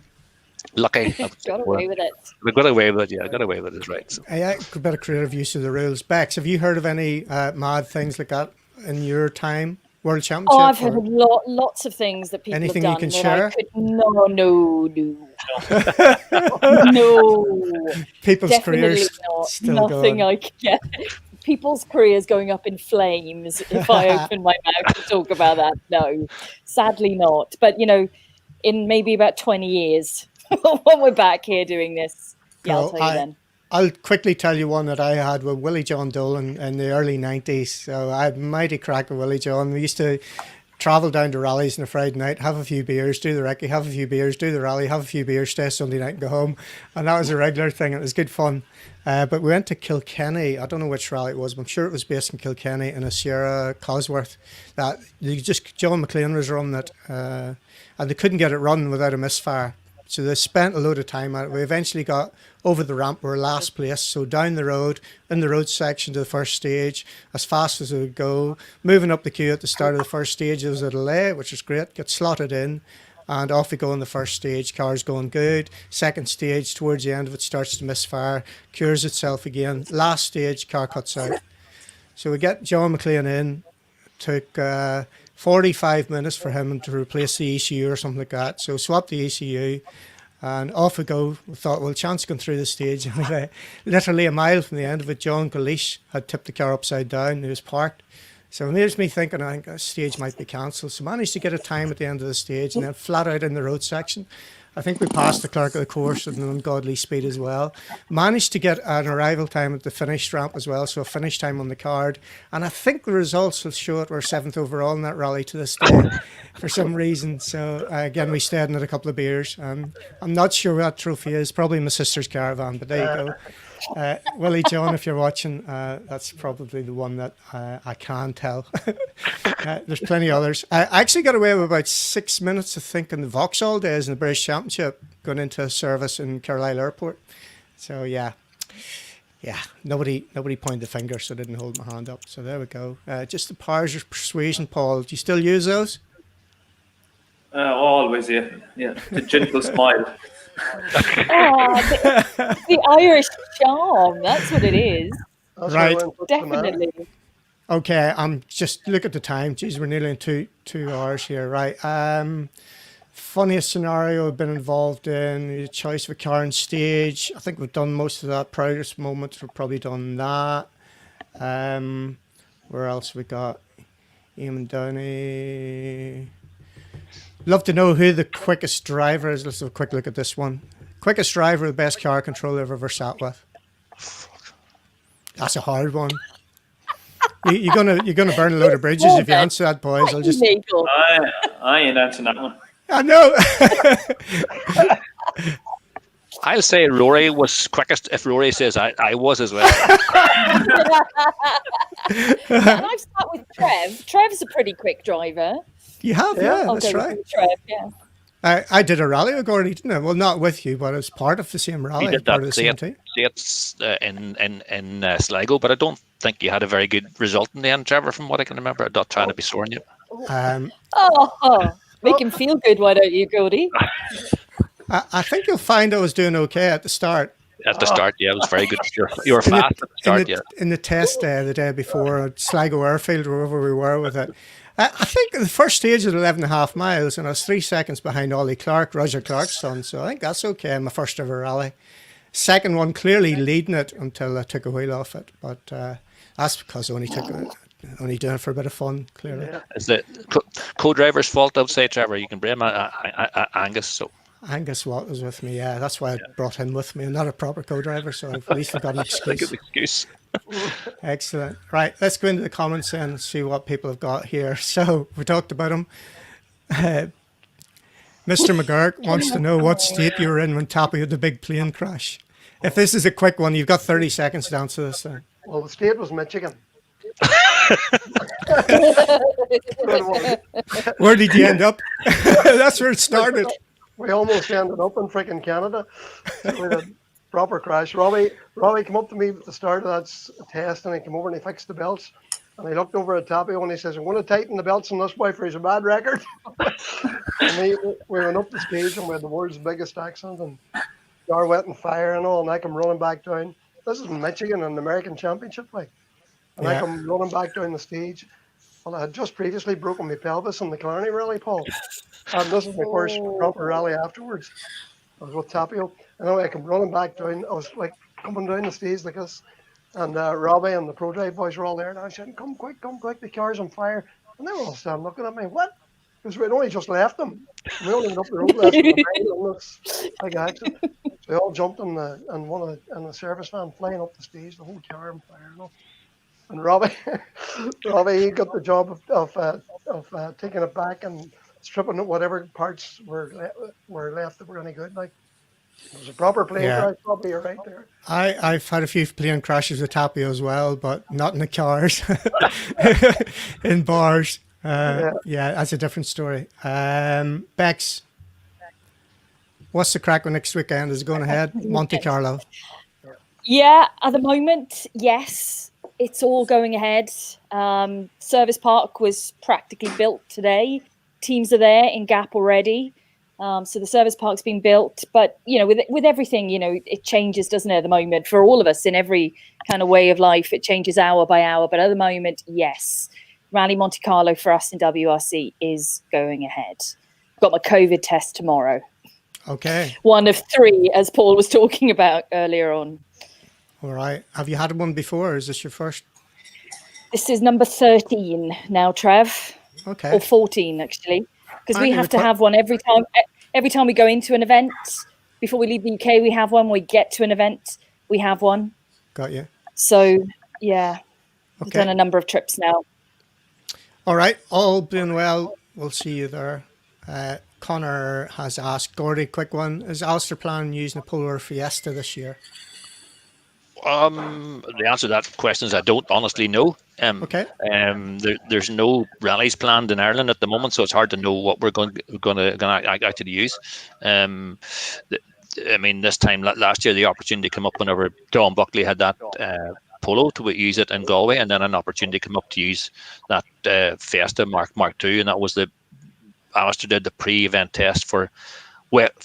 Lucky. Got away with it. We got away with it. Yeah, got away with it. Is right. So. Yeah, a bit of creative use of the rules. Bex, have you heard of any mad things like that in your time? World Championship? Oh, I've heard of lots of things that people anything have done. Anything you can share? No. People's Definitely careers not. still Nothing going. I can get. People's careers going up in flames if I open my mouth to talk about that. No, sadly not. But, in maybe about 20 years, when we're back here doing this, I'll tell you then. I'll quickly tell you one that I had with Willie John Dolan in the early 90s. So I had mighty crack with Willie John. We used to travel down to rallies on a Friday night, have a few beers, do the recce, have a few beers, do the rally, have a few beers, stay Sunday night and go home. And that was a regular thing. It was good fun. But we went to Kilkenny. I don't know which rally it was, but I'm sure it was based in Kilkenny in a Sierra Cosworth. That John McLean was running it, and they couldn't get it running without a misfire. So they spent a load of time at it. We eventually got over the ramp. We were last place. So down the road, in the road section to the first stage, as fast as it would go. Moving up the queue at the start of the first stage, there was a delay, which was great. Get slotted in, and off we go on the first stage. Car's going good. Second stage, towards the end of it, starts to misfire, cures itself again. Last stage, car cuts out. So we get John McLean in. Took 45 minutes for him to replace the ECU or something like that. So swap the ECU and off we go. We thought, well, chance going through the stage. Anyway, literally a mile from the end of it, John Galish had tipped the car upside down. He was parked. So it made me thinking, I think the stage might be cancelled. So managed to get a time at the end of the stage and then flat out in the road section. I think we passed the clerk of the course at an ungodly speed as well. Managed to get an arrival time at the finish ramp as well, so a finish time on the card. And I think the results will show it we're 7th overall in that rally to this day for some reason. So again, we stayed in it a couple of beers. I'm not sure what that trophy is, probably my sister's caravan, but there you go. Willie John, if you're watching, that's probably the one that I can tell. There's plenty others. I actually got away with about 6 minutes, I think, in the Vauxhall days in the British Championship, going into a service in Carlisle Airport. So yeah, nobody pointed the finger, so I didn't hold my hand up. So there we go. Just the powers of persuasion, Paul. Do you still use those? Always, yeah. The gentle smile. The Irish charm, that's what it is. That's Right. Definitely. Okay, I'm just look at the time. Geez, we're nearly in two hours here, right? Funniest scenario I've been involved in, the choice of a car on stage. I think we've done most of that. Proudest moments, we've probably done that. Where else we got? Eamon Downey. Love to know who the quickest driver is. Let's have a quick look at this one. Quickest driver, the best car control I've ever sat with. That's a hard one. You're gonna burn a load of bridges if you answer that, boys. I'll just. I ain't answering that one. I know. I'll say Rory was quickest if Rory says I was as well. And I've sat with Trev. Trev's a pretty quick driver. You have, yeah, that's right. Trev, yeah. I did a rally with Gordy, didn't I? Well, not with you, but as part of the same rally. You did part of that. the same team. It's in Sligo, but I don't think you had a very good result in the end, Trevor. From what I can remember, I'm not trying to be soring you. Make him feel good, why don't you, Gordy? I think you'll find I was doing okay at the start. At the start, yeah, it was very good. You were fast at the start, yeah. In the test day, the day before, at Sligo Airfield, wherever we were with it. I think the first stage was 11.5 miles, and I was 3 seconds behind Ollie Clark, Roger Clark's son, so I think that's okay in my first ever rally. Second one, clearly leading it until I took a wheel off it, but that's because I only doing it for a bit of fun, clearly. Yeah. It's the co-driver's fault, I would say, Trevor. You can blame Angus, so... Angus Watt was with me, yeah. That's why I brought him with me. I'm not a proper co-driver, so at least I've got an excuse. Good excuse. Excellent. Right, let's go into the comments and see what people have got here. So we talked about him. Mr. McGurk wants to know what state you were in when Tappy had the big plane crash. If this is a quick one, you've got 30 seconds to answer this thing. Well, the state was Michigan. Where did you end up? That's where it started. We almost ended up in freaking Canada with a proper crash. Robbie came up to me at the start of that test, and he came over and he fixed the belts. And he looked over at Tapio and he says, "I'm going to tighten the belts on this boy for his bad record." And we went up the stage and we had the world's biggest accident, and car went on fire and all. And I come running back down. This is in Michigan in the American Championship, like. And I come running back down the stage. Well, I had just previously broken my pelvis in the Killarney rally, Paul. And this is my first proper rally afterwards. I was with Tapio. And anyway, I come running back down. I was like coming down the stage like this. And Robbie and the Pro Drive boys were all there. And I said, come quick, the car's on fire. And they were all standing looking at me. What? Because we'd only just left them. We only went up the road last night. Like accident. So they all jumped in the service van, flying up the stage, the whole car on fire. And all. And Robbie, Robbie, he got the job of taking it back and stripping whatever parts were left that were any good. Like it was a proper plane Yeah. crash. Probably you're right there. I've had a few plane crashes with Tapio as well, but not in the cars, in bars. Yeah, that's a different story. Bex, what's the crack with next weekend? Is it going ahead? Monte Carlo. Yeah, at the moment, yes, it's all going ahead. Service Park was practically built today. Teams are there in Gap already. So the service park's been built, but with everything, it changes, doesn't it? At the moment, for all of us in every kind of way of life, it changes hour by hour. But at the moment, yes, Rally Monte Carlo for us in WRC is going ahead. Got my COVID test tomorrow. Okay. One of 3, as Paul was talking about earlier on. All right. Have you had one before, or is this your first? This is number 13 now, Trev. Okay. Or 14, actually. Because we Aren't you have to have one every time we go into an event. Before we leave the UK, we have one. When we get to an event, we have one. Got you. So, yeah, I've Okay. done a number of trips now. All right. All being well, we'll see you there. Connor has asked, Gordy, quick one. Is Alistair planning using a Polar Fiesta this year? The answer to that question is I don't honestly know. Okay. There's no rallies planned in Ireland at the moment, so it's hard to know what we're going to actually use. I mean, this time last year, the opportunity came up whenever Don Buckley had that Polo to use it in Galway, and then an opportunity came up to use that Fiesta Mark II, and that was Alistair did the pre-event test for West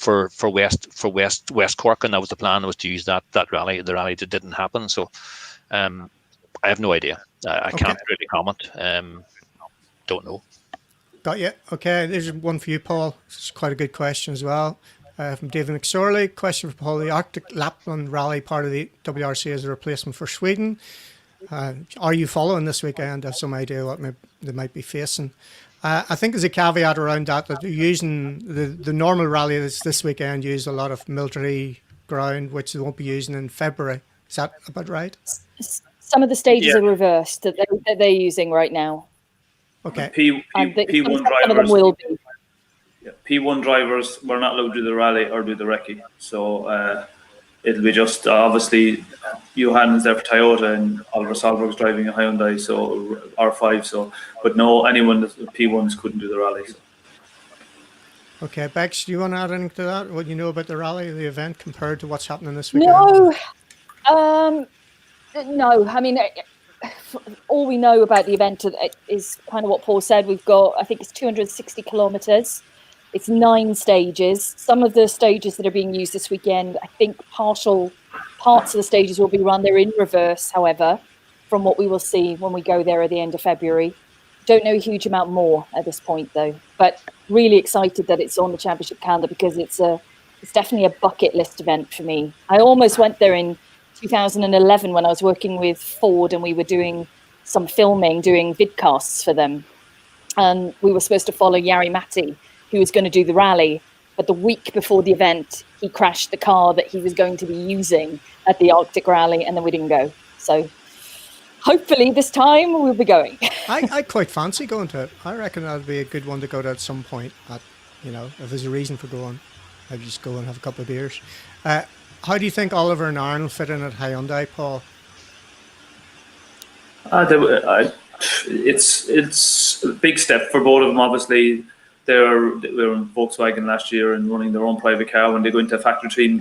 Cork, and that was the plan, was to use that rally. The rally didn't happen, so I have no idea. I can't really comment. Don't know. Got you. Okay, there's one for you, Paul. It's quite a good question as well. From David McSorley. Question for Paul. The Arctic Lapland Rally, part of the WRC, as a replacement for Sweden. Are you following this weekend? Have some idea what they might be facing? I think there's a caveat around that they're using the normal rally that's this weekend used a lot of military ground, which they won't be using in February. Is that about right? Some of the stages are reversed that they're using right now. Okay. P1 some of them drivers. will be. Yeah, P1 drivers were not allowed to do the rally or do the recce. So it'll be just obviously Johan is there for Toyota and Oliver Solberg's driving a Hyundai, so R5. So, but no, anyone that P1s couldn't do the rally. So. Okay, Bex, do you want to add anything to that? What you know about the rally, the event, compared to what's happening this weekend? No. I mean, all we know about the event is kind of what Paul said. We've got, I think it's 260 kilometres. It's 9 stages. Some of the stages that are being used this weekend, I think partial parts of the stages will be run. They're in reverse, however, from what we will see when we go there at the end of February. Don't know a huge amount more at this point, though. But really excited that it's on the championship calendar, because it's definitely a bucket list event for me. I almost went there in 2011 when I was working with Ford, and we were doing some filming, doing vidcasts for them. And we were supposed to follow Jari Matti, who was going to do the rally. But the week before the event, he crashed the car that he was going to be using at the Arctic Rally, and then we didn't go. So hopefully this time we'll be going. I quite fancy going to it. I reckon that'd be a good one to go to at some point. If there's a reason for going, maybe just go and have a couple of beers. How do you think Oliver and Aaron will fit in at Hyundai, Paul? It's a big step for both of them. Obviously, they were in Volkswagen last year and running their own private car. When they go into a factory team,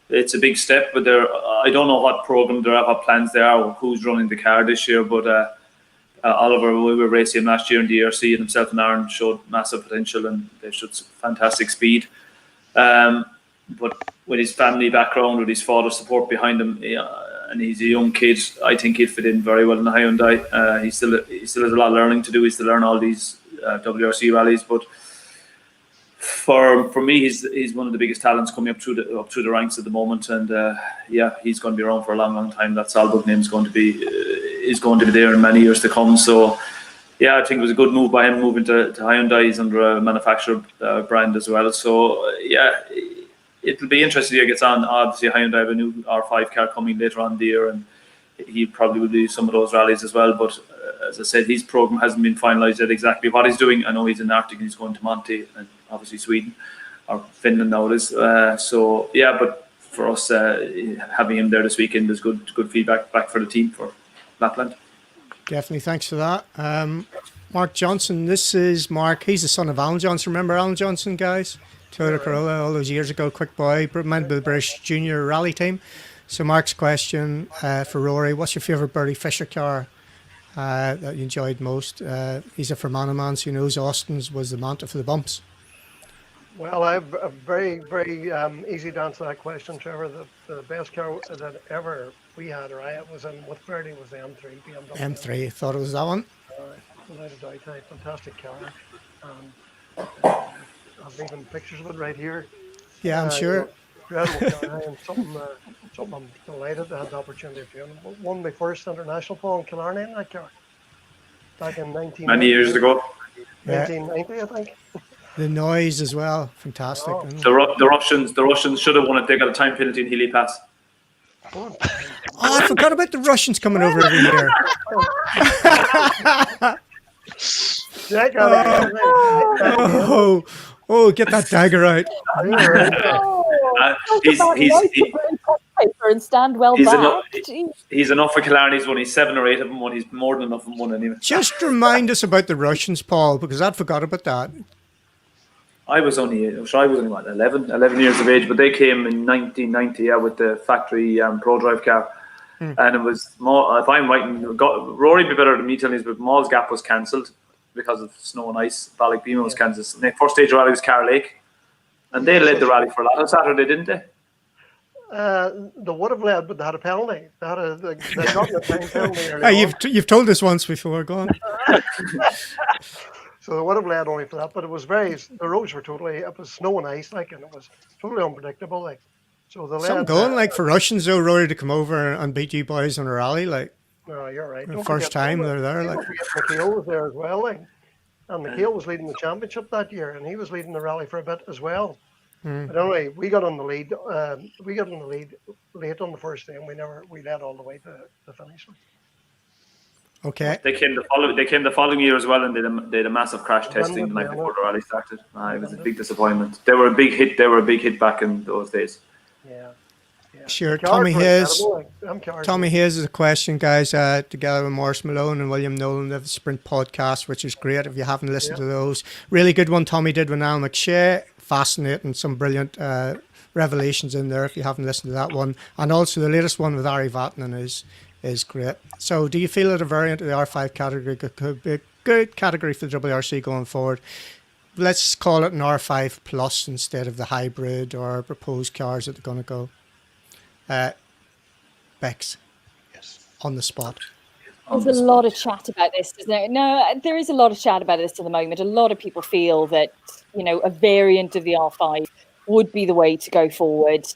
it's a big step. But I don't know what program there are, what plans there are, who's running the car this year. But Oliver, we were racing him last year in the ERC, and himself and Aaron showed massive potential, and they showed fantastic speed. But with his family background, with his father's support behind him, and he's a young kid, I think he'd fit in very well in the Hyundai. He still has a lot of learning to do. He's to learn all these WRC rallies, but for me, he's one of the biggest talents coming up through the ranks at the moment, and he's going to be around for a long time. That Solberg name is going to be there in many years to come. So I think it was a good move by him moving to Hyundai. He's under a manufacturer brand as well. So it'll be interesting to see how it gets on. Obviously, Hyundai have a new R5 car coming later on in the year, and he probably will do some of those rallies as well. But as I said, his program hasn't been finalised yet exactly what he's doing. I know he's in Arctic, he's going to Monte and obviously Sweden or Finland now it is. So yeah, but for us, having him there this weekend is good feedback back for the team for Lapland. Definitely, thanks for that. Mark Johnson, this is Mark. He's the son of Alan Johnson. Remember Alan Johnson, guys? Toyota Corolla all those years ago, quick boy, member of the British Junior Rally team. So Mark's question for Rory, what's your favourite Bertie Fisher car that you enjoyed most? He's a Fermanagh man, so he knows Austin's was the Monte for the bumps. Well, I have a very, very easy to answer that question, Trevor. The best car that ever we had, or I was in with Bertie, was the M3 BMW. M3, thought it was that one. Without a doubt, fantastic car. I've even pictures of it right here. Yeah, I'm sure. Incredible car, and something I'm delighted to have the opportunity to own. Won my first international ball in Killarney in that car back in 1990. Many years ago. 1990, I think. The noise as well, fantastic. Oh. The Russians should have won it. They got a time penalty in Healy Pass. Oh, I forgot about the Russians coming over every year. Oh, get that dagger out. And stand well back. He's enough for Killarney's one. He's 7 or 8 of them won. He's more than enough of them won anyway. Just remind us about the Russians, Paul, because I'd forgot about that. I was only what, 11 years of age, but they came in 1990 with the factory Pro Drive car. And it was, if I'm right, Rory be better than me telling you, but Mall's Gap was cancelled because of snow and ice. Ballybeema was cancelled. The first stage rally was Carl Lake, and they led the rally for a lot on Saturday, didn't they? They would have led, but they had a penalty. They got the time penalty. You've told us once before. Go on. So they would have led only for that, but it was the roads were it was snow and ice, and it was totally unpredictable, So they led. Something going for Russians though, Rory, to come over and beat you boys on a rally, No, you're right. The first time they're there, Neagle was there as well, and Neagle was leading the championship that year, and he was leading the rally for a bit as well. But anyway, we got on the lead. We got on the lead late on the first day, and we led all the way to the finish. Okay. They came the following year as well, and they had a massive crash testing the night before the rally started. It was a big disappointment. They were a big hit. They were a big hit back in those days. Yeah. Sure. Tommy Hayes is a question, guys, together with Morris Malone and William Nolan. They have the Sprint podcast, which is great if you haven't listened to those. Really good one Tommy did with Al McShea. Fascinating. Some brilliant revelations in there if you haven't listened to that one. And also the latest one with Ari Vatanen is great. So do you feel that a variant of the R5 category could be a good category for the WRC going forward? Let's call it an R5 plus instead of the hybrid or proposed cars that they're going to go. Bex, Yes. On the spot. There's a lot of chat about this, isn't there? No, there is a lot of chat about this at the moment. A lot of people feel that, a variant of the R5 would be the way to go forward.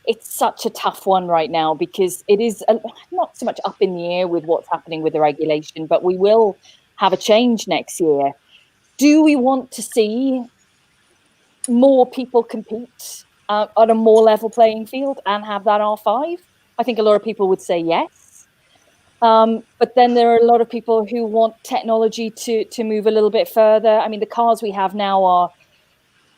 It's such a tough one right now because it is not so much up in the air with what's happening with the regulation, but we will have a change next year. Do we want to see more people compete on a more level playing field and have that R5? I think a lot of people would say yes. But then there are a lot of people who want technology to move a little bit further. I mean, the cars we have now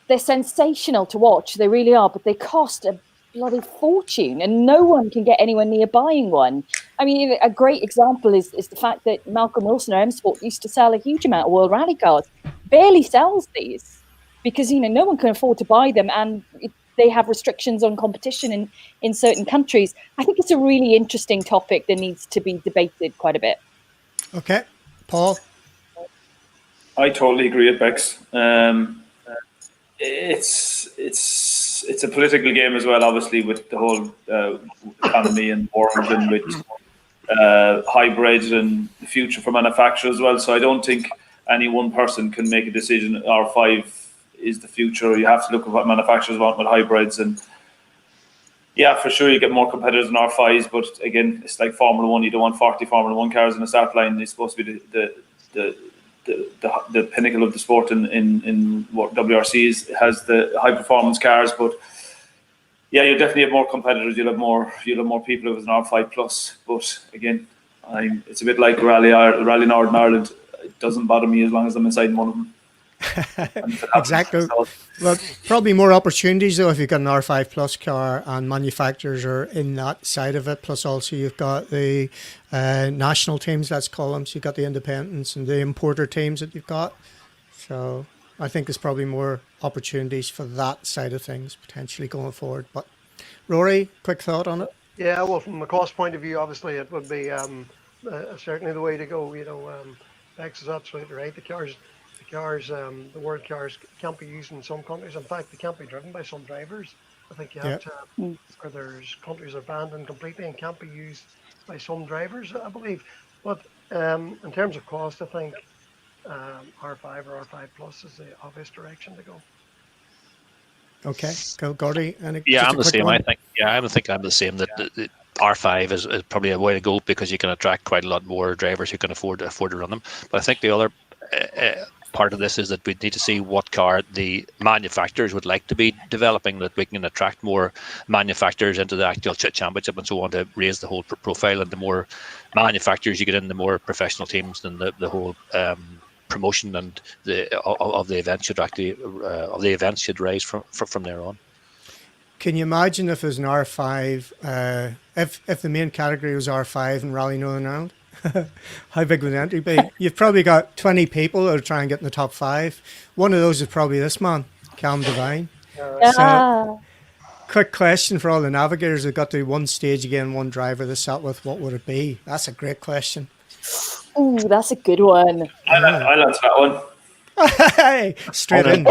they're sensational to watch. They really are, but they cost a bloody fortune and no one can get anywhere near buying one. I mean, a great example is the fact that Malcolm Wilson or M Sport used to sell a huge amount of World Rally cars, barely sells these because, no one can afford to buy them and they have restrictions on competition in certain countries. I think it's a really interesting topic that needs to be debated quite a bit. Okay. Paul? I totally agree with Bex. It's a political game as well, obviously, with the whole economy and world and with hybrids and the future for manufacturers as well. So I don't think any one person can make a decision. R5 is the future. You have to look at what manufacturers want with hybrids, and yeah, for sure you get more competitors in R5s. But again, it's like Formula One. You don't want 40 Formula One cars in the start line. It's supposed to be the pinnacle of the sport in what WRCs has the high performance cars. But yeah, you'll definitely have more competitors. You'll have more people with an R5 plus. But again, it's a bit like Rally Northern Ireland. It doesn't bother me as long as I'm inside one of them. Exactly. Well, probably more opportunities though if you've got an R5 plus car and manufacturers are in that side of it. Plus, also you've got the national teams, let's call them. So you've got the independents and the importer teams that you've got. So I think there's probably more opportunities for that side of things potentially going forward. But Rory, quick thought on it? Yeah, well, from a cost point of view, obviously it would be certainly the way to go. Bex is absolutely right. The world cars can't be used in some countries. In fact, they can't be driven by some drivers. I think you have to, or there's countries are banned them completely and can't be used by some drivers, I believe. But in terms of cost, I think R5 or R5 Plus is the obvious direction to go. Okay, go Gordy. Yeah, I'm the same. I think I'm the same. That the R5 is probably a way to go because you can attract quite a lot more drivers who can afford to run them. But I think the other part of this is that we need to see what car the manufacturers would like to be developing, that we can attract more manufacturers into the actual championship and so on to raise the whole profile. And the more manufacturers you get in, the more professional teams, and the whole promotion and of the events should rise from there on. Can you imagine if there's an R5, if the main category was R5 in Rally Northern Ireland? How big would the entry be? You've probably got 20 people that are trying to get in the top 5. One of those is probably this man, Callum Devine. So, quick question for all the navigators that got to one stage again, one driver they sat with, what would it be? That's a great question. Ooh, that's a good one. I'll answer that one. Hey, straight in.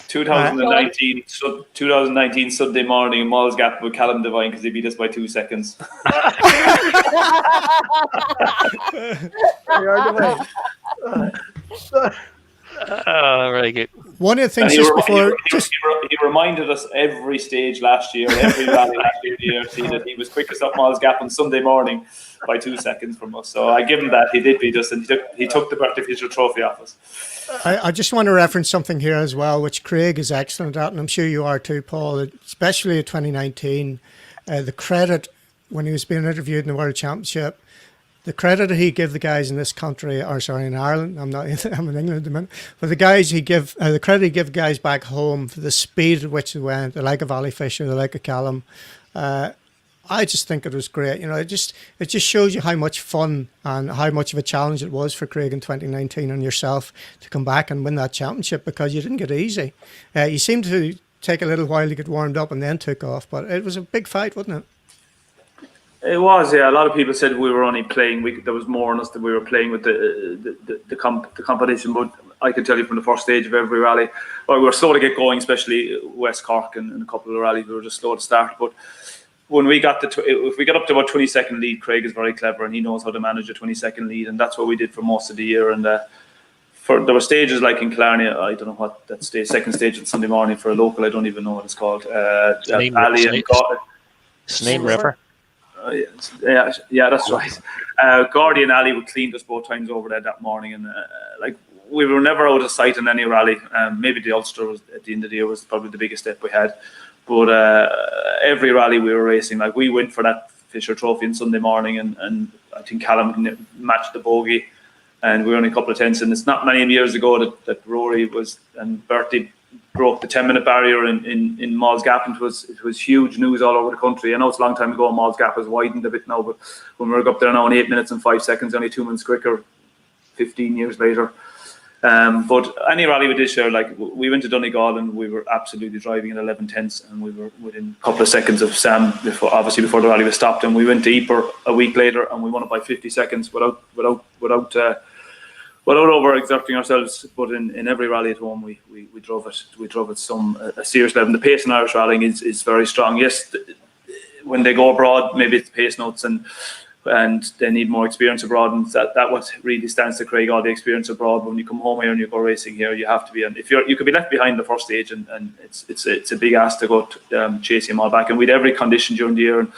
2019 Sunday morning in Malls Gap with Callum Devine because he beat us by 2 seconds. Very good. One of the things just before... He reminded us every stage last year, every rally last year, the ERC, that he was quickest up Malls Gap on Sunday morning by 2 seconds from us. So I give him that. He did beat us, and he took the artificial trophy off us. I just want to reference something here as well, which Craig is excellent at, and I'm sure you are too, Paul, especially at 2019. The credit, when he was being interviewed in the World Championship, the credit he gave the guys in this country, or sorry, in Ireland, I'm in England at the minute, but the credit he gave guys back home for the speed at which they went, the like of Ali Fisher, the like of Callum, I just think it was great. It just shows you how much fun and how much of a challenge it was for Craig in 2019 and yourself to come back and win that championship, because you didn't get it easy. You seemed to take a little while to get warmed up and then took off, but it was a big fight, wasn't it? It was, yeah. A lot of people said we were only playing. There was more on us that we were playing with the competition. But I can tell you from the first stage of every rally, we were slow to get going, especially West Cork and a couple of rallies. We were just slow to start, but when we got if we got up to about 20-second lead, Craig is very clever and he knows how to manage a 20-second lead, and that's what we did for most of the year. And there were stages like in Killarney, I don't know what that stage, second stage on Sunday morning for a local, I don't even know what it's called. Sneem River. Yeah, that's right. Gordy and Ali would cleaned us both times over there that morning, and we were never out of sight in any rally. Maybe the Ulster was at the end of the year was probably the biggest step we had. But every rally we were racing, we went for that Fisher Trophy on Sunday morning, and I think Callum matched the bogey, and we were only a couple of tenths. And it's not many years ago that Rory and Bertie broke the 10-minute barrier in Malls Gap, and it was huge news all over the country. I know it's a long time ago, Malls Gap has widened a bit now, but when we were up there now in 8 minutes and 5 seconds, only 2 minutes quicker, 15 years later. But any rally we did share, we went to Donegal and we were absolutely driving at 11 tenths, and we were within a couple of seconds of Sam before the rally was stopped. And we went to Ypres a week later and we won it by 50 seconds without over-exerting ourselves. But in every rally at home, we drove it. We drove it a serious level. And the pace in Irish rallying is very strong. Yes, when they go abroad, maybe it's pace notes and they need more experience abroad, and that what really stands to Craig, all the experience abroad. But when you come home here and you go racing here, you have to be. And if you could be left behind the first stage, and it's a big ask to go chasing them all back. And we had every condition during the year. And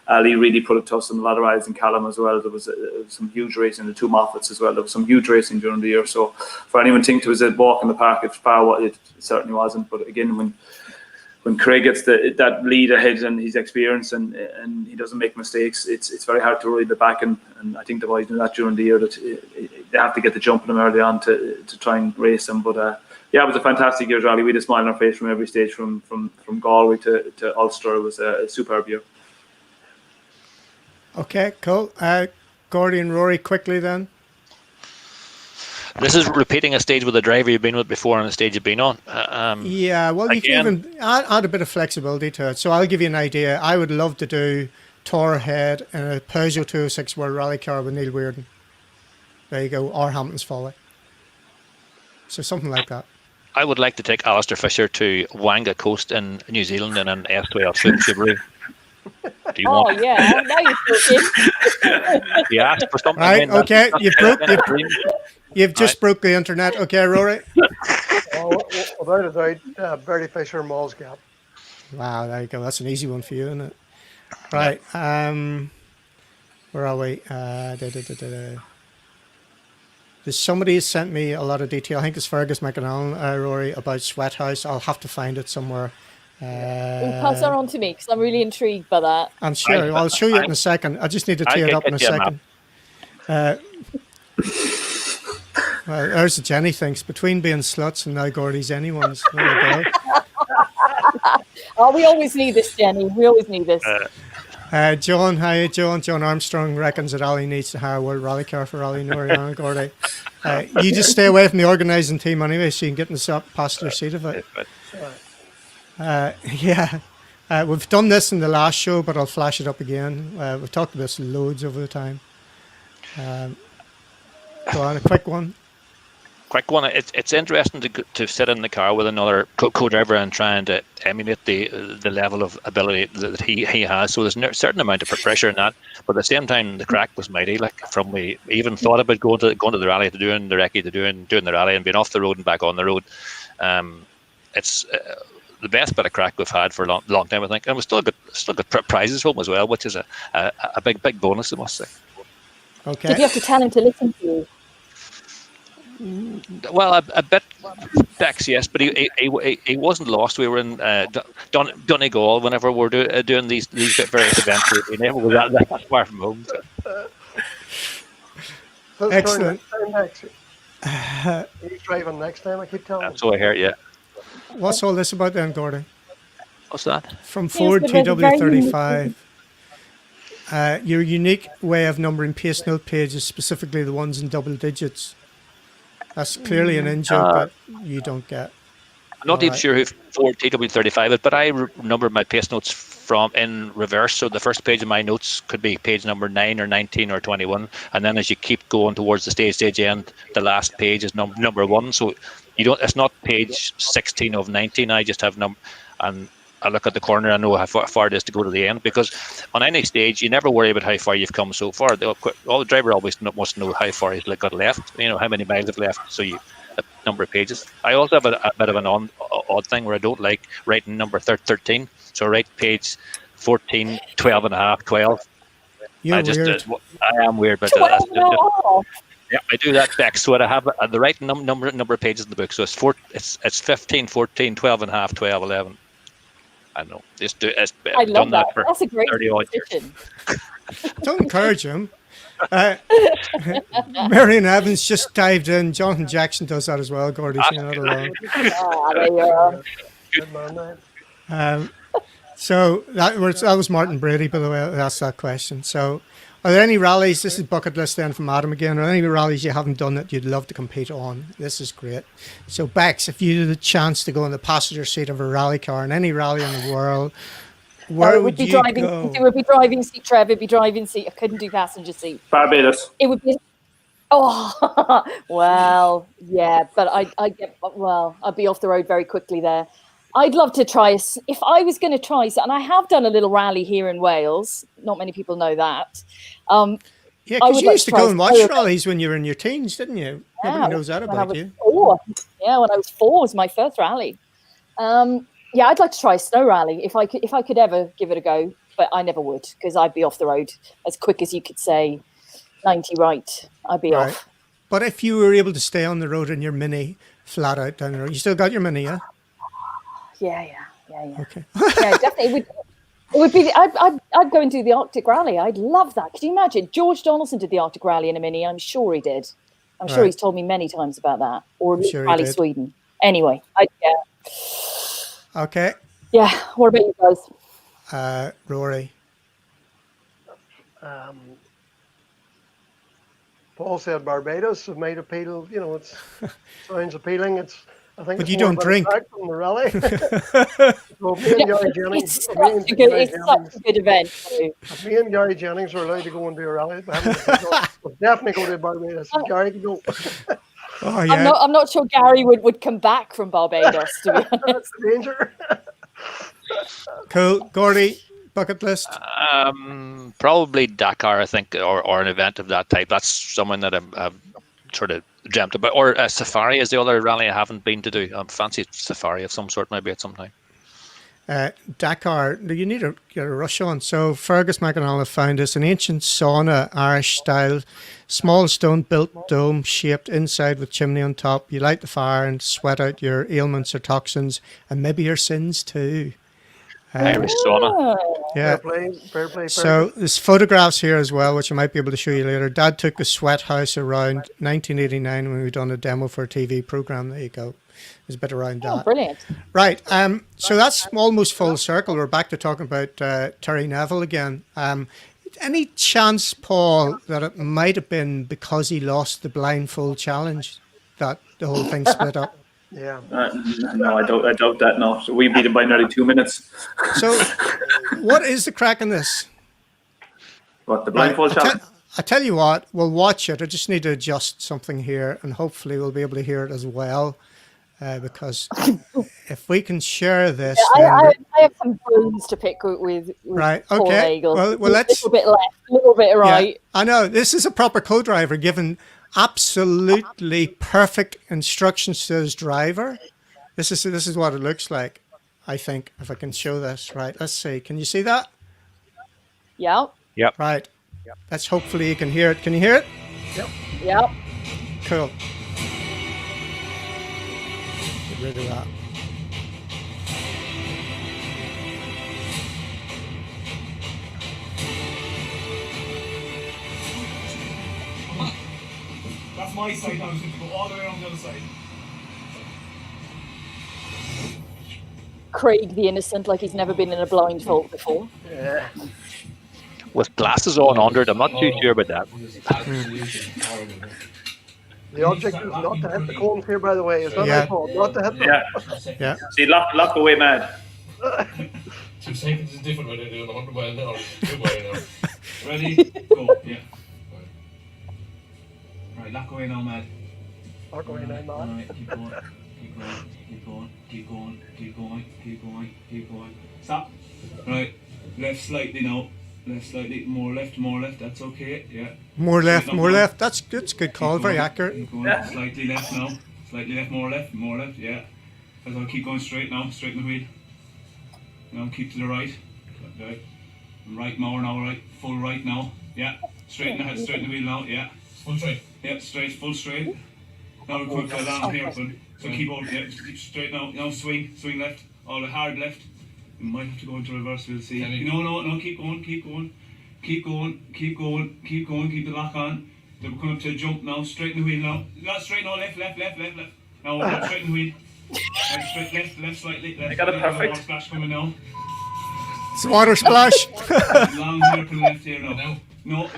Ali really put it to us in a lot of rides, and Callum as well. There was some huge racing, the two Moffats as well. There was some huge racing during the year. So for anyone think it was a walk in the park, it certainly wasn't. But again, when Craig gets that lead ahead and his experience and he doesn't make mistakes, it's very hard to ride the back. And I think the boys do that during the year, that they have to get the jump on them early on to try and race them. But yeah, it was a fantastic year's rally. We had a smile on our face from every stage, from Galway to Ulster. It was a superb year. Okay, cool. Gordy and Rory, quickly then. This is repeating a stage with a driver you've been with before and a stage you've been on. Yeah, well, you can even add a bit of flexibility to it. So I'll give you an idea. I would love to do Tour Ahead in a Peugeot 206 World Rally car with Neil Weirden. There you go, or Hampton's Folly. So something like that. I would like to take Alistair Fisher to Wanga Coast in New Zealand in an S12 Subaru. Do you want? Yeah, now you're talking. You asked for something. Right, okay, you've just broke the internet. Okay, Rory. Without a doubt, Bertie Fisher, Malls Gap. Wow, there you go. That's an easy one for you, isn't it? Right. Where are we? There's somebody has sent me a lot of detail. I think it's Fergus McAnallen, Rory, about Sweat House. I'll have to find it somewhere. Pass that on to me because I'm really intrigued by that. I'm sure. I'll show you it in a second. I just need to tee it up in a second. Well, there's Jenny thinks, between being sluts and now Gordy's anyone's. There we go. Oh, we always need this, Jenny. We always need this. John, hi, John. John Armstrong reckons that Ali needs to hire a World Rally car for Rally Noriana, Gordy. You just stay away from the organising team anyway, so you can get in the passenger seat of it. Yeah. We've done this in the last show, but I'll flash it up again. We've talked about this loads over the time. Go on, a quick one. It's interesting to sit in the car with another co-driver and trying to emulate the level of ability that he has. So there's a certain amount of pressure in that, but at the same time the crack was mighty. Like, from we even thought about going to the rally, to doing the recce, to doing the rally and being off the road and back on the road. It's the best bit of crack we've had for a long time, I think, and we still got prizes home as well, which is a big bonus, I must say. Okay. Did you have to tell him to listen to you? Well, a bit, Bex, yes, but he wasn't lost. We were in Donegal whenever we're doing these various events. He never was that far from home. So. Excellent. He's driving next time, I keep telling him. That's what I hear, yeah. What's all this about then, Gordon? What's that? From Ford TW35. Your unique way of numbering pace note pages, specifically the ones in double digits. That's clearly an in-joke that you don't get. I'm not even sure who Ford TW35 is, but I number my pace notes from in reverse. So the first page of my notes could be page number 9 or 19 or 21, and then as you keep going towards the stage end, the last page is number 1. So you don't. It's not page 16 of 19. I just have and I look at the corner. I know how far it is to go to the end, because on any stage you never worry about how far you've come so far. The driver always must know how far he's got left. You know how many miles have left. So the number of pages. I also have a bit of an odd thing where I don't like writing number 13. So I write page 14, 12 and a half, 12. You're weird. I am weird, but yeah, I do that, Bex. So I have the right number of pages in the book. So it's 15, 14, 12 and a half, 12, 11. I know. I love that. That's a great decision. Don't encourage him. Marion Evans just dived in. Jonathan Jackson does that as well. Gordy's not alone. There you are. Good man. So that was Martin Brady, by the way, that asked that question. So are there any rallies, this is bucket list then from Adam again, are there any rallies you haven't done that you'd love to compete on? This is great. So Bex, if you had the chance to go in the passenger seat of a rally car in any rally in the world, where would you go? It would be driving seat, Trev. It'd be driving seat. I couldn't do passenger seat. Barbados. It would be. Oh, well, yeah, but I'd be off the road very quickly there. I'd love to try, if I was going to try, and I have done a little rally here in Wales. Not many people know that. Yeah, because you used to go and watch rallies when you were in your teens, didn't you? Nobody knows that about you. 4. Yeah, when I was 4 was my first rally. Yeah, I'd like to try a snow rally if I could ever give it a go, but I never would, because I'd be off the road as quick as you could say 90 right. I'd be off. But if you were able to stay on the road in your Mini flat out down the road, you still got your Mini, yeah? Yeah. Yeah. Okay. Yeah, definitely. It would be. I'd go and do the Arctic Rally. I'd love that. Could you imagine? George Donaldson did the Arctic Rally in a Mini. I'm sure he did. I'm sure Right. he's told me many times about that. Or Sure he Rally did. Sweden. Anyway, yeah. Okay. Yeah. What about you guys? Rory. Paul said Barbados. It might appeal. It sounds appealing. I think But it's you more don't about drink. attack than the rally. So me and Gary Jennings, It's me and such a Gary Jennings, good event. Too. if me and Gary Jennings are allowed to go and do a rally, we'll definitely go to Barbados. Gary can go. Oh yeah. I'm not sure Gary would come back from Barbados, to be honest. That's the danger. Cool. Gordy, bucket list. Probably Dakar, I think, or an event of that type. That's someone that I've sort of dreamt about. Or a safari is the other rally I haven't been to do. I fancy safari of some sort maybe at some time. Dakar, you need to get a rush on. So Fergus McAnally found us an ancient sauna, Irish style, small stone built dome shaped inside with chimney on top. You light the fire and sweat out your ailments or toxins and maybe your sins too. Irish sauna. Yeah. Fair play. So there's photographs here as well, which I might be able to show you later. Dad took the sweat house around 1989 when we done a demo for a TV program. There you go. There's a bit around that. Brilliant. Right. So that's almost full circle. We're back to talking about Terry Neville again. Any chance, Paul, that it might have been because he lost the blindfold challenge that the whole thing split up? Yeah. No, I doubt that. No, so we beat him by nearly 2 minutes. So, what is the crack in this? What, the blindfold challenge? I tell you what, we'll watch it. I just need to adjust something here, and hopefully we'll be able to hear it as well. Because if we can share this, I have some bones to pick with right? Paul Okay. Neagle. Well, let's. A little bit left, a little bit right. Yeah, I know this is a proper co-driver given absolutely perfect instructions to his driver. This is what it looks like. I think if I can show this right. Let's see. Can you see that? Yeah. Yep. Right. That's hopefully you can hear it. Can you hear it? Yep. Cool. Get rid of that. That's my side. I was going to go all the way around the other side. Craig the innocent, like he's never been in a blindfold before. Yeah. With glasses on under it, I'm not too sure about that. The object is not to hit the cones here, by the way. It's not Yeah. my fault. Not to hit them. Yeah. Yeah. See, lock away, mad. 2 seconds is different when they're doing 100 mile an hour, 2 mile an hour. Ready? Go. Yeah. Right, lock away now, mad. Not going in, man. Alright, keep going. Keep going. Keep going. Keep going. Keep going. Keep going. Keep going. Stop. Right. Left slightly now. Left slightly. More left. That's okay. Yeah. More left, Straighten up more now. left. That's good. It's a good call. Keep Very going. accurate. Keep going. Yeah. Slightly left now. Slightly left. More left. Yeah. As I'll keep going straight now. Straighten the wheel. Now keep to the right. Right. Right more now. Right. Full right now. Yeah. Straighten the head. Straighten the wheel now. Yeah. Full straight. Yeah. Straight. Full straight. Now we put that down here. So keep on. Yeah. Keep straight now. Now swing. Swing left. All the hard left. You might have to go into reverse. We'll see. No. Keep going. Keep going. Keep going. Keep going. Keep going. Keep the lock on. Then we're coming up to a jump now. Straighten the wheel now. Not straight. No. Left. Now we're straighten the wheel. Right, straight left slightly. Left. I got it perfect. Water splash coming now. It's water splash. Long hair to the left here now. No,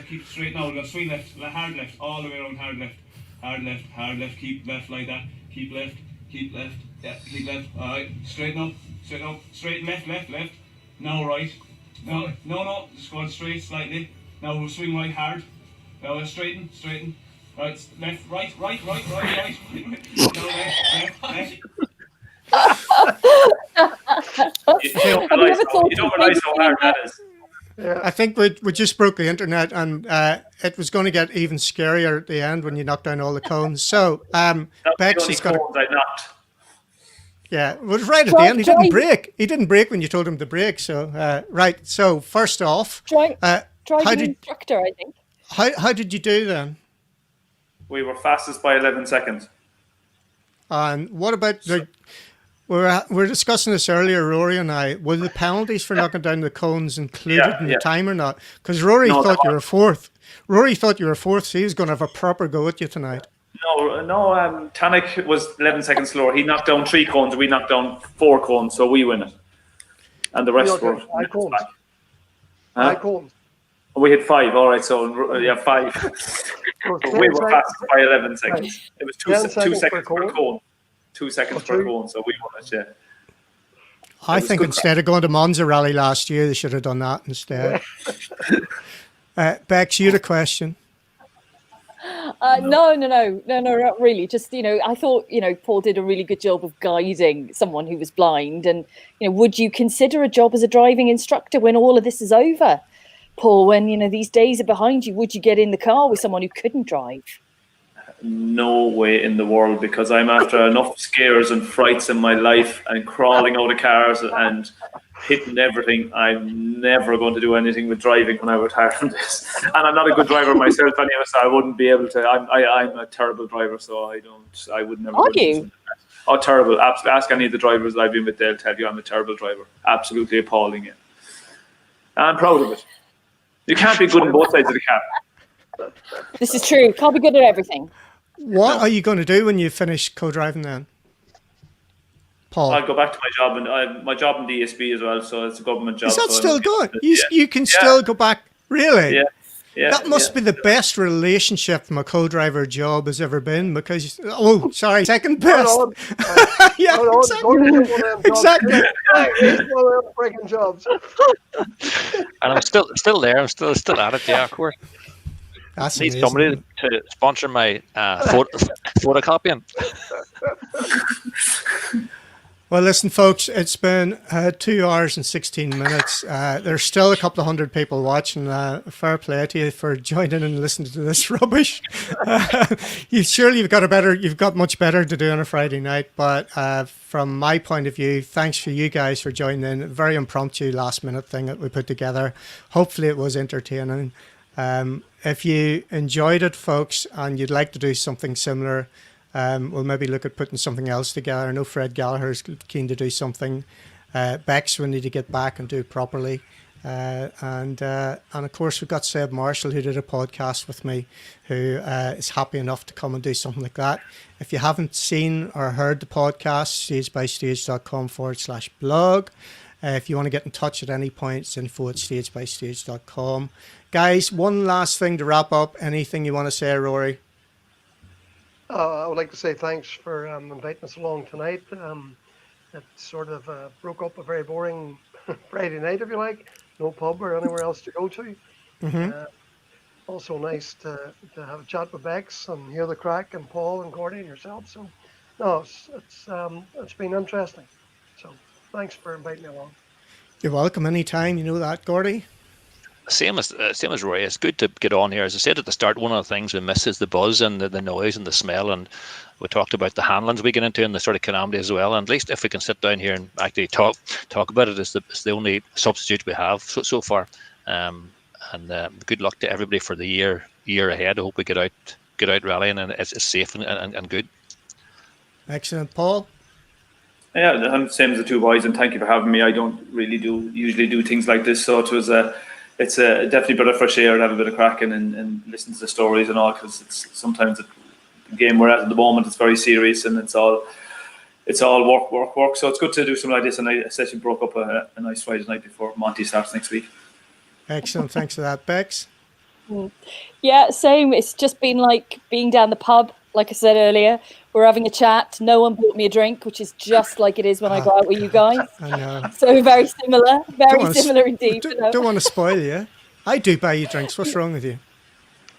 keep straight now. We'll swing left, hard left, all the way around. Hard left. Keep left like that. Keep left. Yeah, keep left. All right, straighten up. Straight left. Now right. No. Just go on straight slightly. Now we'll swing right hard. Now straighten. Right, left, right. Now left. You don't realize how hard that is. I think we just broke the internet, and it was going to get even scarier at the end when you knocked down all the cones. So Bex has got. I knocked. Yeah, it was right at the end. He didn't break. He didn't break when you told him to break. So right. So first off, Driving how did instructor, I think. how did you do then? We were fastest by 11 seconds. And what about we're discussing this earlier, Rory and I. Were the penalties for knocking down the cones included in the time or not? Because Rory thought you were fourth. Rory thought you were fourth, so he was going to have a proper go at you tonight. No. Tannick was 11 seconds slower. He knocked down 3 cones. We knocked down 4 cones, so we win it. And the rest were. High cones. We hit 5. All right, so 5. We were fast by 11 seconds. It was 2 seconds per cone. 2 seconds per cone, so we won it. Yeah. I think instead of going to Monza Rally last year, they should have done that instead. Bex, you had a question. No, not really. Just, I thought, Paul did a really good job of guiding someone who was blind. And, would you consider a job as a driving instructor when all of this is over? Paul, when, these days are behind you, would you get in the car with someone who couldn't drive? No way in the world, because I'm after enough scares and frights in my life and crawling out of cars and hitting everything. I'm never going to do anything with driving when I retire from this. And I'm not a good driver myself anyway, so I wouldn't be able to. I'm a terrible driver, so I would never. Are you? Oh, terrible. Ask any of the drivers I've been with, they'll tell you I'm a terrible driver. Absolutely appalling, yeah. I'm proud of it. You can't be good on both sides of the car. This is true. Can't be good at everything. What are you going to do when you finish co-driving then, Paul? I'll go back to my job, and my job in DSB as well, so it's a government job. Is that so still going? You can still go back? Really? Yeah. That must be the best relationship from a co-driver job has ever been, because, second best. Yeah, exactly. Breaking jobs. And I'm still there. I'm still at it. Yeah, of course. That's Need amazing. somebody to sponsor my photocopying. Well, listen, folks, it's been 2 hours and 16 minutes. There's still a couple of hundred people watching. Fair play to you for joining and listening to this rubbish. You've got much better to do on a Friday night. But from my point of view, thanks for you guys for joining in. A very impromptu last minute thing that we put together. Hopefully it was entertaining. If you enjoyed it, folks, and you'd like to do something similar, we'll maybe look at putting something else together. I know Fred Gallagher's keen to do something. Bex, we need to get back and do it properly. And of course, we've got Seb Marshall, who did a podcast with me, who is happy enough to come and do something like that. If you haven't seen or heard the podcast, stagebystage.com/blog. If you want to get in touch at any point, it's info@stagebystage.com. Guys, one last thing to wrap up. Anything you want to say, Rory? I would like to say thanks for inviting us along tonight. It sort of broke up a very boring Friday night, if you like. No pub or anywhere else to go to. Mm-hmm. Also nice to have a chat with Bex and hear the crack, and Paul and Gordy and yourself. So, no, it's been interesting. So, thanks for inviting me along. You're welcome anytime. You know that, Gordy. Same as Rory. It's good to get on here. As I said at the start, one of the things we miss is the buzz and the noise and the smell. And we talked about the handlings we get into and the sort of calamity as well. And at least if we can sit down here and actually talk about it, it's the only substitute we have so far. And good luck to everybody for the year ahead. I hope we get out rallying and it's safe and good. Excellent, Paul. Yeah, I'm the same as the two boys, and thank you for having me. I don't really usually do things like this, so it's definitely better fresh air to have a bit of cracking and listen to the stories and all, because it's sometimes the game we're at the moment, it's very serious and it's all work. So it's good to do something like this, and I session broke up a nice Friday night before Monte starts next week. Excellent, thanks for that, Bex. Yeah, same. It's just been like being down the pub, like I said earlier. We're having a chat. No one bought me a drink, which is just like it is when I go out with you guys. I know. So very similar indeed. Don't want to spoil you. I do buy you drinks. What's wrong with you?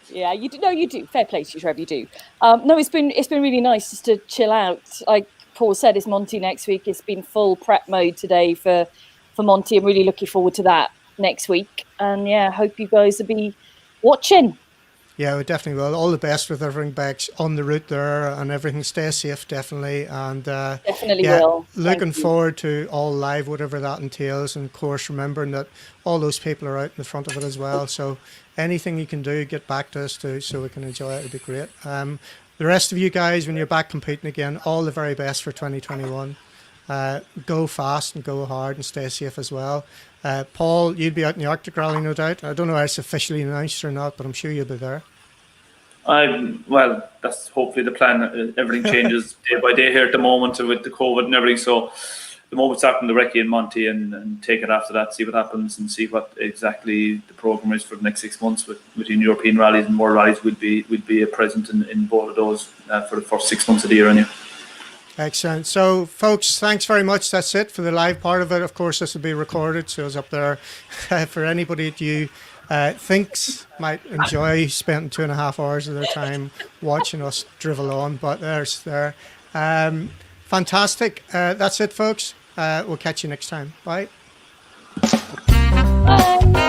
Yeah, you do. No, you do. Fair play to you, Trevor. You do. No, it's been really nice just to chill out. Like Paul said, it's Monte next week. It's been full prep mode today for Monte. I'm really looking forward to that next week. And yeah, hope you guys will be watching. Yeah, we definitely will. All the best with everything, Bex, on the route there and everything. Stay safe, definitely. And definitely will. Looking forward to all live, whatever that entails. And of course, remembering that all those people are out in the front of it as well. So anything you can do, get back to us too, so we can enjoy it. It'd be great. The rest of you guys, when you're back competing again, all the very best for 2021. go fast and go hard and stay safe as well. Paul, you'd be out in the Arctic Rally, no doubt. I don't know if it's officially announced or not, but I'm sure you'll be there. Well, that's hopefully the plan. Everything changes day by day here at the moment with the COVID and everything. So the moment start from the recce in Monte and take it after that, see what happens and see what exactly the program is for the next 6 months between European rallies and World rallies. Would be a present in both of those for the first 6 months of the year anyway. Excellent. So, folks, thanks very much. That's it for the live part of it. Of course, this will be recorded, so it's up there for anybody that you thinks might enjoy spending 2.5 hours of their time watching us drivel on. But there's there. Fantastic. That's it, folks. We'll catch you next time. Bye. Bye.